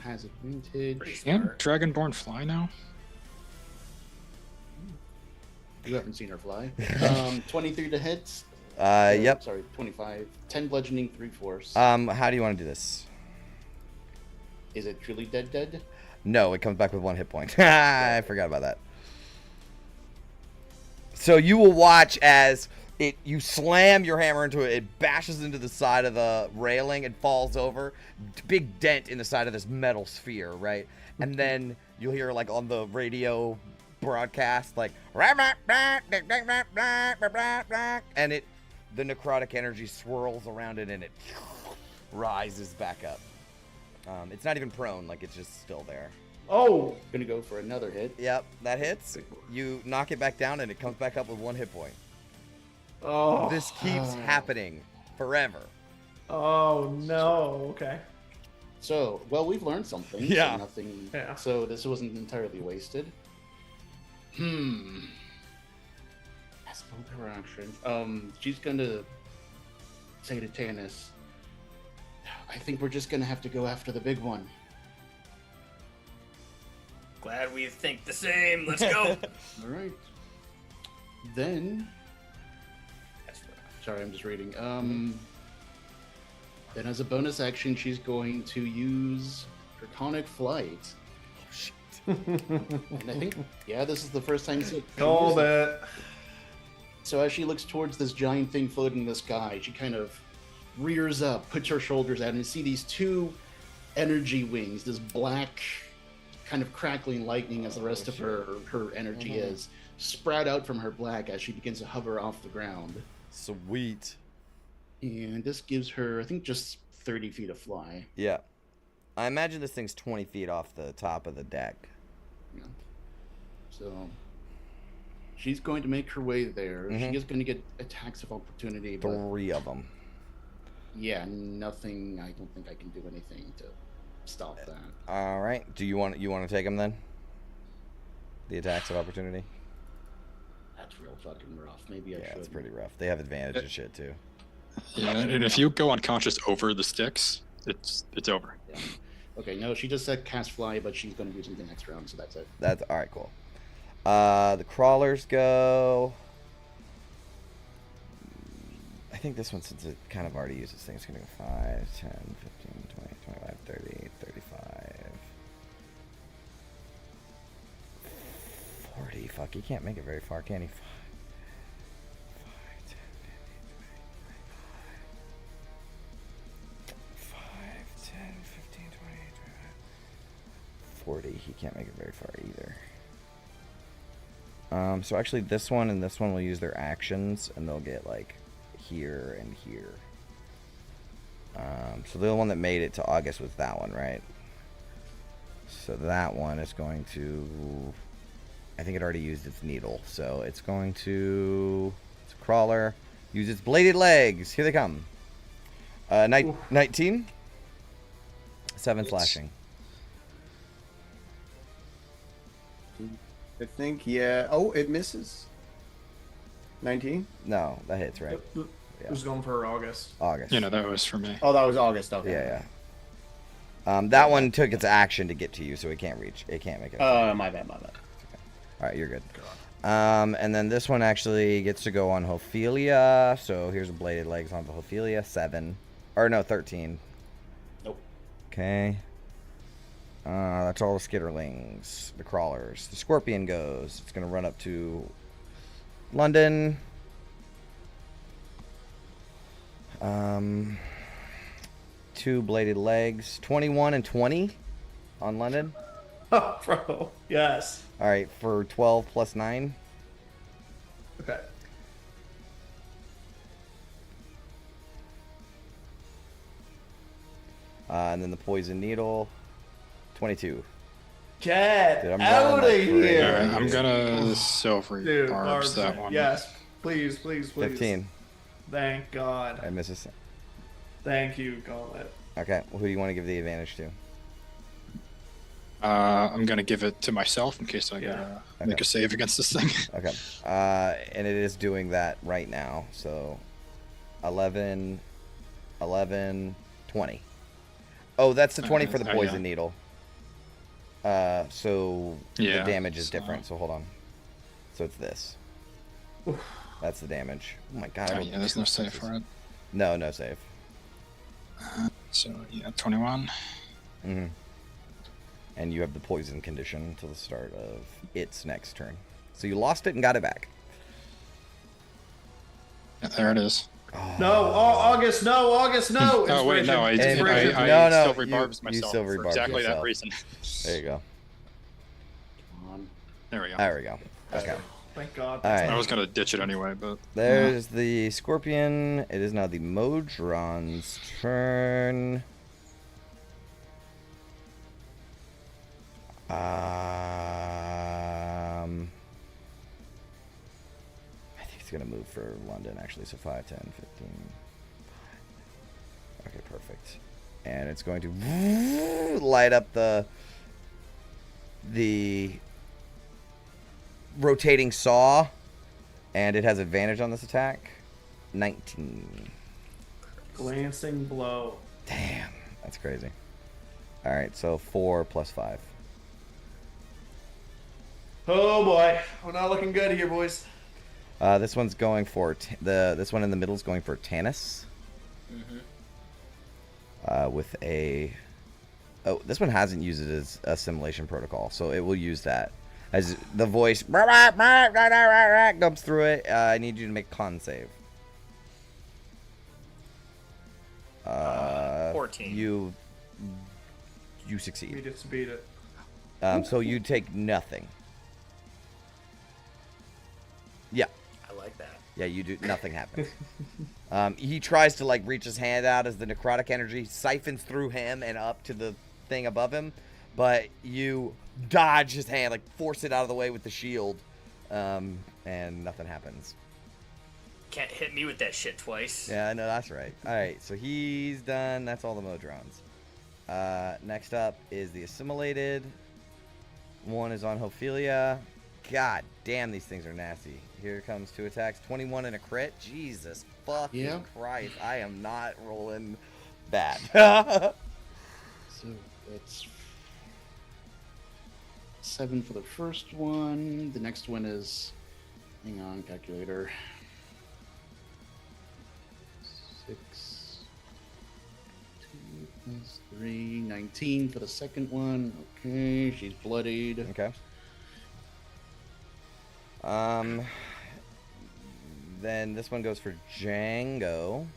Has advantage. Can Dragonborn fly now? You haven't seen her fly. 23 to hit. Yep. Sorry, 25. 10 bludgeoning, 3 force. How do you want to do this? Is it truly dead? No, it comes back with 1 hit point. I forgot about that. So you will watch as you slam your hammer into it. It bashes into the side of the railing and falls over. Big dent in the side of this metal sphere, right? And then you'll hear like on the radio broadcast like, and the necrotic energy swirls around it and it rises back up. It's not even prone, like it's just still there. Oh! Gonna go for another hit. Yep, that hits. You knock it back down and it comes back up with 1 hit point. Oh. This keeps happening forever. Oh no. Okay. So, well, we've learned something. Yeah. So nothing. Yeah. So this wasn't entirely wasted. That's both her actions. She's gonna say to Tanis, I think we're just gonna have to go after the big one. Glad we think the same. Let's go. All right. Then. Sorry, I'm just reading. Then as a bonus action, she's going to use Draconic Flight. Oh, shit. And I think, yeah, this is the first time she's Called it. So as she looks towards this giant thing floating in the sky, she kind of rears up, puts her shoulders out, and you see these 2 energy wings, this black kind of crackling lightning as the rest of her energy is, sprout out from her black as she begins to hover off the ground. Sweet. And this gives her, I think, just 30 feet of fly. Yeah. I imagine this thing's 20 feet off the top of the deck. Yeah. So she's going to make her way there. She is going to get attacks of opportunity. But 3 of them. yeah, nothing. I don't think I can do anything to stop that. All right. Do you want to take them then? The attacks of opportunity. That's real fucking rough. Maybe I should. Yeah, it's pretty rough. They have advantage and shit too. Yeah, and if you go unconscious over the sticks, it's over. Yeah. Okay, no, she just said cast fly, but she's going to do something next round, so that's it. That's all right. Cool. The crawlers go. I think this one, since it kind of already uses things, going to go 5, 10, 15, 20, 25, 30, 35, 40. Fuck, he can't make it very far, can he? 5, 10, 15, 20, 25, 40. He can't make it very far either. So actually this one and this one will use their actions, and they'll get like here and here. So the one that made it to August was that one, right? So that one is going to, I think it already used its needle, so it's going to, it's a crawler, use its bladed legs. Here they come. 19, 7 slashing. I think, yeah. Oh, it misses. 19? No, that hits, right? Yep. It was going for August. August. You know, that was for me. Oh, that was August. Okay. Yeah, yeah. That one took its action to get to you, so it can't reach. It can't make it. My bad. Okay. All right, you're good. And then this one actually gets to go on Ophelia. So here's a bladed legs on Ophelia. 7. Or no, 13. Nope. Okay. That's all the skitterlings, the crawlers. The scorpion goes. It's going to run up to London. 2 bladed legs. 21 and 20 on London. Oh, bro. Yes. All right, for 12 plus 9. Okay. And then the poison needle. 22. Get Dude, I'm out rolling of like crazy. here! Alright, I'm gonna silvery Dude, barbs that one. Yes, please. 15. Thank God. I miss this. Thank you, Gauntlet. Okay, who do you want to give the advantage to? I'm gonna give it to myself in case I gotta make a save against this thing. Okay. And it is doing that right now. So 11, 20. Oh, that's the 20 for the poison needle. So the damage is different. So hold on. So it's this. That's the damage. Oh my god. Yeah, there's no save for it. No save. So yeah, 21. Mm-hmm. And you have the poison condition until the start of its next turn. So you lost it and got it back. Yeah, there it is. Oh. No, August, no. Oh wait, no, I silvery barbs myself for exactly that reason. There you go. There we go. There we go. Okay. Thank God. All right. I was gonna ditch it anyway, but there's the scorpion. It is now the Modron's turn. I think it's gonna move for London actually. So 5, 10, 15. Okay, perfect. And it's going to light up the rotating saw, and it has advantage on this attack. 19. Glancing blow. Damn, that's crazy. All right, so 4 plus 5. Oh boy, we're not looking good here, boys. This one's going for this one in the middle is going for Tannis. With a this one hasn't used it as assimilation protocol, so it will use that as the voice comes through it. I need you to make con save. 14. You succeed. You just beat it. So you take nothing. Yeah. I like that. Yeah, you do. Nothing happens. He tries to like reach his hand out as the necrotic energy siphons through him and up to the thing above him, but you dodge his hand, like force it out of the way with the shield, and nothing happens. Can't hit me with that shit twice. Yeah, I know, that's right. All right, so he's done. That's all the Modrons. Next up is the assimilated. One is on Ophelia. God damn, these things are nasty. Here comes 2 attacks. 21 and a crit. Jesus fucking Christ. I am not rolling bad. So it's 7 for the first one. The next one is, hang on, calculator. 6, 2 plus 3, 19 for the second one. Okay, she's bloodied. Okay. Then this one goes for Django.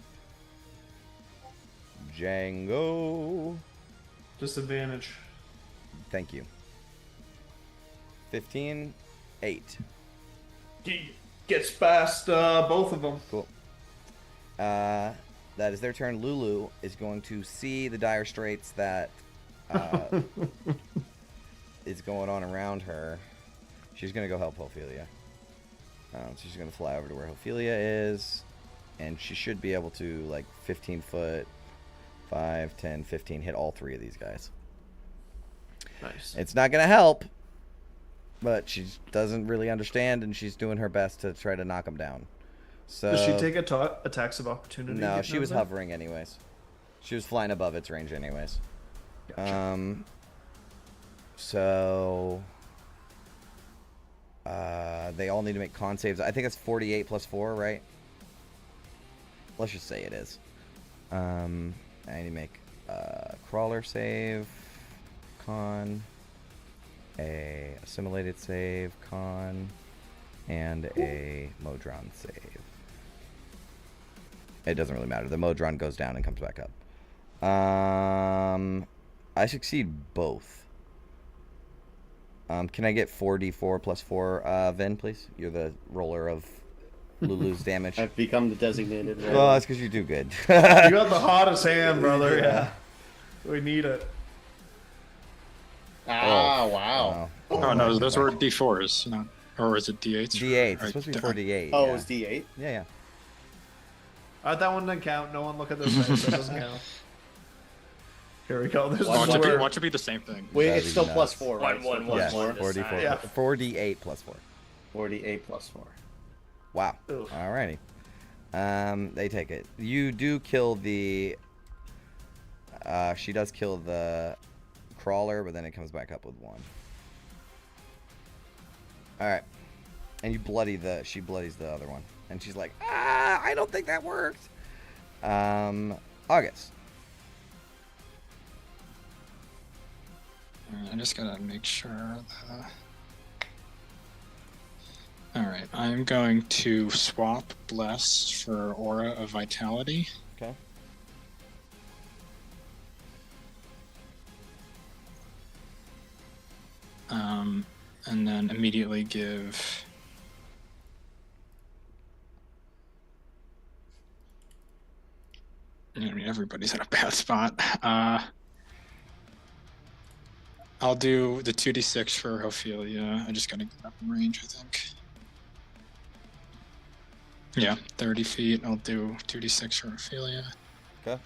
Disadvantage. Thank you. 15, 8. He gets past both of them. Cool. That is their turn. Lulu is going to see the dire straits that is going on around her. She's going to go help Ophelia. So she's going to fly over to where Ophelia is, and she should be able to, like, 15 foot, 5, 10, 15, hit all 3 of these guys. Nice. It's not going to help, but she doesn't really understand, and she's doing her best to try to knock them down. So, does she take attacks of opportunity? No, she was hovering anyways. She was flying above its range anyways. Gotcha. So they all need to make con saves. I think it's 48 plus 4, right? Let's just say it is. I need to make a crawler save, con, a assimilated save, con, and a Modron save. It doesn't really matter. The Modron goes down and comes back up. I succeed both. Can I get 4d4 plus 4, Vin, please? You're the roller of Lulu's damage. I've become the designated. Well, that's because you do good. You got the hottest hand, brother. Yeah. We need it. Wow. Oh, no, those were D4s, not, or is it D8s? D8. It's supposed to be 4D8. Oh, yeah. it was D8? Yeah. That one doesn't count. No one look at this dice. That doesn't count. Here we go. This Watch is it be the same thing. Wait, That'd it's be still nuts. +4, right? One, Yeah, one this 4D4. time. Yeah. 4D8 plus 4. 4D8 + 4. Wow. Oof. Alrighty. They take it. You do kill the... she does kill the crawler, but then it comes back up with 1. Alright. And you bloody she bloodies the other one. And she's like, I don't think that worked. August. I just gotta make sure that... Alright, I'm going to swap Bless for Aura of Vitality. Okay. And then immediately give... I mean, everybody's in a bad spot. I'll do the 2d6 for Ophelia. I just gotta get up in range, I think. Yeah, 30 feet. I'll do 2d6 for Ophelia. Okay.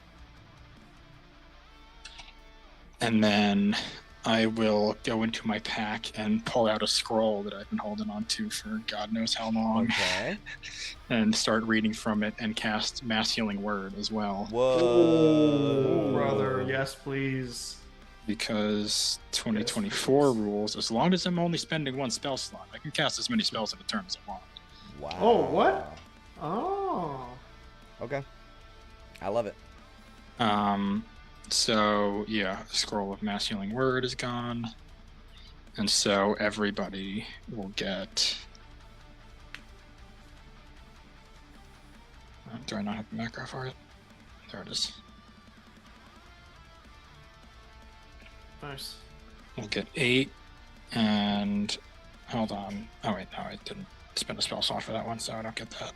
And then I will go into my pack and pull out a scroll that I've been holding on to for God knows how long. Okay. And start reading from it and cast Mass Healing Word as well. Whoa. brother. Yes, please. Because 2024 rules, as long as I'm only spending 1 spell slot, I can cast as many spells in a turn as I want. Wow. Oh, what? Oh. Okay. I love it. So yeah, Scroll of Mass Healing Word is gone. And so everybody will get... do I not have the macro for it? There it is. Nice. We'll get 8, and hold on. Oh wait, no, I didn't spend a spell slot for that one, so I don't get that.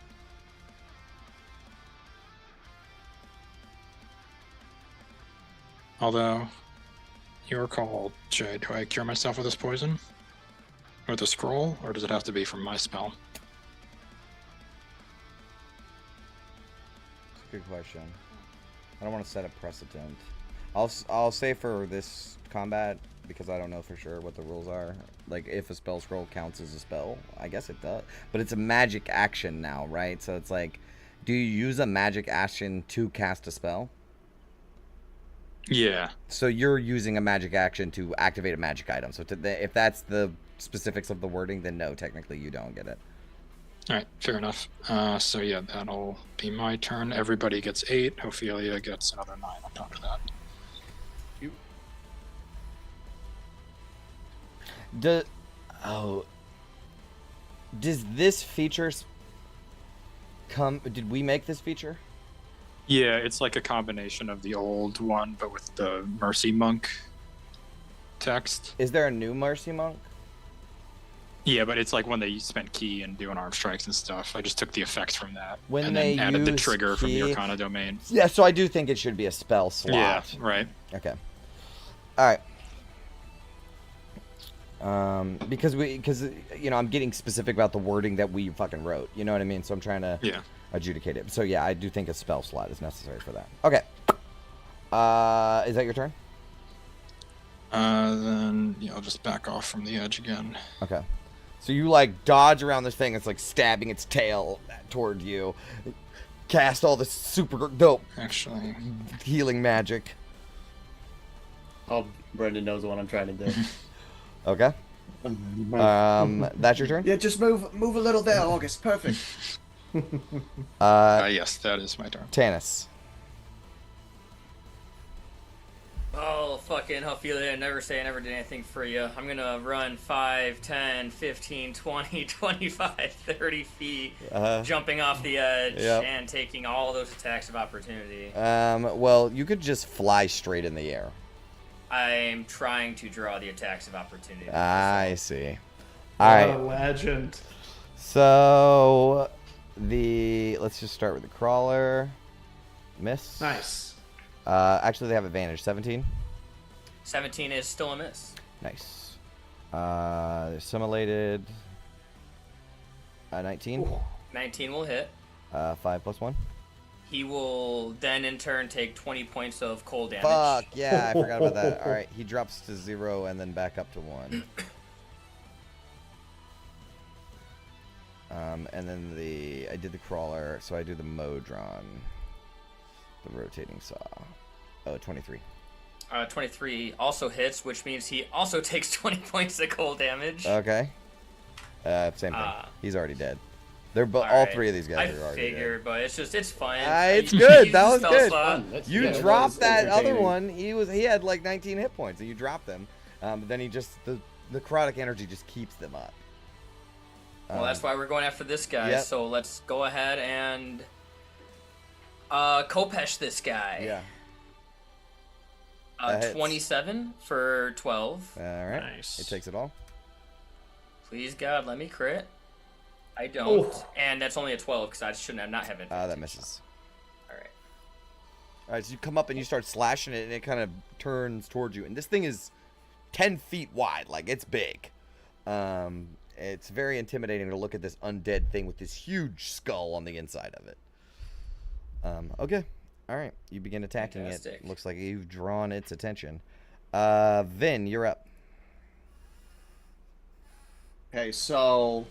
Although, your call, Jay. Do I cure myself with this poison? With a scroll, or does it have to be from my spell? That's a good question. I don't want to set a precedent. I'll say for this combat, because I don't know for sure what the rules are. Like, if a spell scroll counts as a spell, I guess it does. But it's a magic action now, right? So it's like, do you use a magic action to cast a spell? Yeah. So you're using a magic action to activate a magic item. So if that's the specifics of the wording, then no, technically you don't get it. Alright, fair enough. So yeah, that'll be my turn. Everybody gets 8. Ophelia gets another 9 on top of that. Does this feature come? Did we make this feature? Yeah, it's like a combination of the old one, but with the Mercy Monk text. Is there a new Mercy Monk? Yeah, but it's like when they spent key and doing arm strikes and stuff. I just took the effects from that. When and they then added the use trigger from the key- Arcana domain. Yeah, so I do think it should be a spell slot. Yeah, right. Okay. All right. Because you know, I'm getting specific about the wording that we fucking wrote. You know what I mean? So I'm trying to adjudicate it. So yeah, I do think a spell slot is necessary for that. Okay. Is that your turn? Then yeah, I'll just back off from the edge again. Okay. So you like dodge around this thing. It's like stabbing its tail toward you. Cast all this super dope, actually, healing magic. Oh, Brendan knows what I'm trying to do. Okay. That's your turn? Yeah, just move a little there, August. Perfect. Yes, that is my turn. Tanis. Oh, fucking Ophelia, never say I never did anything for you. I'm gonna run 5, 10, 15, 20, 25, 30 feet, jumping off the edge and taking all those attacks of opportunity. Well, you could just fly straight in the air. I'm trying to draw the attacks of opportunity. I see. What All right. a legend. So, let's just start with the crawler. Miss. Nice. Actually, they have advantage. 17. 17 is still a miss. Nice. Assimilated. 19. Ooh. 19 will hit. 5 + 1. He will then in turn take 20 points of cold damage. Fuck, yeah, I forgot about that. Alright, he drops to 0 and then back up to 1. And then I did the crawler, so I do the Modron. The rotating saw. Oh, 23. 23 also hits, which means he also takes 20 points of cold damage. Okay. Same thing. He's already dead. They're all right. 3 of these guys are I already figured, but it's fun. it's good. That was good. You Yeah, dropped that other entertaining. one. He had like 19 hit points, and you dropped them. But then the necrotic energy just keeps them up. Well, that's why we're going after this guy. Yep. So let's go ahead and Kopesh this guy. Yeah. 27 for 12. All right. Nice. It takes it all. Please God, let me crit. I don't, Oh. and that's only a 12 because I shouldn't have not have it. That misses. All right. All right, so you come up and you start slashing it, and it kind of turns towards you. And this thing is 10 feet wide, like it's big. It's very intimidating to look at this undead thing with this huge skull on the inside of it. Okay, all right, you begin attacking Fantastic. it. Looks like you've drawn its attention. Vin, you're up. Okay, so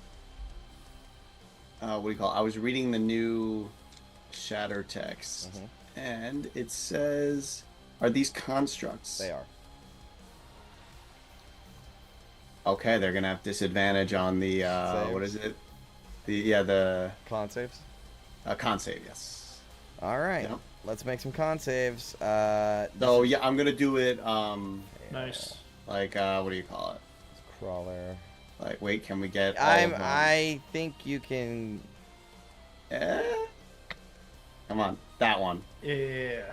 what do you call it? I was reading the new shatter text, and it says, "Are these constructs?" They are. Okay, they're gonna have disadvantage on the what is it? The Con saves. Con save, yes. All right, Yep. let's make some con saves. So yeah, I'm gonna do it. Nice. Like what do you call it? Crawler. Like, wait, can we get? All of them? I think you can. Come on, that one. Yeah.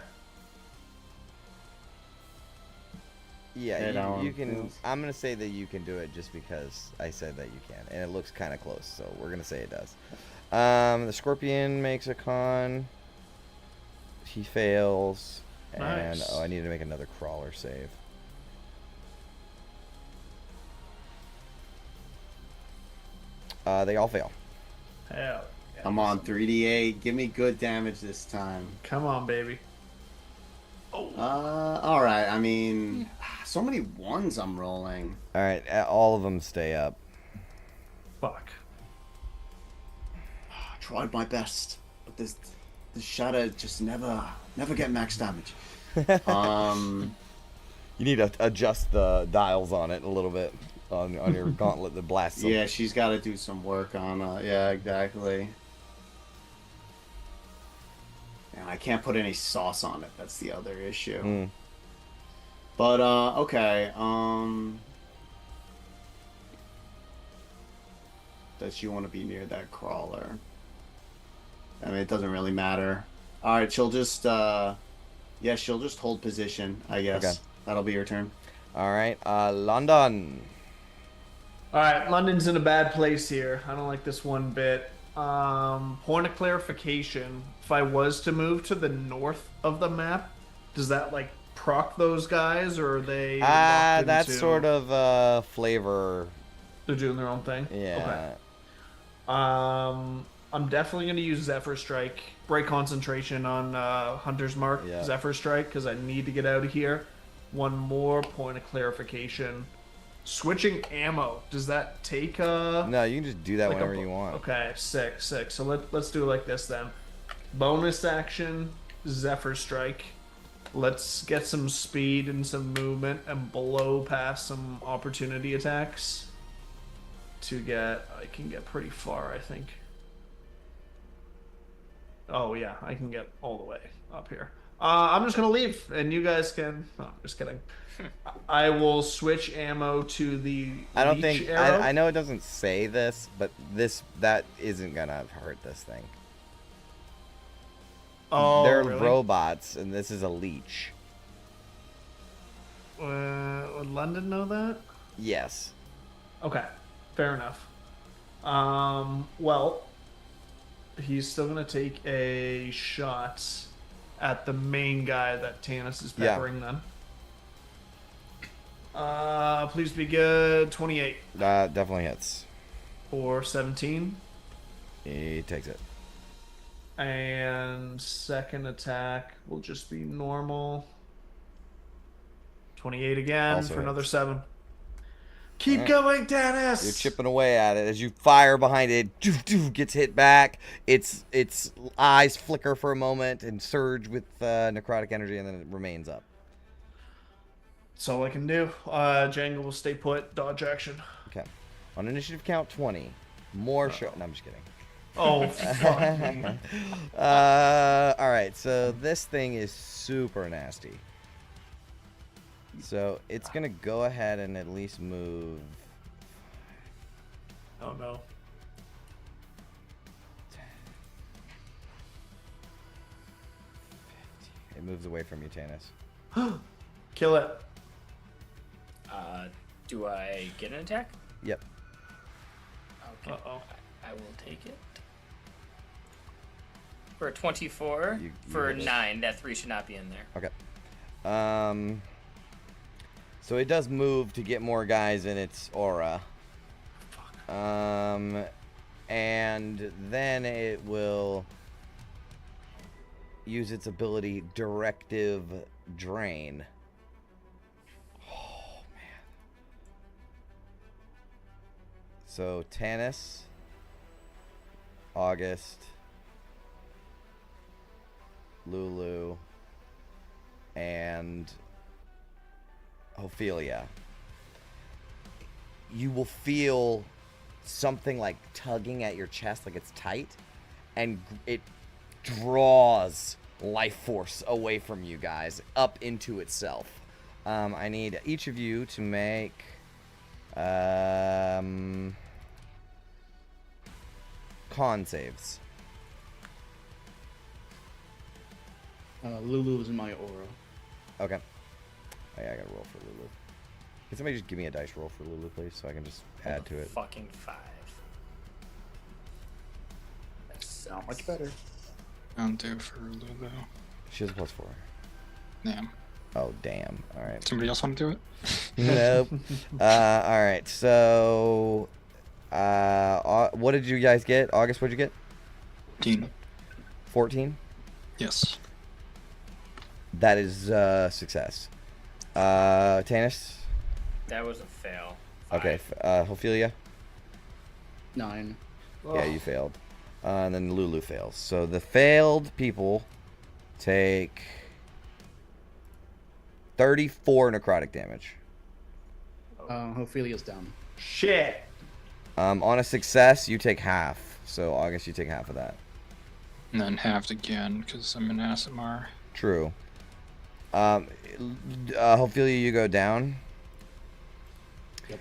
Yeah, you can. I'm gonna say that you can do it just because I said that you can, and it looks kind of close, so we're gonna say it does. The scorpion makes a con. He fails, and Nice. I need to make another crawler save. They all fail. Hell. Come on, 3d8. Give me good damage this time. Come on, baby. All right. I mean, so many ones I'm rolling. All right, all of them stay up. Fuck. Tried my best, but this shatter just never get max damage. You need to adjust the dials on it a little bit on your gauntlet that blasts them. Yeah, she's got to do some work on. Yeah, exactly. And I can't put any sauce on it. That's the other issue. But okay. Does she want to be near that crawler? I mean, it doesn't really matter. All right, she'll just yeah, she'll just hold position, I guess. Okay. That'll be your turn. All right, London. All right, London's in a bad place here. I don't like this one bit. Point of clarification. If I was to move to the north of the map, does that like proc those guys, or are they? locked That's into- sort of flavor. They're doing their own thing. Yeah. Okay. I'm definitely going to use Zephyr Strike. Break concentration on Hunter's Mark. Yeah. Zephyr Strike, because I need to get out of here. One more point of clarification. Switching ammo. Does that take No, you can just do that like whenever you want. Okay, sick. So let's do it like this then. Bonus action, Zephyr Strike. Let's get some speed and some movement and blow past some opportunity attacks. I can get pretty far, I think. Oh yeah, I can get all the way up here. I'm just gonna leave, and you guys can. No, I'm just kidding. I will switch ammo to the. I don't leech think arrow. I know it doesn't say this, but that isn't gonna hurt this thing. Oh, They're really? robots, and this is a leech. Would London know that? Yes. Okay, fair enough. Well, he's still gonna take a shot at the main guy that Tanis is Yeah. peppering then. Please be good. 28. That definitely hits. Or 17. He takes it. And second attack will just be normal. 28 again Also for another hits. 7. Keep going, Dennis! You're chipping away at it as you fire behind it. Gets hit back. Its eyes flicker for a moment and surge with necrotic energy, and then it remains up. That's all I can do. Django will stay put. Dodge action. Okay. On initiative count 20. More show. No, I'm just kidding. Oh, fuck. All right. So this thing is super nasty. So it's gonna go ahead and at least move. Oh no. It moves away from you, Tanis. Kill it. Do I get an attack? Yep. Okay. I will take it. For a 24. For 9, that 3 should not be in there. Okay. So it does move to get more guys in its aura. And then it will use its ability Directive Drain. Oh, man. So Tanis, August, Lulu, and Ophelia. You will feel something like tugging at your chest, like it's tight, and it draws life force away from you guys up into itself. I need each of you to make con saves. Lulu is in my aura. Okay. Oh, yeah, I gotta roll for Lulu. Can somebody just give me a dice roll for Lulu, please, so I can just add to it? Fucking 5. That's not much better. I'll do for Lulu. She has a +4. Damn. Oh, damn. All right. Somebody else want to do it? Nope. All right. So, what did you guys get? August, what'd you get? 14. 14? Yes. That is success. Tanis? That was a fail. 5. Okay. Ophelia? 9. Yeah, you failed. And then Lulu fails. So the failed people take 34 necrotic damage. Ophelia's down. Shit. On a success, you take half. So August, you take half of that. And then halved again because I'm in Asimar. True. Ophelia, you go down. Yep.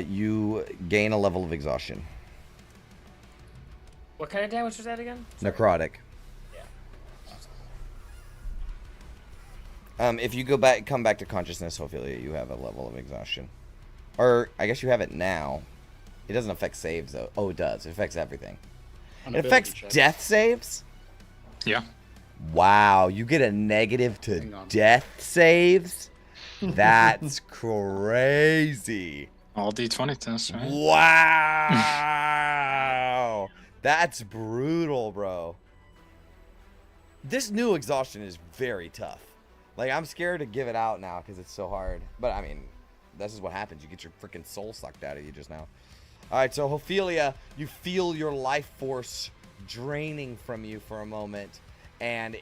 You gain a level of exhaustion. What kind of damage was that again? Sorry. Necrotic. Yeah. If you come back to consciousness, Ophelia, you have a level of exhaustion. Or, I guess you have it now. It doesn't affect saves, though. Oh, it does. It affects everything. It affects death saves? Yeah. Wow, you get a negative to death saves? That's crazy. All D20 tests, right? Wow. That's brutal, bro. This new exhaustion is very tough. Like, I'm scared to give it out now because it's so hard. But, I mean, this is what happens. You get your freaking soul sucked out of you just now. All right, so Ophelia, you feel your life force draining from you for a moment. And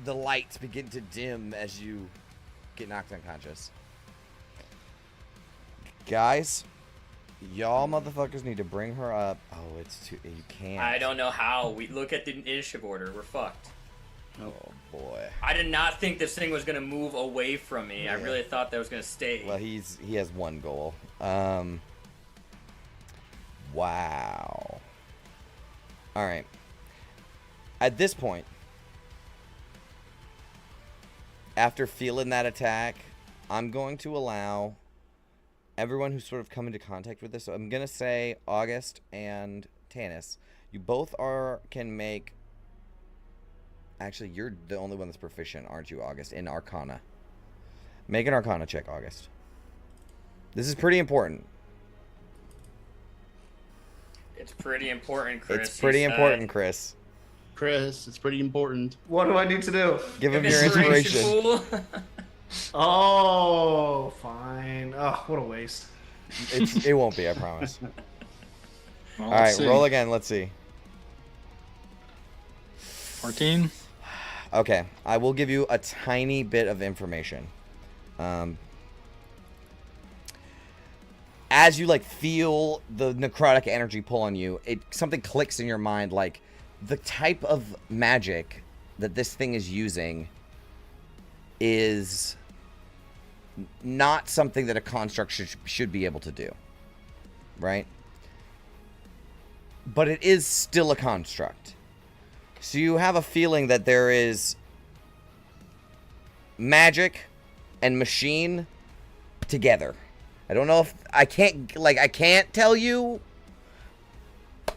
the lights begin to dim as you get knocked unconscious. Guys, y'all motherfuckers need to bring her up. Oh, it's too... You can't. I don't know how. We look at the initiative order. We're fucked. Oh, boy. I did not think this thing was going to move away from me. Yeah. I really thought that was going to stay. Well, he has one goal. Wow. All right. At this point, after feeling that attack, I'm going to allow everyone who's sort of come into contact with this. So I'm going to say August and Tanis, you both can make... Actually, you're the only one that's proficient, aren't you, August, in Arcana? Make an Arcana check, August. This is pretty important. It's pretty important, Chris. It's pretty important, Chris. Chris, it's pretty important. What do I need to do? Give him your inspiration. Oh, fine. Oh, what a waste. It won't be, I promise. Well, all right, roll again. Let's see. 14. Okay, I will give you a tiny bit of information. As you like feel the necrotic energy pull on you, something clicks in your mind. Like the type of magic that this thing is using is not something that a construct should be able to do, right? But it is still a construct. So you have a feeling that there is magic and machine together. I don't know if I can't tell you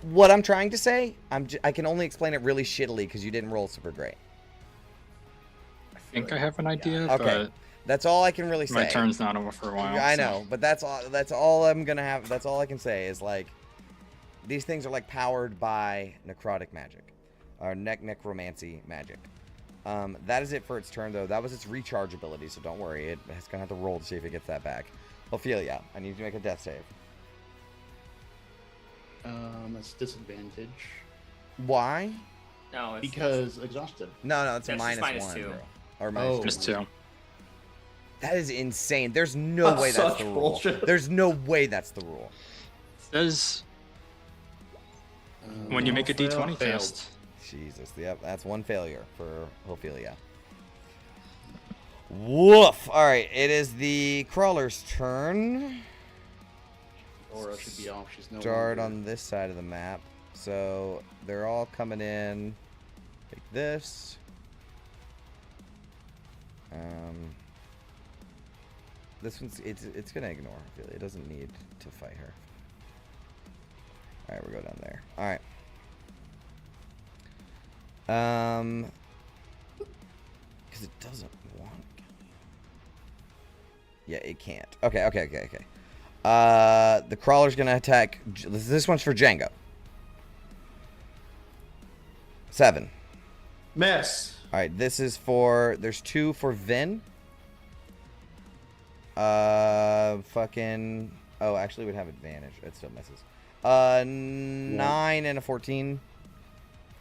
what I'm trying to say. I can only explain it really shittily because you didn't roll super great. I think I have an idea, okay. But that's all I can really say. My turn's not over for a while. I know, but that's all I'm gonna have. That's all I can say is like these things are like powered by necrotic magic, or necromancy magic. That is it for its turn, though. That was its recharge ability, so don't worry. It's gonna have to roll to see if it gets that back. Ophelia, I need you to make a death save. That's disadvantage. Why? No, because exhausted. No, it's a minus minus 1. 2. Or minus 2. That is insane. There's no way that's the rule. Bullshit. There's no way that's the rule. It says when you make a D20 test. Jesus, yep, that's one failure for Ophelia. Woof! Alright, it is the crawler's turn. Aura should be off. She's no Start longer. on this side of the map. So they're all coming in like this. This one's it's gonna ignore Ophelia. It doesn't need to fight her. Alright, we'll go down there. Alright. Because it doesn't want. Yeah, it can't. Okay. The crawler's gonna attack. This one's for Django. 7. Miss. All right, this is for. There's 2 for Vin. Fucking. Oh, actually, would have advantage. It still misses. 9 and a 14.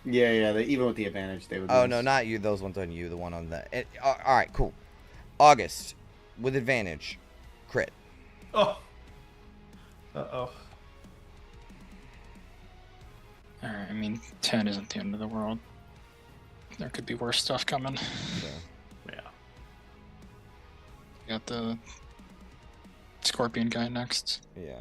Yeah. Even with the advantage, they would. Oh miss. no, not you. Those ones on you. The one on the. All right, cool. August with advantage, crit. Oh. Uh-oh. Alright, I mean, 10 isn't the end of the world. There could be worse stuff coming. Yeah. Got the scorpion guy next. Yeah.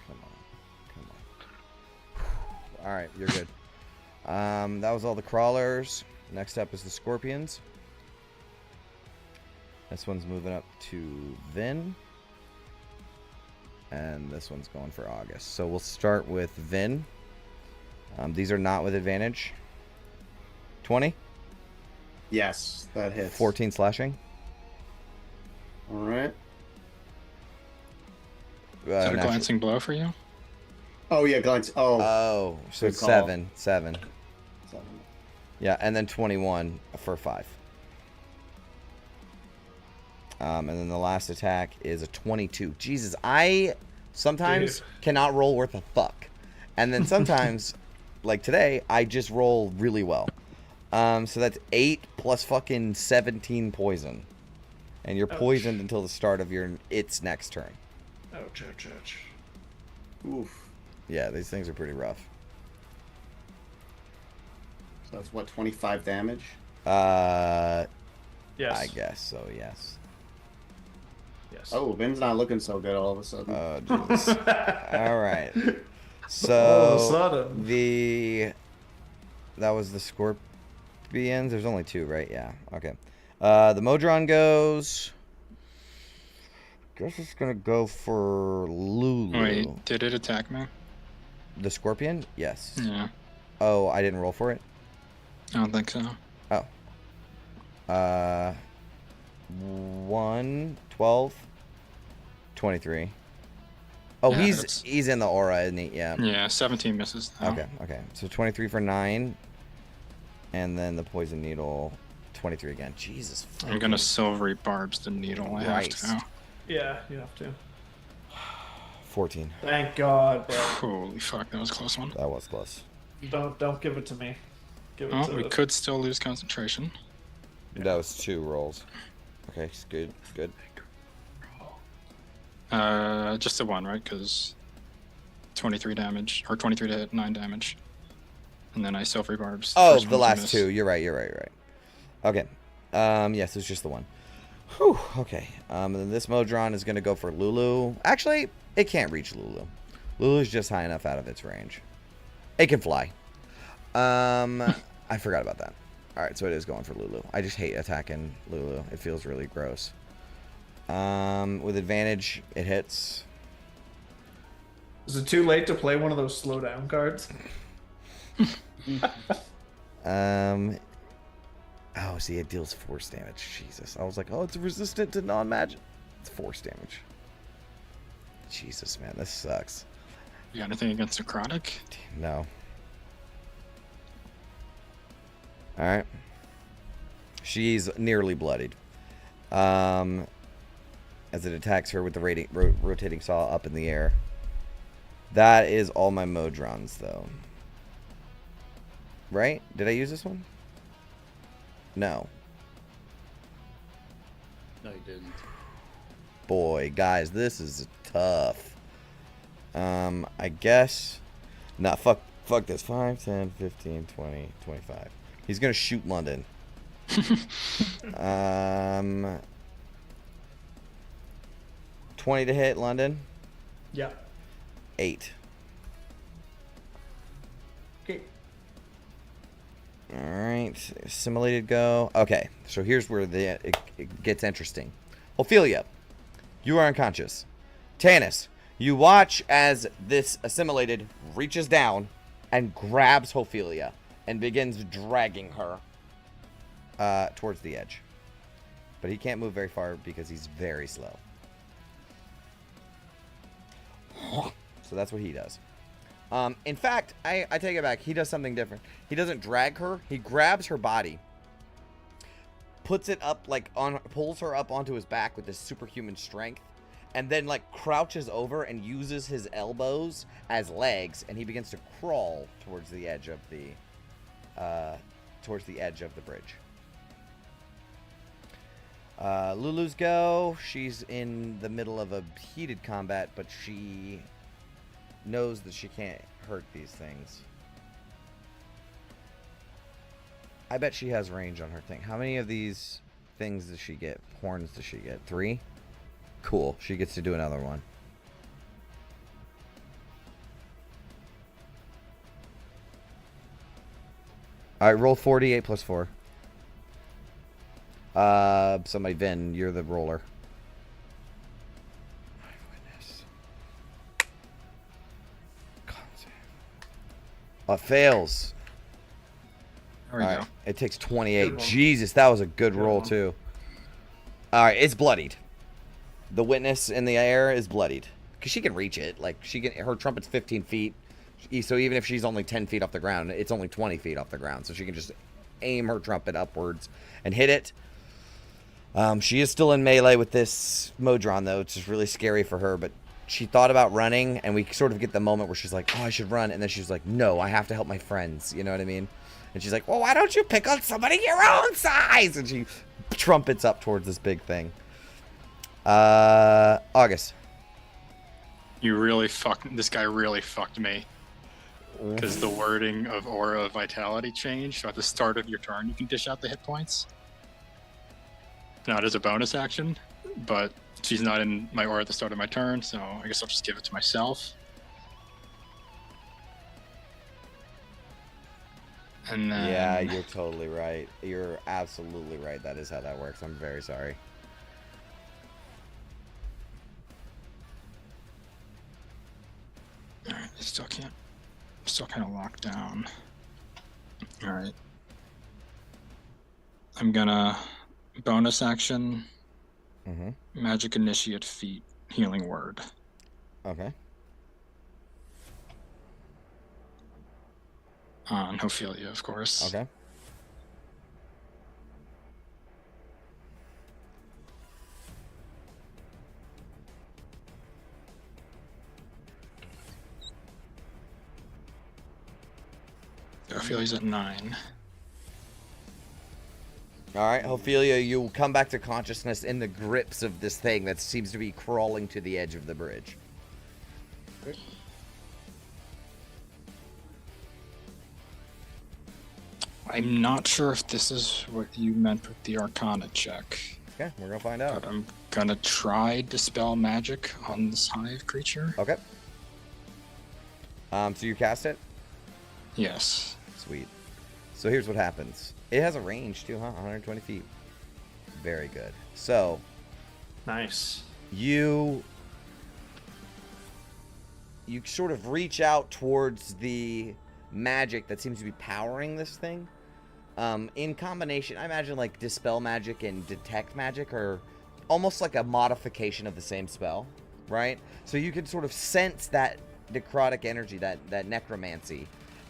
Come on. All right, you're good. That was all the crawlers. Next up is the scorpions. This one's moving up to Vin. And this one's going for August. So we'll start with Vin. These are not with advantage. 20? Yes, that hits. 14 slashing. All right. Is that a glancing blow for you? Oh yeah, glance. Oh, so it's 7. 7. 7. Yeah, and then 21 for 5. And then the last attack is a 22. Jesus, I sometimes cannot roll worth a fuck. And then sometimes, like today, I just roll really well. So that's 8 plus fucking 17 poison. And you're poisoned until the start of its next turn. Ouch. Oof. Yeah, these things are pretty rough. So that's what, 25 damage? Yes. I guess so, yes. Oh, Vin's not looking so good all of a sudden. Oh, jeez. All right. So all of a sudden. That was the scorpions. There's only 2, right? Yeah. Okay. The Modron goes. Guess it's gonna go for Lulu. Wait, did it attack me? The scorpion? Yes. Yeah. Oh, I didn't roll for it? I don't think so. Oh. 1, 12, 23. Oh, Yeah, he's in the aura, isn't he? Yeah. Yeah, 17 misses now. Okay. So 23 for 9. And then the poison needle, 23 again. Jesus. I'm gonna silvery barbs the needle. I have to. Yeah, you have to. 14. Thank God, bro. Holy fuck, that was a close one. That was close. Don't give it to me. Give it Oh, to we could still lose concentration. That was 2 rolls. Okay, good. Just the 1, right? Because 23 damage, or 23 to hit, 9 damage. And then I silvery barbs. Oh, First the one's a last miss. 2. You're right. Okay. Yes, it's just the 1. Whew, okay. Then this Modron is going to go for Lulu. Actually, it can't reach Lulu. Lulu's just high enough out of its range. It can fly. I forgot about that. Alright, so it is going for Lulu. I just hate attacking Lulu. It feels really gross. With advantage, it hits. Is it too late to play one of those slow down cards? Oh, see, it deals force damage. Jesus. I was like, oh, it's resistant to non-magic. It's force damage. Jesus, man, this sucks. You got anything against necrotic? No. Alright. She's nearly bloodied. As it attacks her with the rotating saw up in the air. That is all my Modrons, though. Right? Did I use this one? No. No, you didn't. Boy, guys, this is tough. I guess... Nah, fuck this. 5, 10, 15, 20, 25. He's gonna shoot London. 20 to hit London. Yeah. 8. Okay. Alright, assimilated go. Okay, so here's where it gets interesting. Ophelia, you are unconscious. Tanis, you watch as this assimilated reaches down and grabs Ophelia and begins dragging her towards the edge. But he can't move very far because he's very slow. So that's what he does. In fact, I take it back. He does something different. He doesn't drag her. He grabs her body, puts it up pulls her up onto his back with his superhuman strength, and then crouches over and uses his elbows as legs, and he begins to crawl towards the edge of the bridge. Lulu's go. She's in the middle of a heated combat, but she knows that she can't hurt these things. I bet she has range on her thing. How many of these things does she get? Horns does she get? 3? Cool. She gets to do another one. Alright, roll 48 plus 4. Somebody, Vin, you're the roller. My goodness. It fails. There we go. It takes 28. Jesus, that was a good roll, too. Alright, it's bloodied. The witness in the air is bloodied. Because she can reach it. Her trumpet's 15 feet. So even if she's only 10 feet off the ground, it's only 20 feet off the ground. So she can just aim her trumpet upwards and hit it. She is still in melee with this Modron, though. It's just really scary for her. But she thought about running, and we sort of get the moment where she's like, oh, I should run. And then she's like, no, I have to help my friends. You know what I mean? And she's like, well, why don't you pick on somebody your own size? And she trumpets up towards this big thing. August. This guy really fucked me. Because the wording of Aura of Vitality changed. So at the start of your turn, you can dish out the hit points. Not as a bonus action, but she's not in my aura at the start of my turn, so I guess I'll just give it to myself. And then... Yeah, you're totally right. You're absolutely right. That is how that works. I'm very sorry. Alright, still kind of locked down. Alright. I'm gonna Bonus action. Mm-hmm. Magic Initiate feat. Healing Word. Okay. On Ophelia, of course. Okay. Ophelia's at 9. All right, Ophelia, you come back to consciousness in the grips of this thing that seems to be crawling to the edge of the bridge. I'm not sure if this is what you meant with the Arcana check. Okay, we're gonna find out. But I'm gonna try Dispel Magic on this hive creature. Okay. So you cast it? Yes. Sweet. So here's what happens. It has a range too, huh? 120 feet. Very good. So. Nice. You sort of reach out towards the magic that seems to be powering this thing. In combination, I imagine like Dispel Magic and Detect Magic are almost like a modification of the same spell, right? So you can sort of sense that necrotic energy, that necromancy,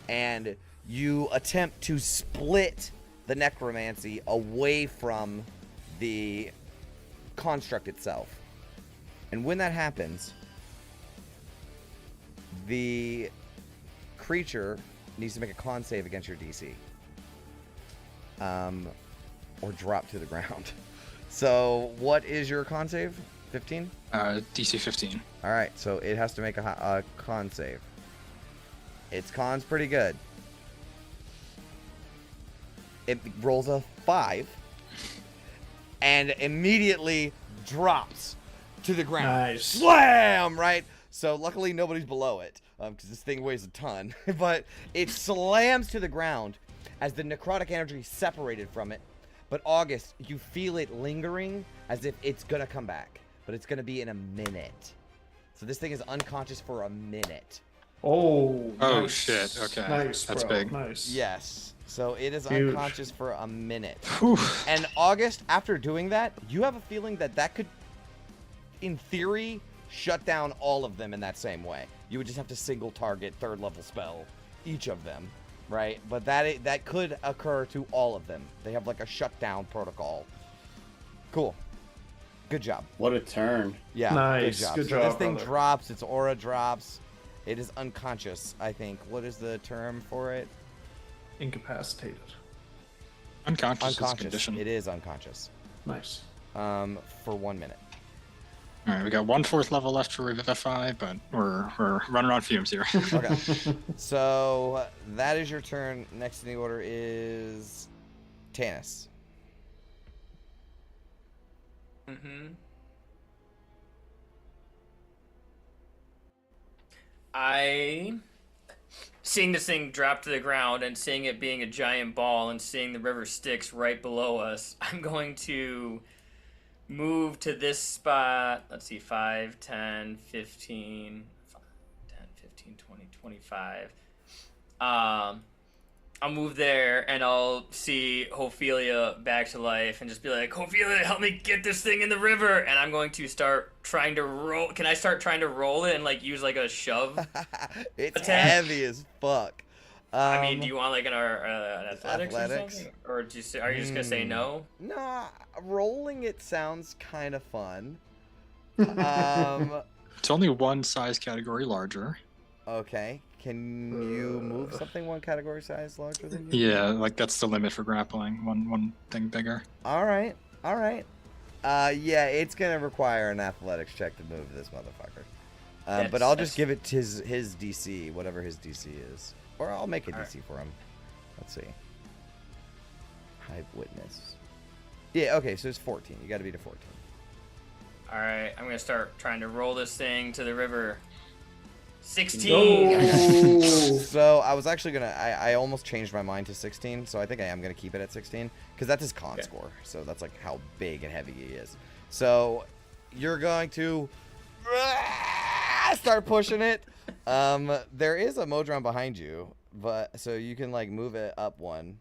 and you attempt to split the necromancy away from the construct itself. And when that happens, the creature needs to make a con save against your DC. Or drop to the ground. So what is your con save? 15? DC 15. All right, so it has to make a con save. Its con's pretty good. It rolls a 5 and immediately drops to the ground. Nice. Slam! Right? So luckily nobody's below it, because this thing weighs a ton. But it slams to the ground as the necrotic energy separated from it. But August, you feel it lingering as if it's going to come back. But it's going to be in a minute. So this thing is unconscious for a minute. Oh, nice. Shit. Okay. Nice, That's bro. big. Nice. Yes. So it is Huge. unconscious for a minute. Whew. And August, after doing that, you have a feeling that could, in theory, shut down all of them in that same way. You would just have to single target 3rd level spell each of them, right? But that could occur to all of them. They have like a shutdown protocol. Cool. Good job. What a turn. Yeah. Nice. Good job. Good So job, this thing brother. drops. Its aura drops. It is unconscious, I think. What is the term for it? Incapacitated. Unconscious is Unconscious. condition. It is unconscious. Nice. For 1 minute. All right, we got 1 4th level left for Revivify, but we're running on fumes here. Okay. So that is your turn. Next in the order is Tanis. Mm-hmm. Seeing this thing drop to the ground and seeing it being a giant ball and seeing the river Styx right below us, I'm going to move to this spot. Let's see, 5, 10, 15, 10, 15, 20, 25. I'll move there and I'll see Ophelia back to life and just be like, Ophelia, help me get this thing in the river. And I'm going to start trying to roll. Can I start trying to roll it and like use like a shove? It's attack? heavy as fuck. I mean, do you want like an athletics or something? Or are you just gonna say no? Nah, rolling it sounds kind of fun. It's only one size category larger. Okay. Can you move something 1 category size larger than you? Yeah, like that's the limit for grappling. One thing bigger. All right. Yeah, it's gonna require an athletics check to move this motherfucker. But I'll just give it to his DC, whatever his DC is, or I'll make a DC for him. Let's see. Hive witness. Yeah. Okay. So it's 14. You got to beat a 14. All right, I'm gonna start trying to roll this thing to the river. 16. No. So I was actually gonna. I almost changed my mind to 16. So I think I am gonna keep it at 16 because that's his con score. So that's like how big and heavy he is. So you're going to start pushing it. There is a Modron behind you, but so you can like move it up 1.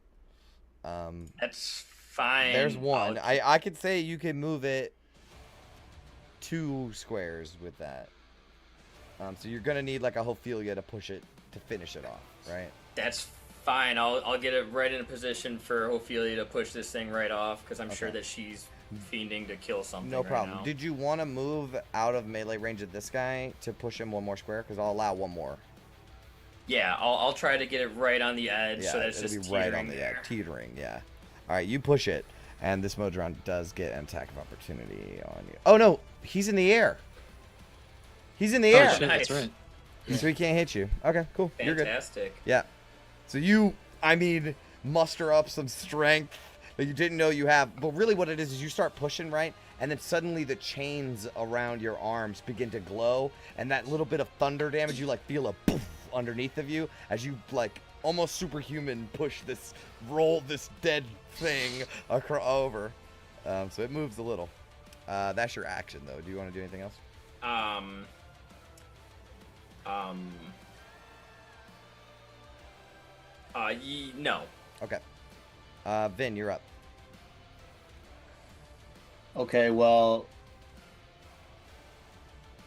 That's fine. There's one. I could say you can move it 2 squares with that. So you're gonna need like a Ophelia to push it to finish it off, right? That's fine. I'll get it right in a position for Ophelia to push this thing right off because I'm sure that she's fiending to kill something. No problem. Now. Did you want to move out of melee range of this guy to push him 1 more square? Because I'll allow 1 more. Yeah, I'll try to get it right on the edge so that it's it'll just be right on the edge, teetering. Yeah. All right, you push it, and this Modron does get an attack of opportunity on you. Oh no, he's in the air. He's in the air. Shit, that's right. So he can't hit you. Okay, cool. You're good. Fantastic. Yeah. So you, muster up some strength that you didn't know you have. But really what it is you start pushing, right? And then suddenly the chains around your arms begin to glow. And that little bit of thunder damage, you like feel a poof underneath of you as you like almost superhuman push this, roll this dead thing over. So it moves a little. That's your action though. Do you want to do anything else? No. Okay. Vin, you're up. Okay, well,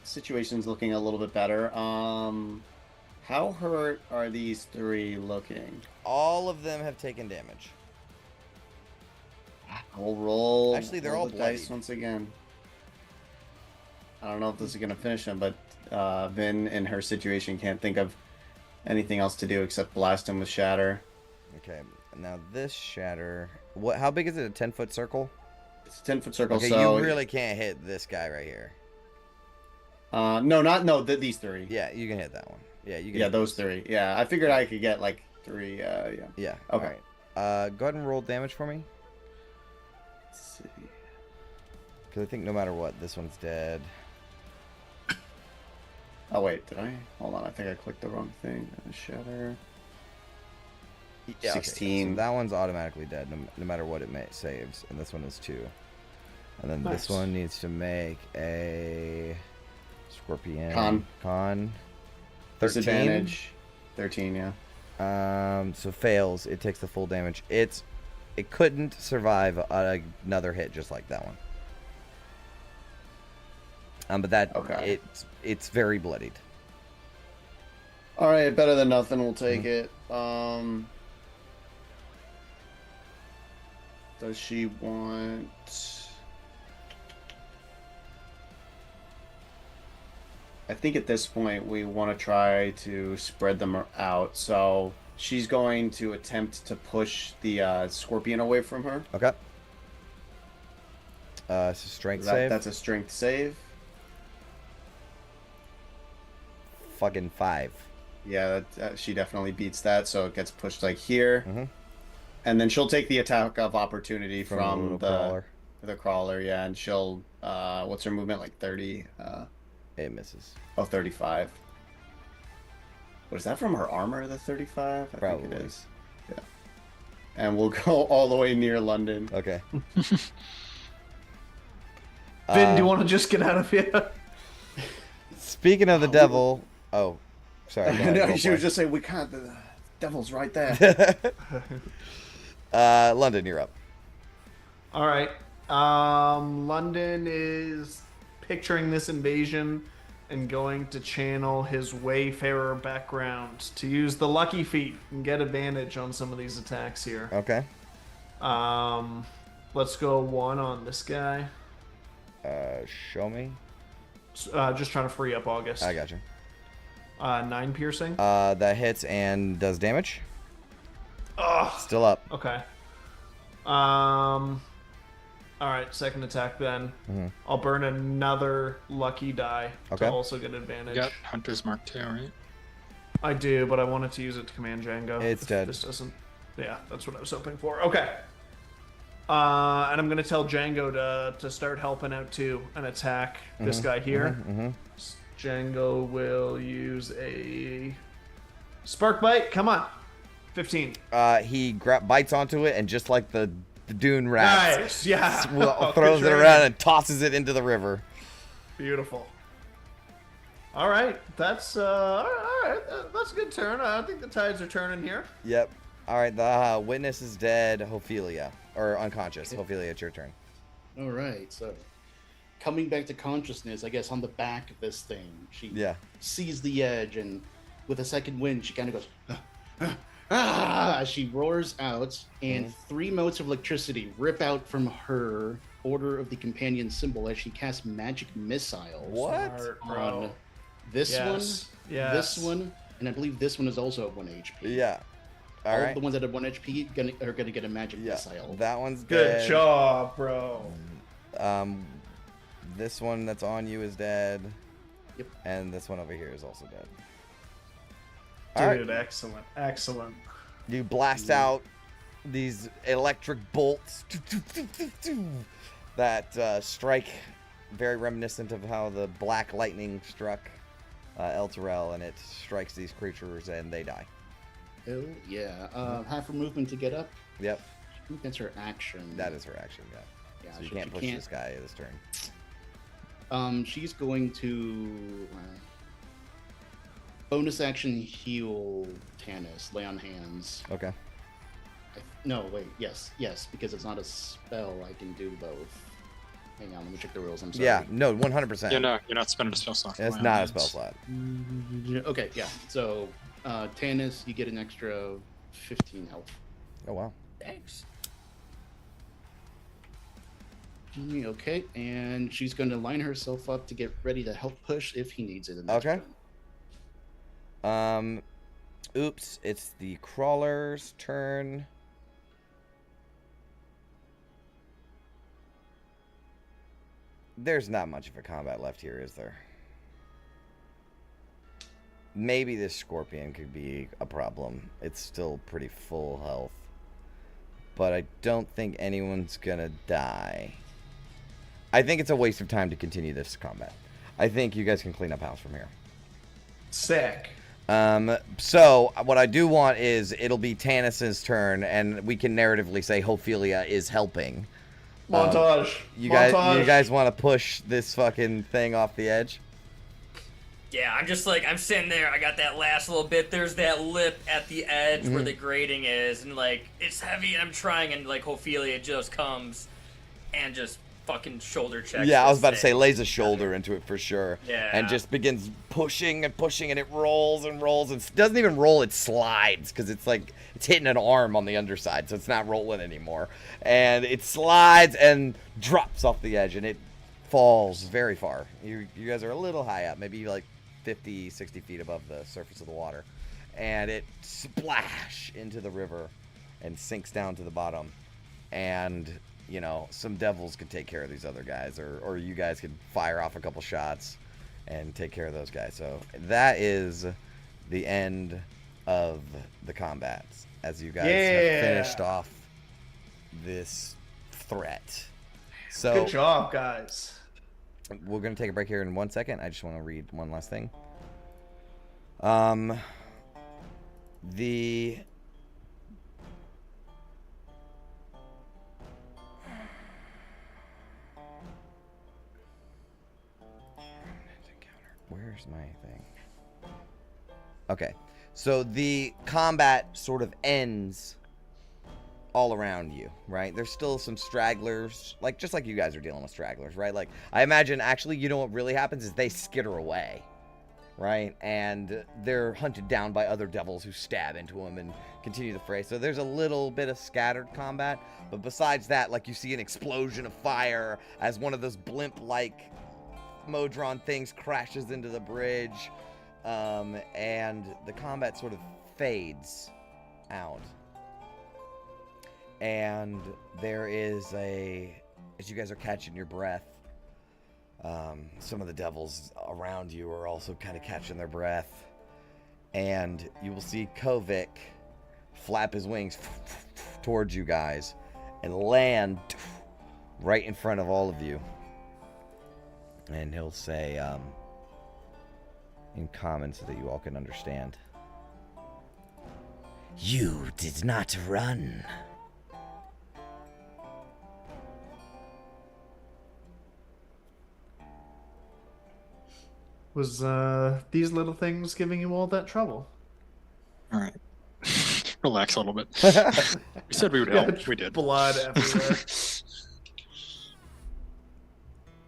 situation's looking a little bit better. How hurt are these 3 looking? All of them have taken damage. We'll roll. Actually, they're roll all the dice bloodied. once again. I don't know if this is gonna finish him, but Vin in her situation can't think of anything else to do except blast him with shatter. Okay, now this shatter. What? How big is it? A 10-foot circle? It's a 10-foot circle. Okay, so you really can't hit this guy right here. These 3. Yeah, you can hit that one. Yeah, you can. Yeah, hit those 3. Yeah, I figured I could get like 3. Yeah. Yeah. Okay. All right. Go ahead and roll damage for me. Let's see. Because I think no matter what, this one's dead. Oh wait, did I? Hold on, I think I clicked the wrong thing. Shatter. Yeah, 16. Okay, so that one's automatically dead, no matter what it saves, and this one is 2. And then this one needs to make a scorpion con 13. Disadvantage 13, yeah. So fails. It takes the full damage. It couldn't survive another hit just like that one. But that it's very bloodied. All right, better than nothing. We'll take it. Does she want? I think at this point we want to try to spread them out. So she's going to attempt to push the scorpion away from her. Okay. So strength save. That's a strength save. Fucking 5. Yeah, she definitely beats that. So it gets pushed like here, and then she'll take the attack of opportunity from the crawler. Yeah, and she'll what's her movement, like 30? It misses. Oh, 35. Was that from her armor, the 35? I Probably. think it is. Yeah. And we'll go all the way near London. Okay. Vin, do you want to just get out of here? Speaking of the devil... Oh, sorry. No, she was just saying, we can't... The devil's right there. London, you're up. All right. London is picturing this invasion and going to channel his Wayfarer background to use the lucky feat and get advantage on some of these attacks here. Okay. Let's go 1 on this guy. Show me. Just trying to free up August. I got you. 9 piercing. That hits and does damage. Still up. Okay. All right, second attack then. I'll burn another lucky die to also get advantage. You got Hunter's Mark too, right? I do, but I wanted to use it to command Django. It's dead. This doesn't. Yeah, that's what I was hoping for. Okay. And I'm gonna tell Django to start helping out too and attack this guy here. Django will use a spark bite. Come on, 15. He bites onto it and just like the dune rat, nice. Yeah, throws it around and tosses it into the river. Beautiful. All right, that's all right. That's a good turn. I think the tides are turning here. Yep. All right, the witness is dead. Ophelia. or unconscious. Okay. Ophelia, it's your turn. All right, so coming back to consciousness, I guess on the back of this thing, she sees the edge, and with a second wind, she kind of goes, as she roars out, and 3 motes of electricity rip out from her Order of the Companion symbol as she casts magic missiles. What? On this one, this one, and I believe this one is also at 1 HP. Yeah. All the ones that have 1 HP are gonna get a magic missile. That one's Good dead. job, bro. This one that's on you is dead. Yep. And this one over here is also dead. Dude, excellent, excellent. You blast out these electric bolts that strike, very reminiscent of how the black lightning struck El Terrell, and it strikes these creatures and they die. Oh yeah. Half her movement to get up. Yep. I think that's her action. That is her action, yeah. Yeah, So you can't push this guy this turn. She's going to bonus action heal Tannis, lay on hands. Okay. No, wait, yes, because it's not a spell. I can do both. Hang on, let me check the rules. I'm sorry. Yeah, no, 100%. Yeah, no, you're not spending a spell slot. It's not a spell slot. Okay, yeah. So, Tannis, you get an extra 15 health. Oh wow. Thanks. Okay, and she's going to line herself up to get ready to help push if he needs it. Okay. Oops, it's the crawler's turn. There's not much of a combat left here, is there? Maybe this scorpion could be a problem. It's still pretty full health. But I don't think anyone's gonna die. I think it's a waste of time to continue this combat. I think you guys can clean up house from here. Sick. So what I do want is it'll be Tannis's turn, and we can narratively say Ophelia is helping. Montage. You guys want to push this fucking thing off the edge? Yeah, I'm just like, I'm sitting there, I got that last little bit, there's that lip at the edge where the grating is, and like, it's heavy, and I'm trying, and like, Ophelia just comes and just fucking shoulder checks. Yeah, I was about to say, lays a shoulder into it for sure. Yeah. And just begins pushing and pushing, and it rolls and rolls, and doesn't even roll, it slides, because it's like, it's hitting an arm on the underside, so it's not rolling anymore. And it slides and drops off the edge, and it falls very far. You guys are a little high up, maybe like 50, 60 feet above the surface of the water. And it splash into the river and sinks down to the bottom. And, you know, some devils could take care of these other guys, or you guys could fire off a couple shots and take care of those guys. So that is the end of the combats, as you guys have finished off this threat. So good job, guys. We're going to take a break here in 1 second. I just want to read one last thing. Where's my thing? Okay. So the combat sort of ends all around you, right? There's still some stragglers, like just like you guys are dealing with stragglers, right? Like I imagine actually, you know what really happens is they skitter away, right? And they're hunted down by other devils who stab into them and continue the fray. So there's a little bit of scattered combat, but besides that, like you see an explosion of fire as one of those blimp-like Modron things crashes into the bridge, and the combat sort of fades out. And there is as you guys are catching your breath, some of the devils around you are also kind of catching their breath. And you will see Kovic flap his wings towards you guys and land right in front of all of you. And he'll say, in common so that you all can understand. You did not run. Was these little things giving you all that trouble? All right. Relax a little bit. We said we would help. We did. Blood everywhere.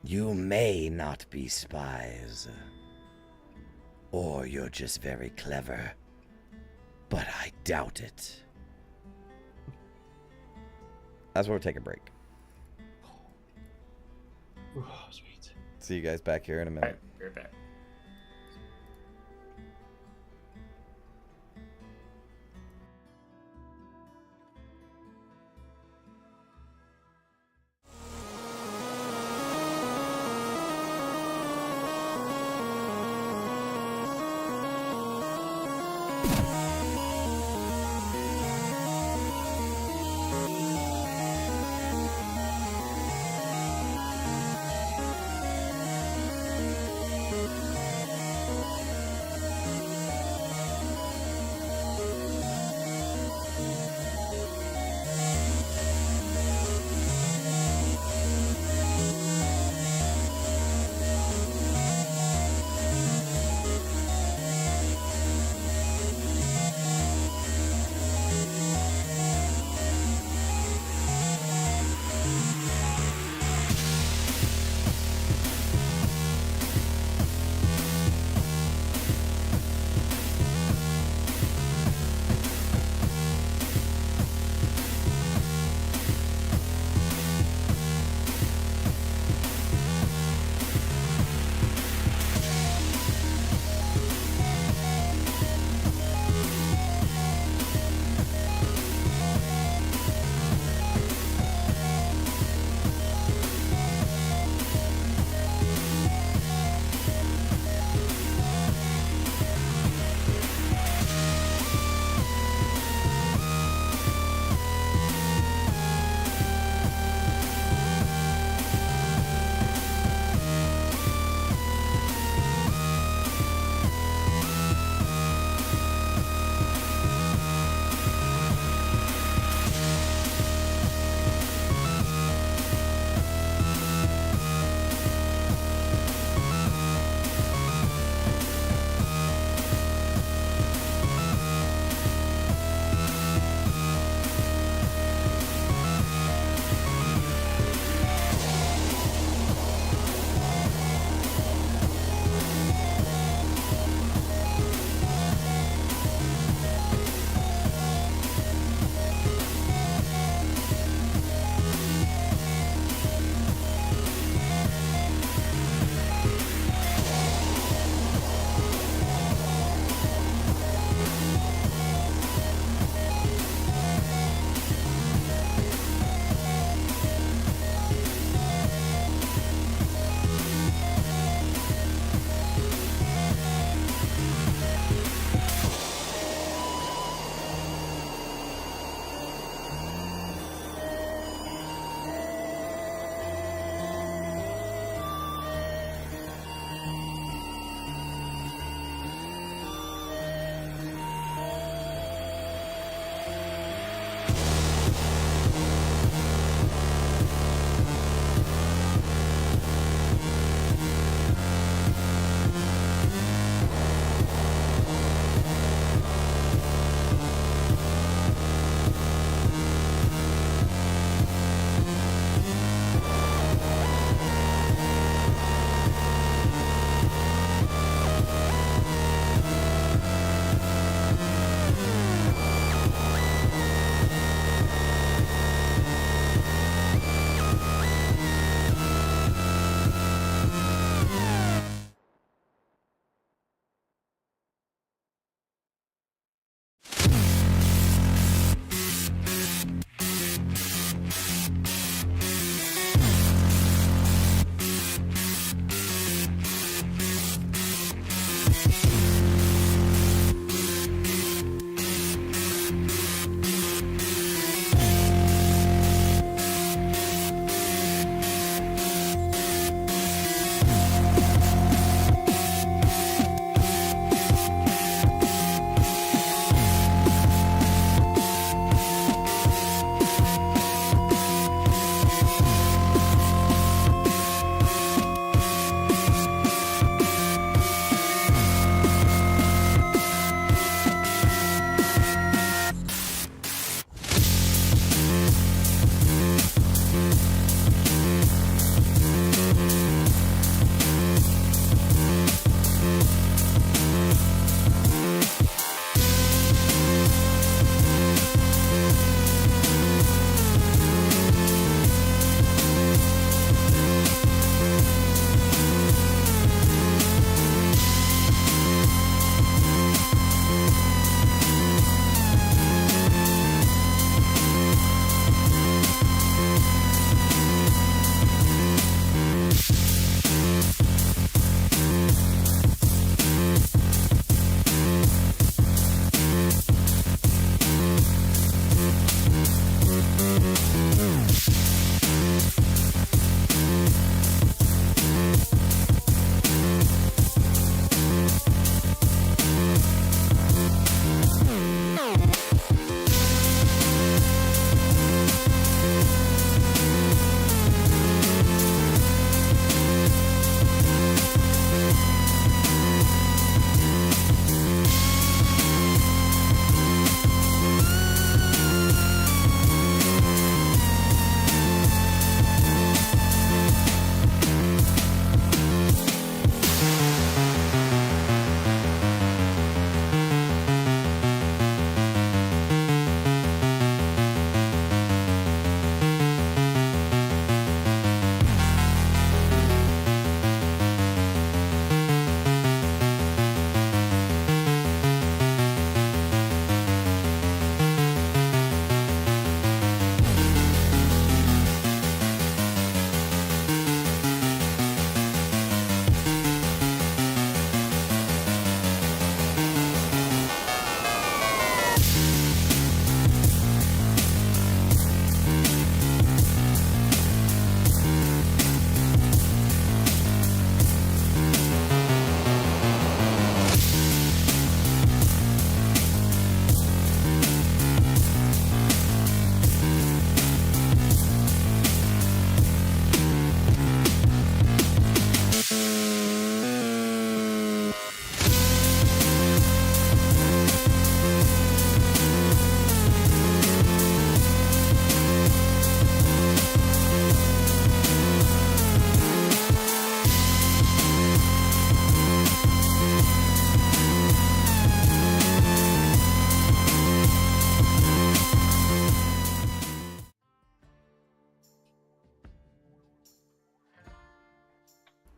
You may not be spies, or you're just very clever, but I doubt it. That's where we'll take a break. Oh, sweet. See you guys back here in a minute. All right, be right back.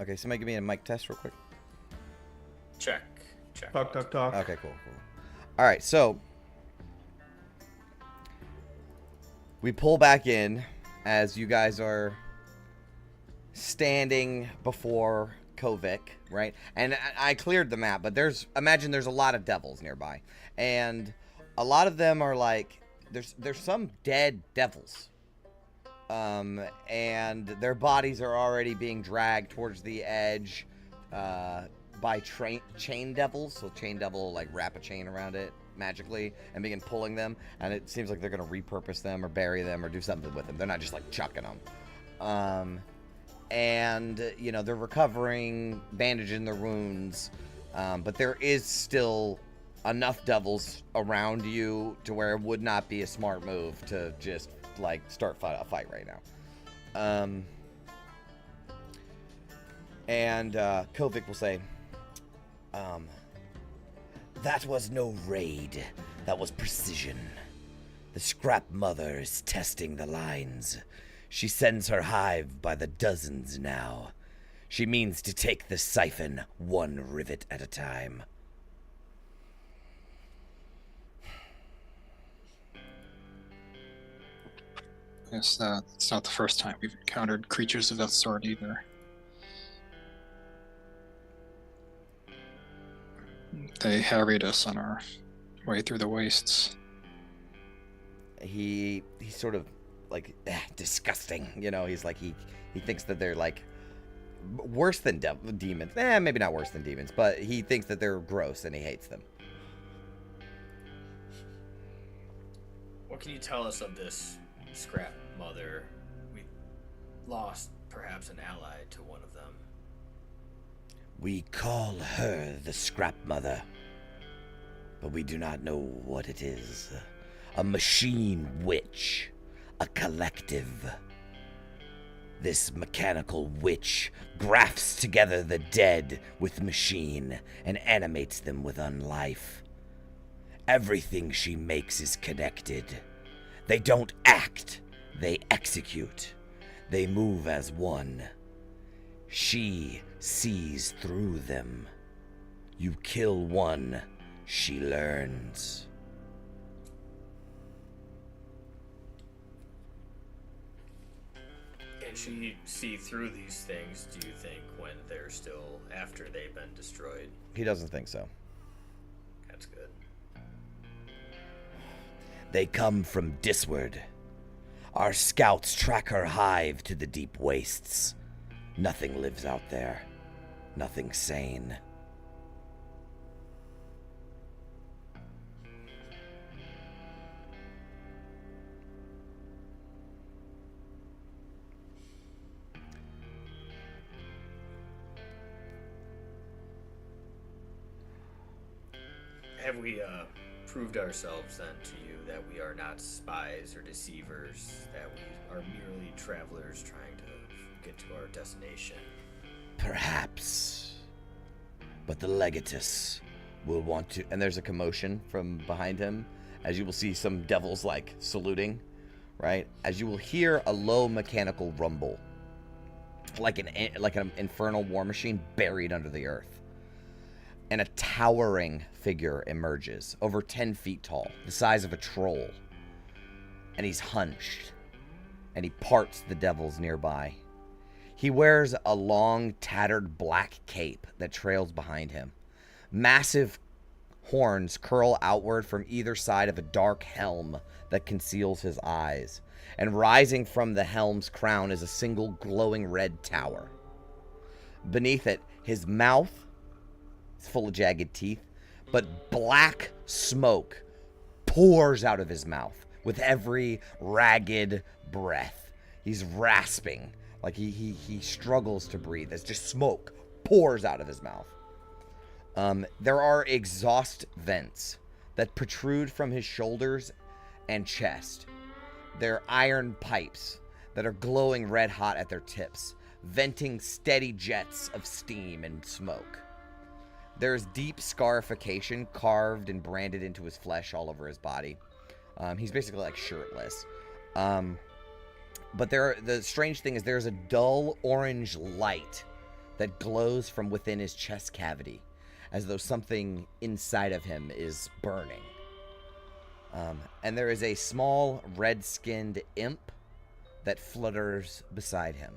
Okay, somebody give me a mic test real quick. Check. Talk. Okay, cool. All right, so we pull back in as you guys are standing before Kovik, right? And I cleared the map, but imagine there's a lot of devils nearby, and a lot of them are like there's some dead devils, and their bodies are already being dragged towards the edge by chain devils. So chain devil will like wrap a chain around it magically and begin pulling them, and it seems like they're gonna repurpose them or bury them or do something with them. They're not just like chucking them. And you know, they're recovering, bandaging their wounds, but there is still enough devils around you to where it would not be a smart move to just like start a fight right now. And Kovik will say, that was no raid, that was precision. The scrap mother is testing the lines. She sends her hive by the dozens now. She means to take the siphon one rivet at a time. I guess it's not the first time we've encountered creatures of that sort either. They harried us on our way through the wastes. He's sort of like disgusting, you know. He's like he thinks that they're like worse than demons. Maybe not worse than demons, but he thinks that they're gross and he hates them. What can you tell us of this scrap mother? We lost perhaps an ally to one of them. We call her the scrap mother, but we do not know what it is. A machine witch. A collective. This mechanical witch grafts together the dead with machine and animates them with unlife. Everything she makes is connected. They don't act, they execute. They move as one. She sees through them. You kill one, she learns. Can she see through these things, do you think, when they're still after they've been destroyed? He doesn't think so. That's good. They come from Disward. Our scouts track her hive to the deep wastes. Nothing lives out there. Nothing sane. Have we proved ourselves then to you that we are not spies or deceivers, that we are merely travelers trying to get to our destination? Perhaps. But the Legatus will want to... And there's a commotion from behind him, as you will see some devils, like, saluting, right? As you will hear a low mechanical rumble, like an infernal war machine buried under the earth. And a towering figure emerges, over 10 feet tall, the size of a troll. And he's hunched, and he parts the devils nearby. He wears a long, tattered black cape that trails behind him. Massive horns curl outward from either side of a dark helm that conceals his eyes. And rising from the helm's crown is a single glowing red tower. Beneath it, his mouth is full of jagged teeth, but black smoke pours out of his mouth with every ragged breath. He's rasping, like he struggles to breathe. As just smoke pours out of his mouth. There are exhaust vents that protrude from his shoulders and chest. They're iron pipes that are glowing red hot at their tips, venting steady jets of steam and smoke. There's deep scarification carved and branded into his flesh all over his body. He's basically like shirtless. But the strange thing is there's a dull orange light that glows from within his chest cavity, as though something inside of him is burning. And there is a small red-skinned imp that flutters beside him.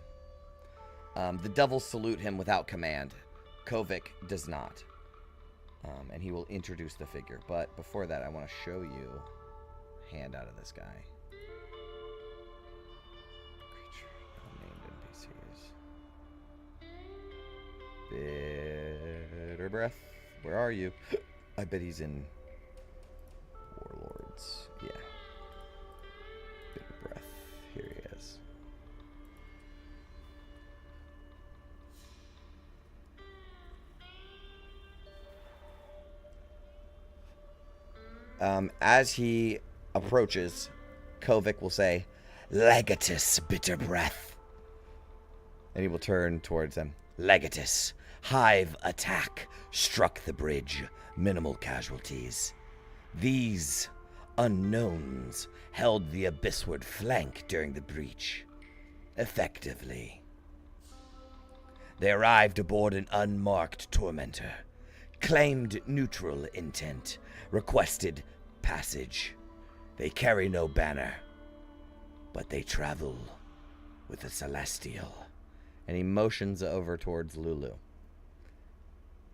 The devils salute him without command. Kovic does not. And he will introduce the figure. But before that, I want to show you a hand out of this guy. Bitter breath. Where are you? I bet he's in Warlords. Yeah. Bitter breath. Here he is. As he approaches, Kovic will say, "Legatus, bitter breath." And he will turn towards him. "Legatus, hive attack struck the bridge. Minimal casualties. These unknowns held the abyssward flank during the breach. Effectively. They arrived aboard an unmarked tormentor, claimed neutral intent, requested passage. They carry no banner, but they travel with a celestial." And he motions over towards Lulu.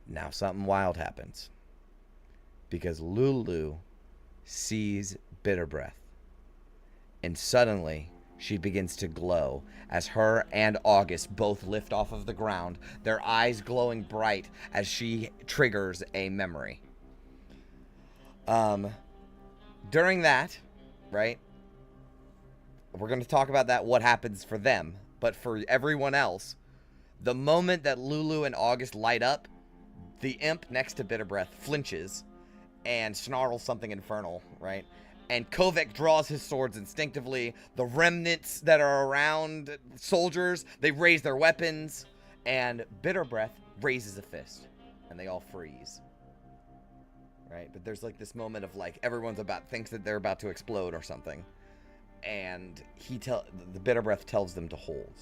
Now something wild happens. Because Lulu sees Bitter Breath. And suddenly, she begins to glow as her and August both lift off of the ground, their eyes glowing bright as she triggers a memory. During that, right, we're going to talk about that, what happens for them. But for everyone else, the moment that Lulu and August light up, the imp next to Bitter Breath flinches and snarls something infernal, right? And Kovic draws his swords instinctively. The remnants that are around soldiers, they raise their weapons. And Bitter Breath raises a fist. And they all freeze. Right? But there's like this moment of like everyone's thinks that they're about to explode or something. And the Bitter Breath tells them to hold.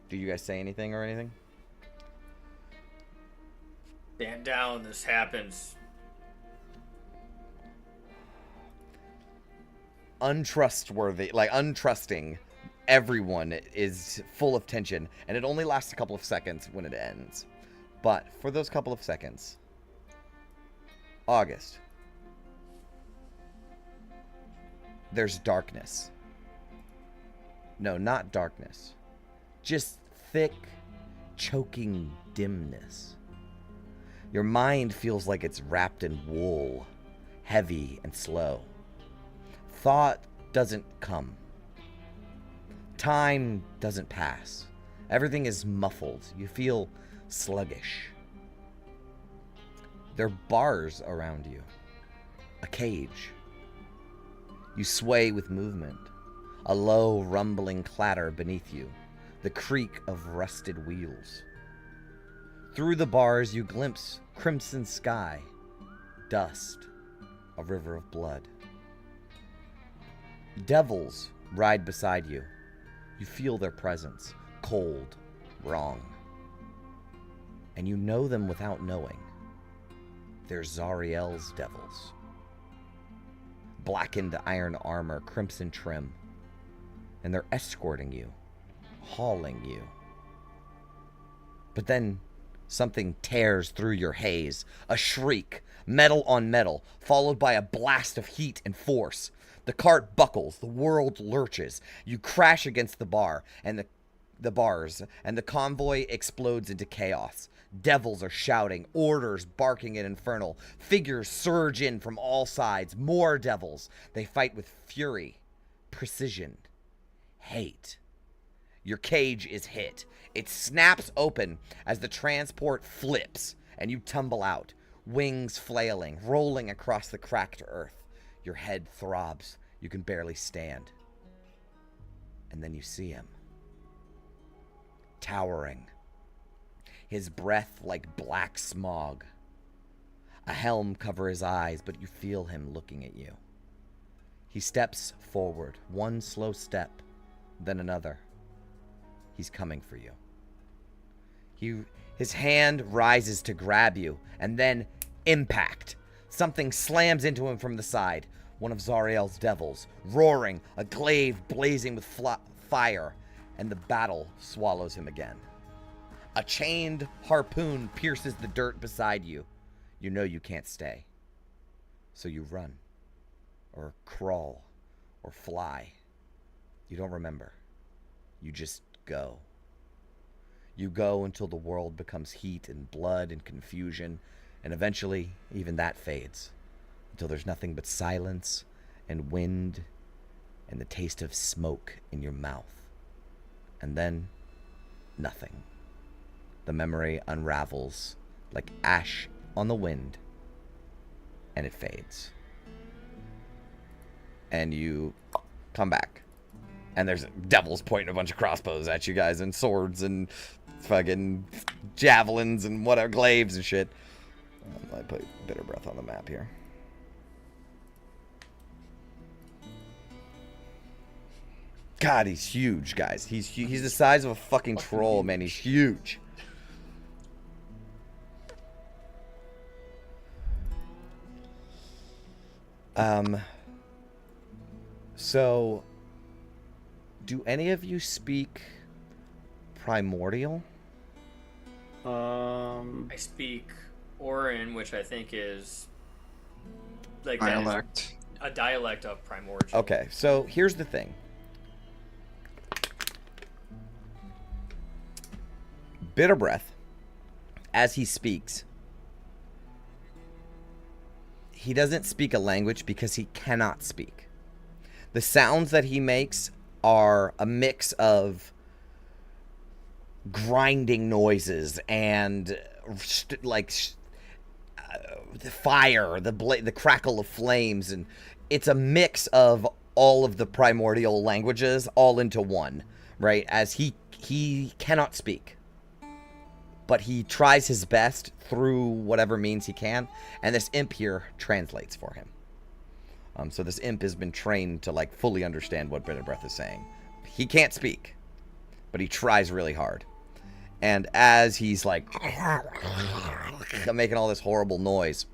Do you guys say anything or anything? Stand down, this happens. Untrusting. Everyone is full of tension, and it only lasts a couple of seconds when it ends. But for those couple of seconds, August, there's darkness. No, not darkness. Just thick, choking dimness. Your mind feels like it's wrapped in wool, heavy and slow. Thought doesn't come. Time doesn't pass. Everything is muffled. You feel sluggish. There are bars around you. A cage. You sway with movement. A low, rumbling clatter beneath you. The creak of rusted wheels. Through the bars you glimpse crimson sky. Dust. A river of blood. Devils ride beside you. You feel their presence. Cold. Wrong. And you know them without knowing. They're Zariel's devils. Blackened iron armor, crimson trim. And they're escorting you, hauling you. But then something tears through your haze. A shriek, metal on metal, followed by a blast of heat and force. The cart buckles, the world lurches. You crash against the bar and the bars, and the convoy explodes into chaos. Devils are shouting, orders barking at infernal. Figures surge in from all sides. More devils. They fight with fury, precision, hate. Your cage is hit. It snaps open as the transport flips and you tumble out, wings flailing, rolling across the cracked earth. Your head throbs. You can barely stand. And then you see him. Towering. His breath like black smog. A helm covers his eyes, but you feel him looking at you. He steps forward, one slow step, then another. He's coming for you. His hand rises to grab you, and then impact. Something slams into him from the side. One of Zariel's devils, roaring, a glaive blazing with fire, and the battle swallows him again. A chained harpoon pierces the dirt beside you. You know you can't stay. So you run, or crawl, or fly. You don't remember. You just go. You go until the world becomes heat and blood and confusion, and eventually even that fades, until there's nothing but silence and wind and the taste of smoke in your mouth. And then, nothing. The memory unravels like ash on the wind, and it fades. And you come back, and there's devils pointing a bunch of crossbows at you guys, and swords, and fucking javelins, and whatever, glaives and shit. I put Bitter Breath on the map here. God, he's huge, guys. He's the size of a fucking troll, man. He's huge. So, do any of you speak Primordial? I speak Orin, which I think is like dialect. A dialect of Primordial. Okay, so here's the thing. Bitter Breath, as he speaks, he doesn't speak a language because he cannot speak. The sounds that he makes are a mix of grinding noises and the fire, the crackle of flames, and it's a mix of all of the primordial languages all into one, right? As he cannot speak, but he tries his best through whatever means he can, and this imp here translates for him. So this imp has been trained to like fully understand what Bitter Breath is saying. He can't speak, but he tries really hard. And as he's like making all this horrible noise,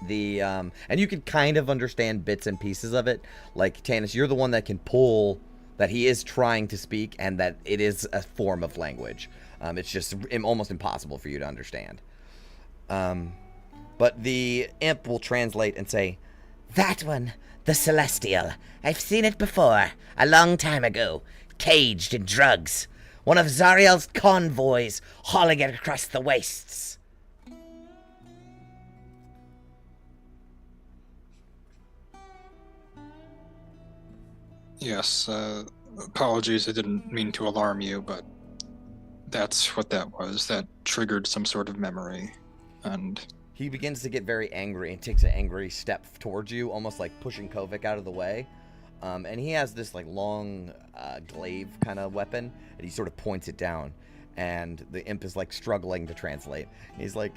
and you can kind of understand bits and pieces of it. Like, Tanis, you're the one that can pull that he is trying to speak and that it is a form of language. It's just almost impossible for you to understand. But the imp will translate and say, "That one, the Celestial. I've seen it before, a long time ago, caged in drugs. One of Zariel's convoys hauling it across the wastes." Yes, apologies, I didn't mean to alarm you, but that's what that was. That triggered some sort of memory, and... He begins to get very angry and takes an angry step towards you, almost like pushing Kovic out of the way. And he has this like long glaive kind of weapon, and he sort of points it down. And the imp is like struggling to translate. He's like,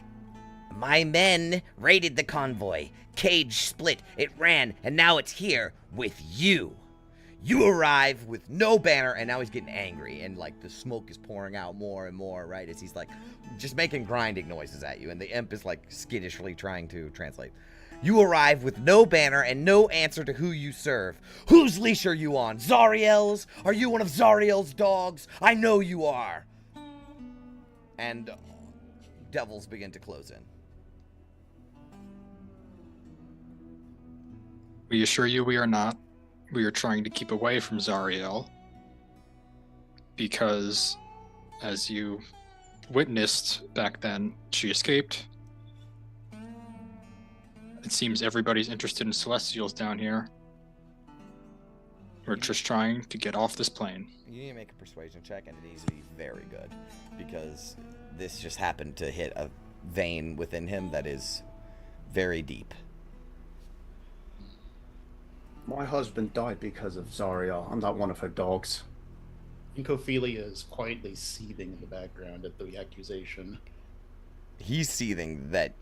"My men raided the convoy. Cage split. It ran, and now it's here with you. You arrive with no banner," and now he's getting angry, and like the smoke is pouring out more and more, right? As he's like just making grinding noises at you, and the imp is like skittishly trying to translate. "You arrive with no banner and no answer to who you serve. Whose leash are you on? Zariel's? Are you one of Zariel's dogs? I know you are." And devils begin to close in. We assure you we are not. We are trying to keep away from Zariel because, as you witnessed back then, she escaped. It seems everybody's interested in Celestials down here. We're just trying to get off this plane. You need to make a persuasion check, and it needs to be very good, because this just happened to hit a vein within him that is very deep. My husband died because of Zariel. I'm not one of her dogs. I think Ophelia is quietly seething in the background at the accusation. He's seething that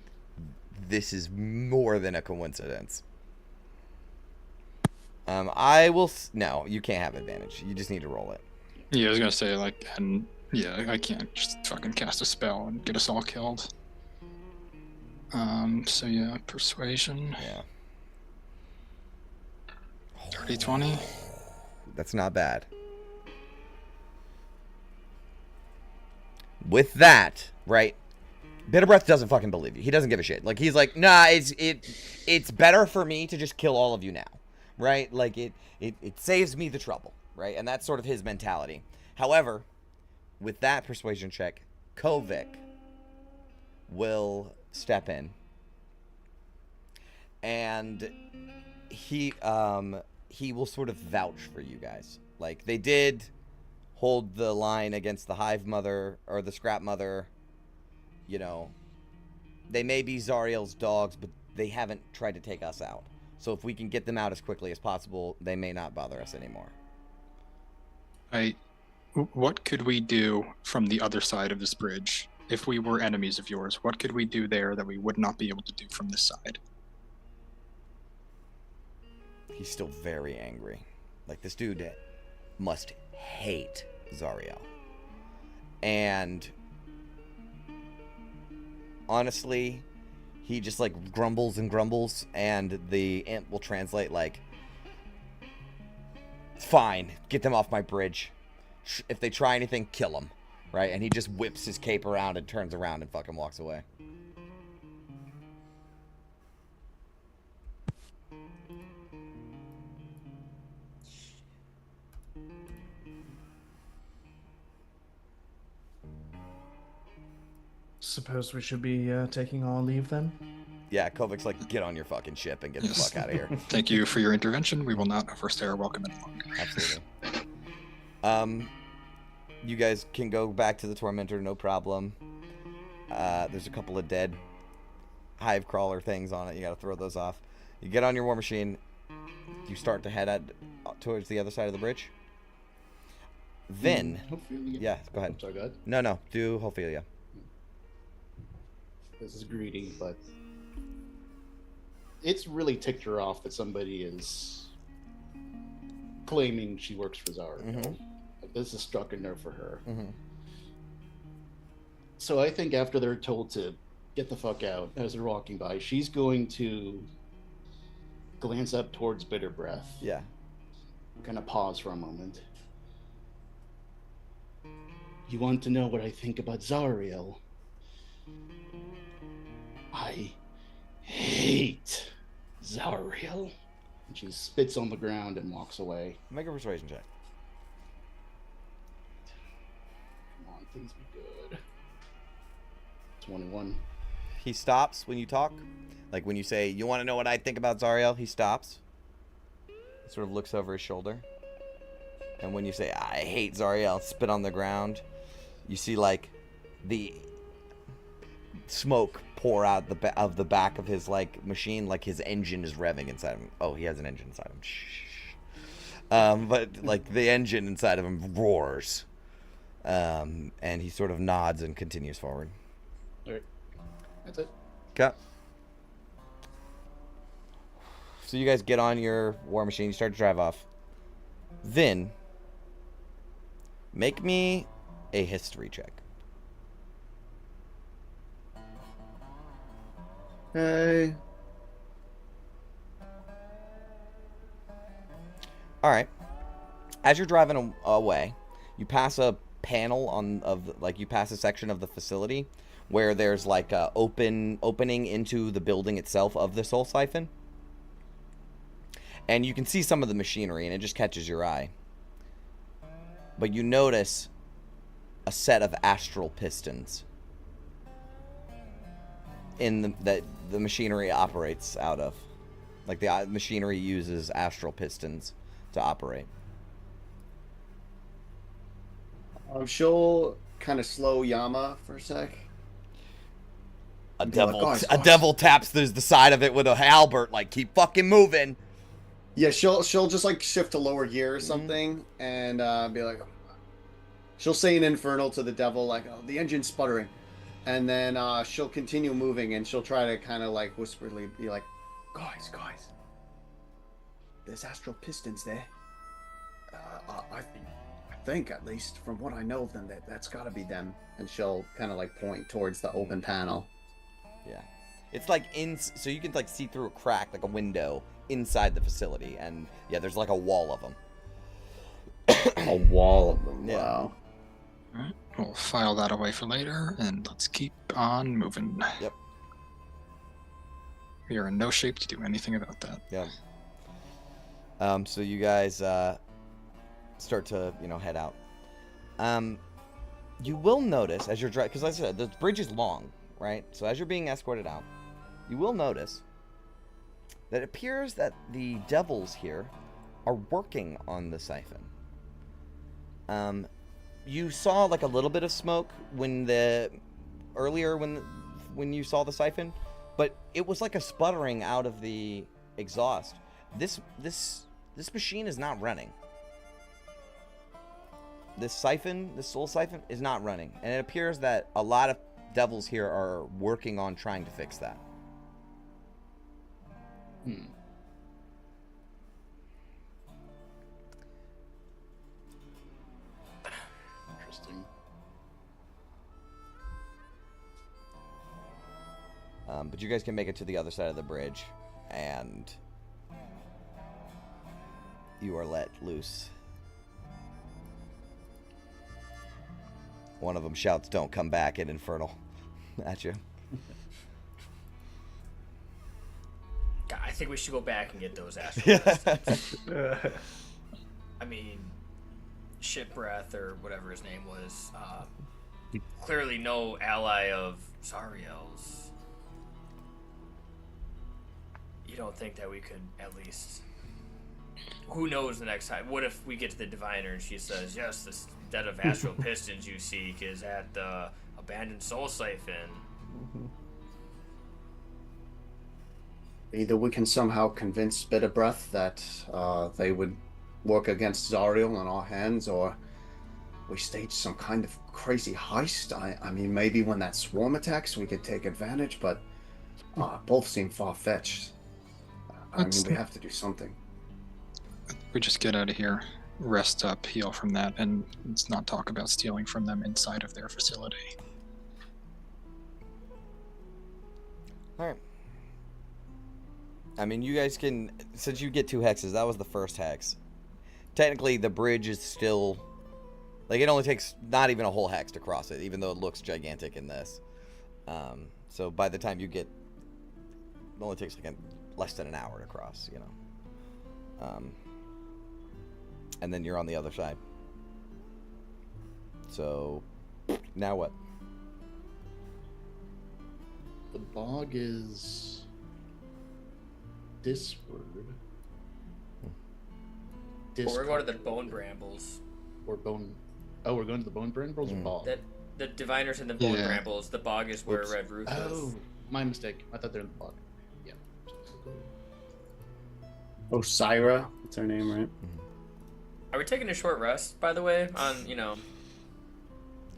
this is more than a coincidence. No, you can't have advantage. You just need to roll it. Yeah, I was gonna say, like, and Yeah, I can't just fucking cast a spell and get us all killed. So yeah, persuasion. Yeah. Dirty 20. That's not bad. With that, right? Bitter Breath doesn't fucking believe you. He doesn't give a shit. Like, he's like, nah, it's better for me to just kill all of you now, right? Like, it saves me the trouble, right? And that's sort of his mentality. However, with that persuasion check, Kovic will step in, and he will sort of vouch for you guys. Like, they did hold the line against the Hive Mother, or the Scrap Mother. You know, they may be Zariel's dogs, but they haven't tried to take us out. So if we can get them out as quickly as possible, they may not bother us anymore. What could we do from the other side of this bridge? If we were enemies of yours, what could we do there that we would not be able to do from this side? He's still very angry. Like, this dude must hate Zariel. And honestly, he just, like, grumbles and grumbles, and the imp will translate like, fine, get them off my bridge. If they try anything, kill them. Right? And he just whips his cape around and turns around and fucking walks away. Suppose we should be taking our leave then? Yeah, Kovic's like, get on your fucking ship and get the fuck out of here. Thank you for your intervention. We will not overstay our welcome any longer. Absolutely. You guys can go back to the Tormentor, no problem. There's a couple of dead hive crawler things on it. You gotta throw those off. You get on your war machine. You start to head towards the other side of the bridge. Then, yeah, go ahead. I'm sorry, go ahead. No, do Ophelia. This is greedy, but it's really ticked her off that somebody is claiming she works for Zara. Like, this has struck a nerve for her. So I think after they're told to get the fuck out as they're walking by, she's going to glance up towards Bitter Breath. Yeah. Kind of pause for a moment. You want to know what I think about Zariel? I hate Zariel. And she spits on the ground and walks away. Make a persuasion check. Come on, things be good. 21. He stops when you talk. Like when you say, you want to know what I think about Zariel? He stops. He sort of looks over his shoulder. And when you say, I hate Zariel, spit on the ground, you see like the smoke pour out of the back of his like machine, like his engine is revving inside of him. Oh, he has an engine inside of him. But like the engine inside of him roars. And he sort of nods and continues forward. All right. That's it. Okay. So you guys get on your war machine, you start to drive off. Then, make me a history check. Hey. Alright. As you're driving away, you pass a panel you pass a section of the facility where there's like a opening into the building itself of the Soul Siphon. And you can see some of the machinery, and it just catches your eye. But you notice a set of astral pistons that the machinery operates out of. Like the machinery uses astral pistons to operate. She'll kind of slow Yama for a sec. A devil taps the side of it with a halberd, like, keep fucking moving. Yeah, she'll just like shift to lower gear or something, and be like, she'll say an infernal to the devil, like, oh, the engine's sputtering, and then she'll continue moving, and she'll try to kind of like whisperly be like, guys, there's astral pistons there. I think, at least from what I know of them, that's got to be them. And she'll kind of like point towards the open panel. Yeah. It's like so you can like see through a crack, like a window inside the facility, and yeah, there's like a wall of them. A wall of them. Yeah. Wow. All right, we'll file that away for later, and let's keep on moving. Yep. We are in no shape to do anything about that. Yeah. So you guys start to head out. You will notice as you're driving, because like I said, the bridge is long, right? So as you're being escorted out, you will notice that it appears that the devils here are working on the siphon. You saw like a little bit of smoke earlier when you saw the siphon, but it was like a sputtering out of the exhaust. This machine is not running. This soul siphon is not running, and it appears that a lot of devils here are working on trying to fix that. Interesting. But you guys can make it to the other side of the bridge, and you are let loose. One of them shouts, "Don't come back," in Infernal at you. God, I think we should go back and get those astral. I mean, Shipbreath or whatever his name was, clearly no ally of Zariel's. You don't think that we could at least... Who knows the next time? What if we get to the Diviner and she says, yes, this dead of astral pistons you seek is at the abandoned soul siphon. Either we can somehow convince Bitter Breath that they would work against Zariel on our hands, or we stage some kind of crazy heist. I mean, maybe when that swarm attacks, we could take advantage, but both seem far-fetched. I mean, we have to do something. We just get out of here, rest up, heal from that, and let's not talk about stealing from them inside of their facility. Alright. I mean, you guys can, since you get 2 hexes, that was the first hex. Technically, the bridge is still, like, it only takes not even a whole hex to cross it, even though it looks gigantic in this. So by the time you get, it only takes like less than an hour to cross, and then you're on the other side. So, now what? The bog is disward. Well, we're going to the bone brambles. Or bone... Oh, we're going to the bone brambles or bog? The diviners in the bone brambles. The bog is where Red Roof is. Oh, my mistake. I thought they're in the bog. Yeah. Osira, that's her name, right? Are we taking a short rest, by the way, on, You on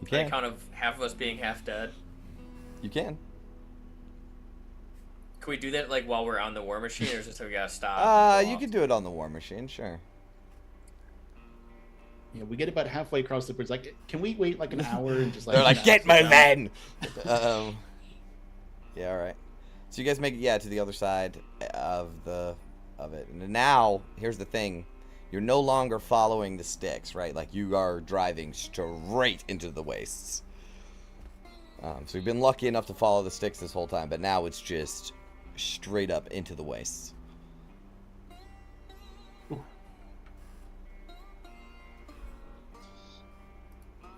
can. account of half of us being half dead? You can. Can we do that, like, while we're on the war machine, or is it so we gotta stop? You can do it on the war machine, sure. Yeah, we get about halfway across the bridge. Like, can we wait like an hour and just like... They're like, get my men! Yeah, alright. So you guys make it, to the other side of it. And now, here's the thing. You're no longer following the sticks, right? Like, you are driving straight into the wastes. So you've been lucky enough to follow the sticks this whole time, but now it's just straight up into the wastes.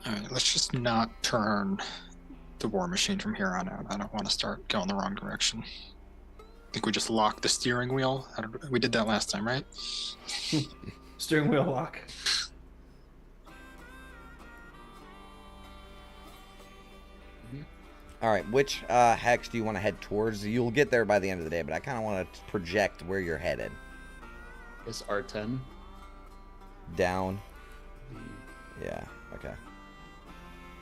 Alright, let's just not turn the war machine from here on out. I don't want to start going the wrong direction. I think we just lock the steering wheel. We did that last time, right? Steering wheel lock. All right, which hex do you want to head towards? You'll get there by the end of the day, but I kind of want to project where you're headed. It's R10. Down. Yeah, okay.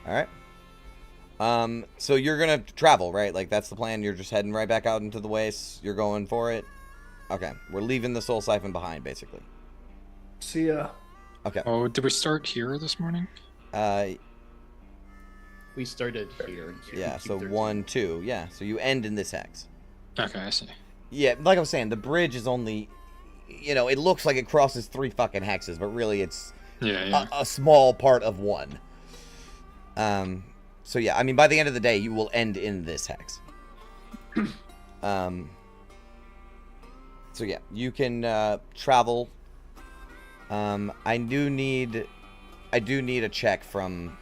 All right. So you're going to travel, right? Like, that's the plan? You're just heading right back out into the wastes? You're going for it? Okay, we're leaving the soul siphon behind, basically. See ya. Okay. Oh, did we start here this morning? We started here. Yeah, so 1, 2. Yeah, so you end in this hex. Okay, I see. Yeah, like I was saying, the bridge is only, you know, it looks like it crosses 3 fucking hexes, but really it's a small part of one. So yeah, I mean, by the end of the day, you will end in this hex. So yeah, you can travel. I do need a check from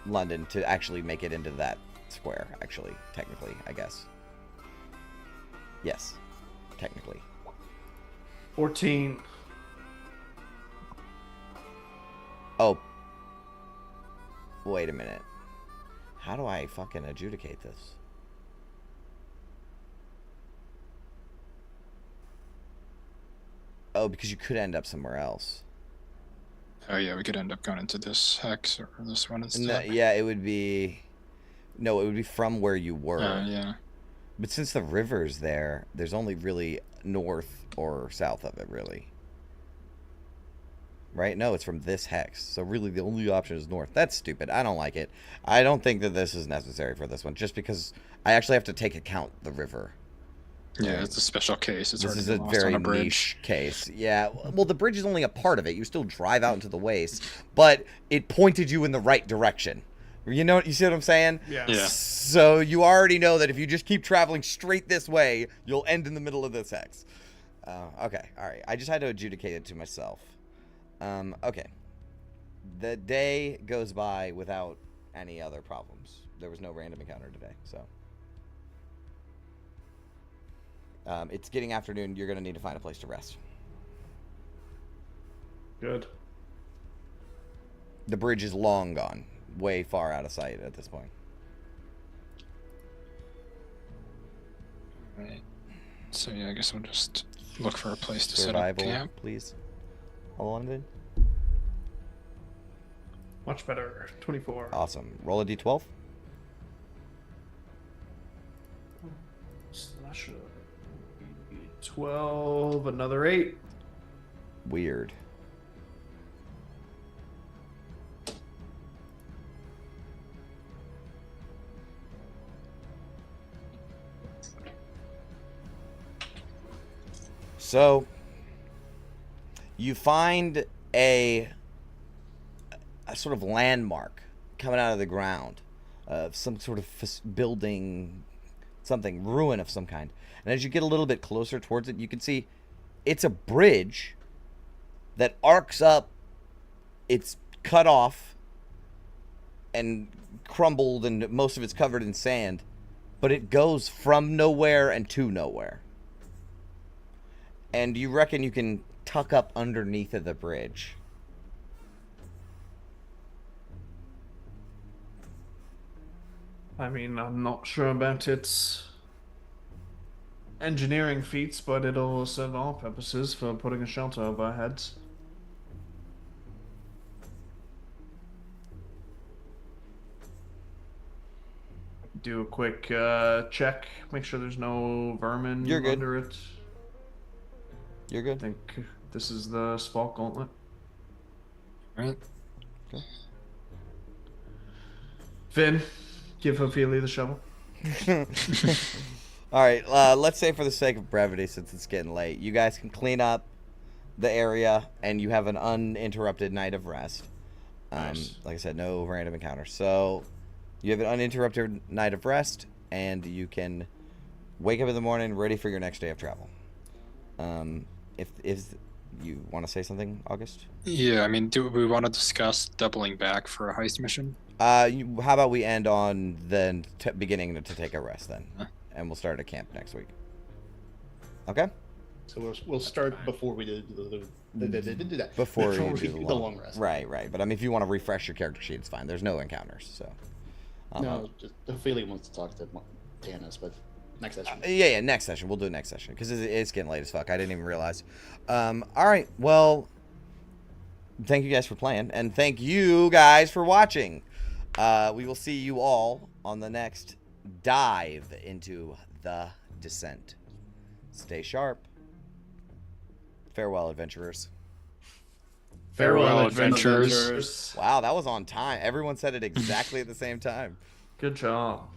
London to actually make it into that square, actually, technically, I guess. Yes, technically. 14. Oh. Wait a minute. How do I fucking adjudicate this? Oh, because you could end up somewhere else. Oh yeah, we could end up going into this hex or this one instead. No, yeah, it would be... No, it would be from where you were. Yeah. But since the river's there, there's only really north or south of it, really. Right? No, it's from this hex. So really the only option is north. That's stupid. I don't like it. I don't think that this is necessary for this one, just because I actually have to take account the river. Yeah, it's a special case. It's This is a very niche case. Yeah, well, the bridge is only a part of it. You still drive out into the waste, but it pointed you in the right direction. You know, you see what I'm saying? Yeah. So you already know that if you just keep traveling straight this way, you'll end in the middle of this hex. Okay, all right. I just had to adjudicate it to myself. Okay. The day goes by without any other problems. There was no random encounter today, so. It's getting afternoon. You're going to need to find a place to rest. Good. The bridge is long gone. Way far out of sight at this point. Right. So yeah, I guess we'll just look for a place to Survival, set up camp. Please. All London. Much better. 24. Awesome. Roll a d12. So that should be 12. Another 8. Weird. So, you find a sort of landmark coming out of the ground, some sort of building, something, ruin of some kind. And as you get a little bit closer towards it, you can see it's a bridge that arcs up. It's cut off and crumbled, and most of it's covered in sand, but it goes from nowhere and to nowhere. And you reckon you can tuck up underneath of the bridge. I mean, I'm not sure about its engineering feats, but it'll serve our purposes for putting a shelter over our heads. Do a quick check, make sure there's no vermin You're good. under it. You're good. I think this is the Spalk Gauntlet. Right. Okay. Finn, give Ophelia the shovel. All right, let's say for the sake of brevity, since it's getting late, you guys can clean up the area, and you have an uninterrupted night of rest. Nice. Like I said, no random encounters. So you have an uninterrupted night of rest, and you can wake up in the morning ready for your next day of travel. If you want to say something, August? Yeah, I mean, do we want to discuss doubling back for a heist mission? How about we end on the beginning to take a rest then, and we'll start a camp next week. Okay. So we'll start before we do Before you do the long rest. Right. But I mean, if you want to refresh your character sheet, it's fine. There's no encounters, so. No, just Ophelia wants to talk to Tannis, but next session. Yeah, next session. We'll do it next session because it's getting late as fuck. I didn't even realize. All right, well, thank you guys for playing, and thank you guys for watching. We will see you all on the next dive into the descent. Stay sharp. Farewell, adventurers. Farewell, adventurers. Wow, that was on time. Everyone said it exactly at the same time. Good job.